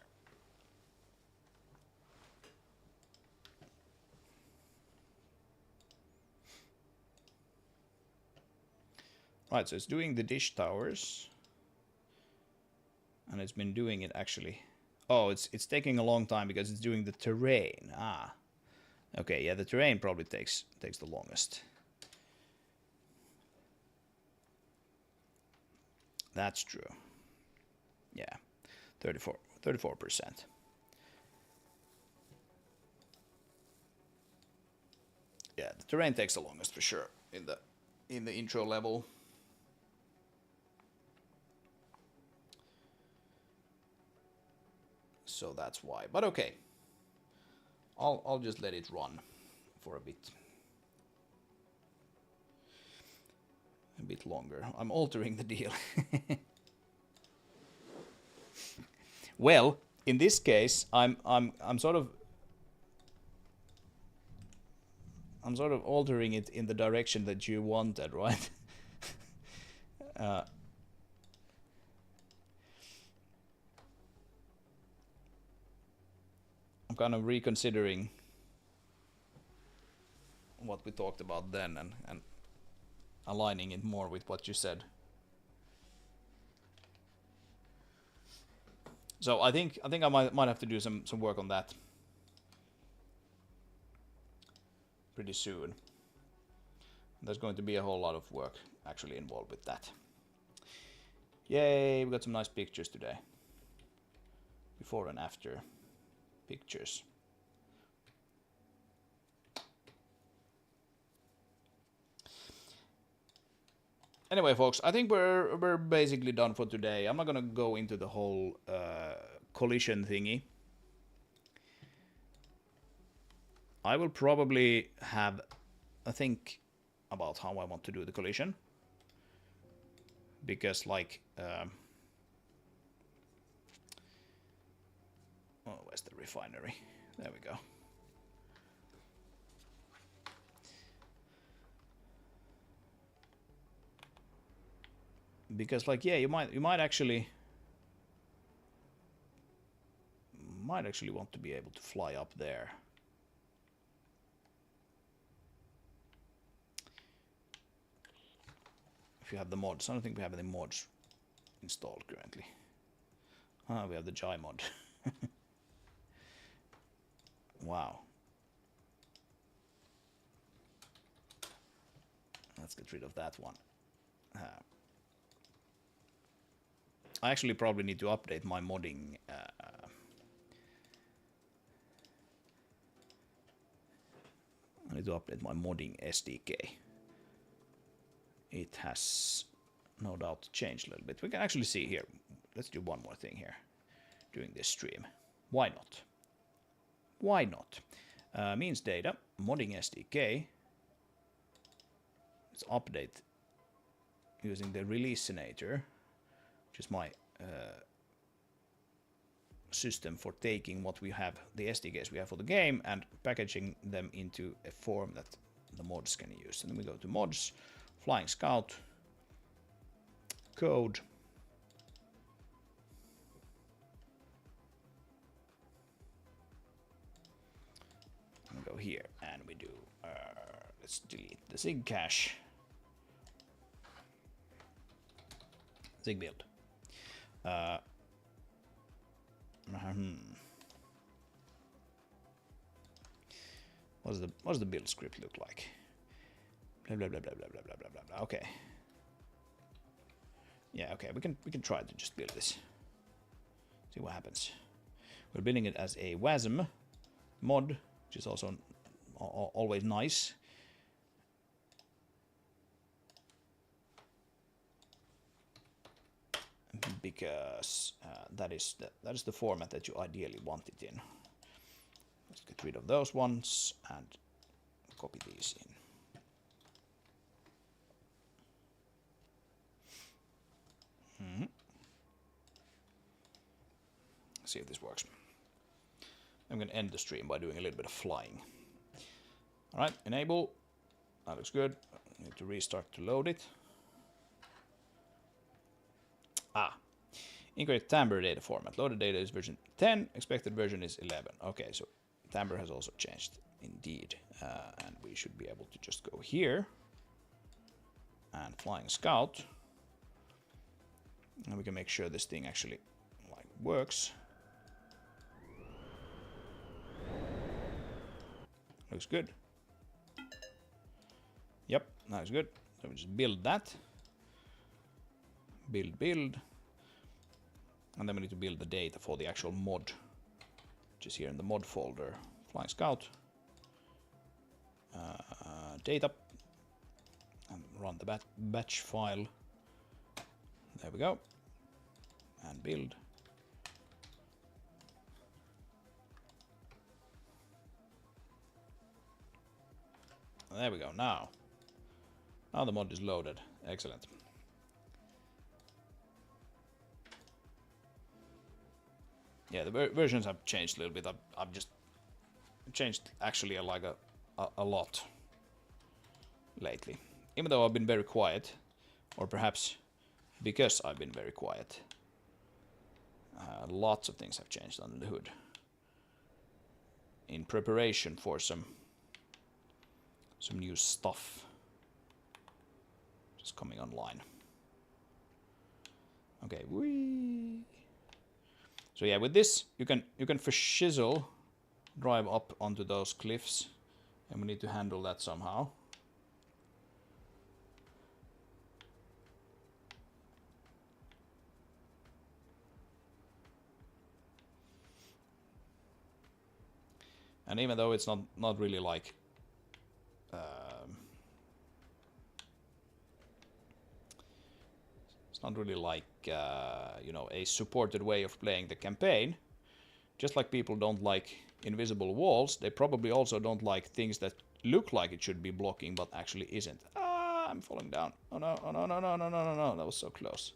Right, so it's doing the dish towers, and it's been doing it actually. Oh, it's taking a long time because it's doing the terrain. Ah, okay, yeah, the terrain probably takes the longest. That's true. Yeah, 34%. Yeah, the terrain takes the longest for sure in the intro level. So that's why. But okay, I'll just let it run for a bit longer. I'm altering the deal. Well, in this case, I'm sort of altering it in the direction that you wanted, right? I'm kind of reconsidering what we talked about then and aligning it more with what you said. So I think I might have to do some work on that pretty soon. There's going to be a whole lot of work actually involved with that. Yay, we got some nice pictures today. Before and after pictures. Anyway, folks, I think we're basically done for today. I'm not gonna go into the whole collision thingy. I will probably have a think about how I want to do the collision, because like oh, where's the refinery? There we go. Because like, yeah, you might actually want to be able to fly up there. If you have the mods. I don't think we have any mods installed currently. Ah, we have the Jai mod. Wow. Let's get rid of that one. I actually probably need to update my modding. I need to update my modding SDK. It has no doubt changed a little bit. We can actually see here. Let's do one more thing here during this stream. Why not? Why not? Means data, modding SDK. Let's update using the release senator, which is my system for taking what we have, the SDKs we have for the game, and packaging them into a form that the mods can use. And then we go to mods, Flying Scout, code, and we go here and we do let's delete the Zig cache, Zig build. What's the build script look like? Blah blah blah blah blah blah blah blah blah. Okay. Yeah, okay. We can try to just build this. See what happens. We're building it as a WASM mod, which is also always nice. Because that is the format that you ideally want it in. Let's get rid of those ones and copy these in. See if this works. I'm going to end the stream by doing a little bit of flying. Alright, enable. That looks good. I need to restart to load it. Incorrect Timbre data format. Loaded data is version 10. Expected version is 11. Okay, so Timbre has also changed indeed. And we should be able to just go here. And Flying Scout. And we can make sure this thing actually like works. Looks good. Yep, that's good. So we just build that. Build. And then we need to build the data for the actual mod, which is here in the mod folder. Flying Scout. Data. And run the batch file. There we go. And build. There we go. Now the mod is loaded. Excellent. Yeah, the versions have changed a little bit. I've just changed actually like a lot lately. Even though I've been very quiet, or perhaps because I've been very quiet, lots of things have changed under the hood in preparation for some new stuff just coming online. Okay, So yeah, with this you can for shizzle drive up onto those cliffs, and we need to handle that somehow. And even though it's not really like it's not really like you know, a supported way of playing the campaign, just like people don't like invisible walls, they probably also don't like things that look like it should be blocking but actually isn't. Ah, I'm falling down. Oh no, oh no, no, no, no, no, no, no, that was so close.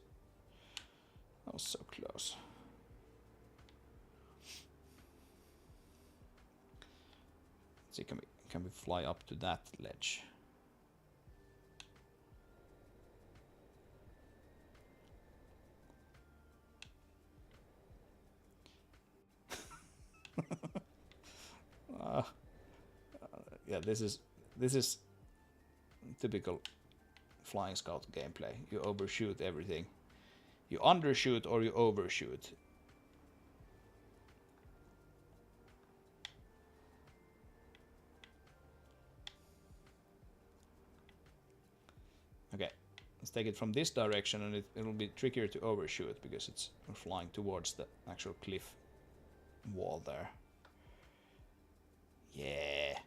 That was so close. Let's see, can we fly up to that ledge? Yeah, this is typical flying scout gameplay. You overshoot everything. You undershoot or you overshoot. Okay, let's take it from this direction, and it'll be trickier to overshoot because it's flying towards the actual cliff wall there. Yeah.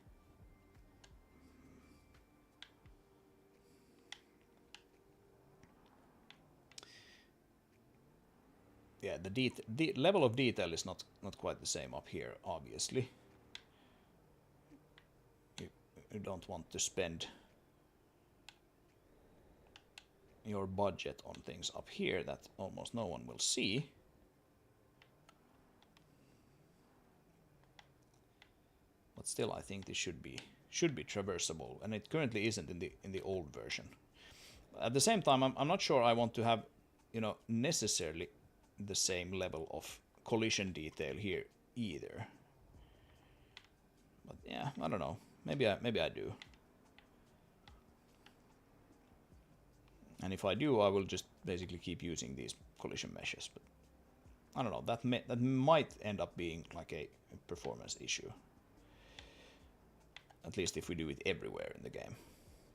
Yeah, the level of detail is not quite the same up here, obviously. You don't want to spend your budget on things up here that almost no one will see. But still, I think this should be traversable, and it currently isn't in the old version. At the same time, I'm not sure I want to have, you know, necessarily the same level of collision detail here either. But yeah, I don't know. Maybe I do. And if I do, I will just basically keep using these collision meshes. But I don't know. That might end up being like a performance issue. At least if we do it everywhere in the game,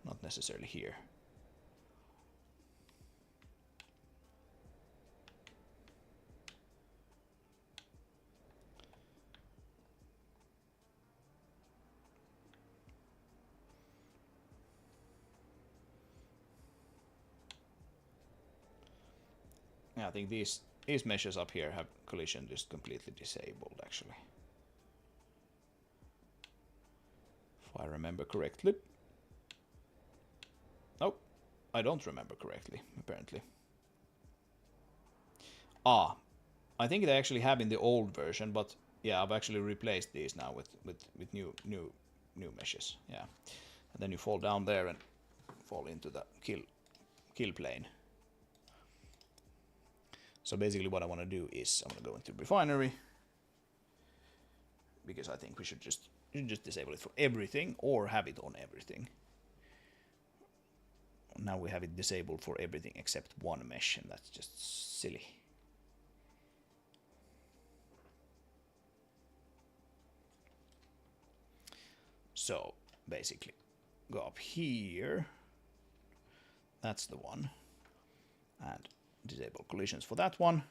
not necessarily here. Yeah, I think these meshes up here have collision just completely disabled, actually. If I remember correctly. Nope, I don't remember correctly, apparently. Ah, I think they actually have in the old version, but yeah, I've actually replaced these now with new meshes. Yeah, and then you fall down there and fall into the kill plane. So basically what I want to do is I'm going to go into refinery, because I think we should just disable it for everything or have it on everything. Now we have it disabled for everything except one mesh, and that's just silly. So basically go up here, that's the one, and disable collisions for that one,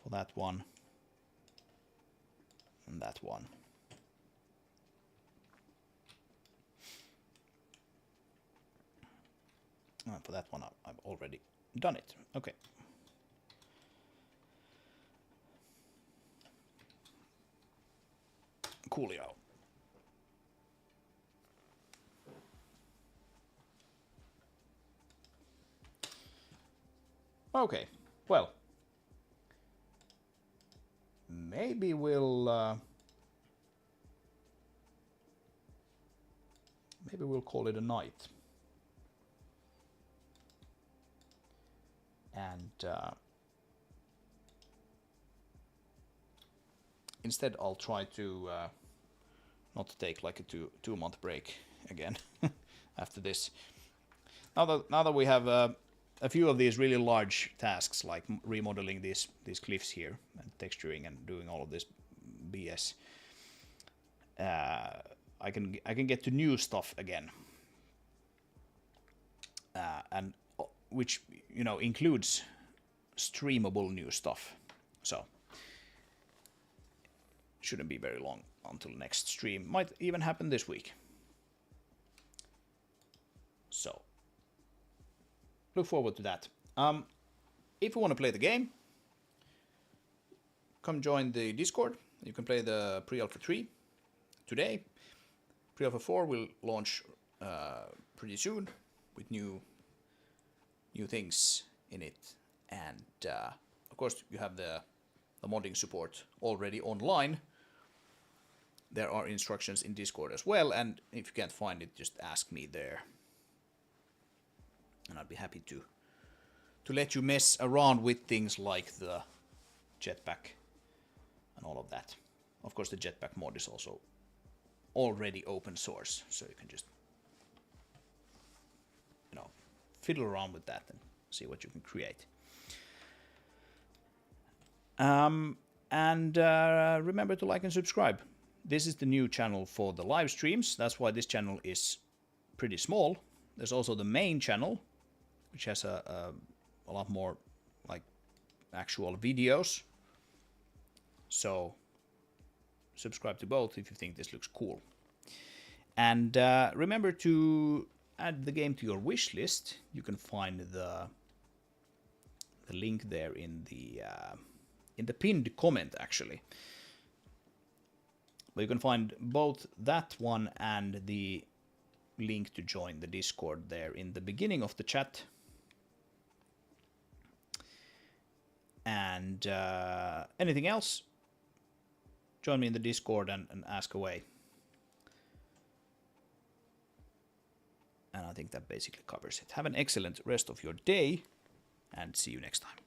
and that one. For that one, I've already done it. Okay. Coolio. Okay, well, maybe we'll call it a night. And instead I'll try to not take like a two-month break again after this. Now that we have a few of these really large tasks, like remodeling these cliffs here and texturing and doing all of this BS, I can get to new stuff again, and which includes streamable new stuff. So shouldn't be very long until next stream. Might even happen this week. So look forward to that. If you want to play the game, come join the Discord. You can play the Pre-Alpha 3 today. Pre-Alpha 4 will launch pretty soon with new things in it. And of course you have the modding support already online. There are instructions in Discord as well, and if you can't find it, just ask me there. And I'd be happy to let you mess around with things like the jetpack and all of that. Of course, the jetpack mod is also already open source, so you can just fiddle around with that and see what you can create. And remember to like and subscribe. This is the new channel for the live streams. That's why this channel is pretty small. There's also the main channel, which has a lot more like actual videos. So subscribe to both if you think this looks cool. And remember to add the game to your wish list. You can find the link there in the pinned comment, actually. But you can find both that one and the link to join the Discord there in the beginning of the chat. And anything else, join me in the Discord and ask away. And I think that basically covers it. Have an excellent rest of your day, and see you next time.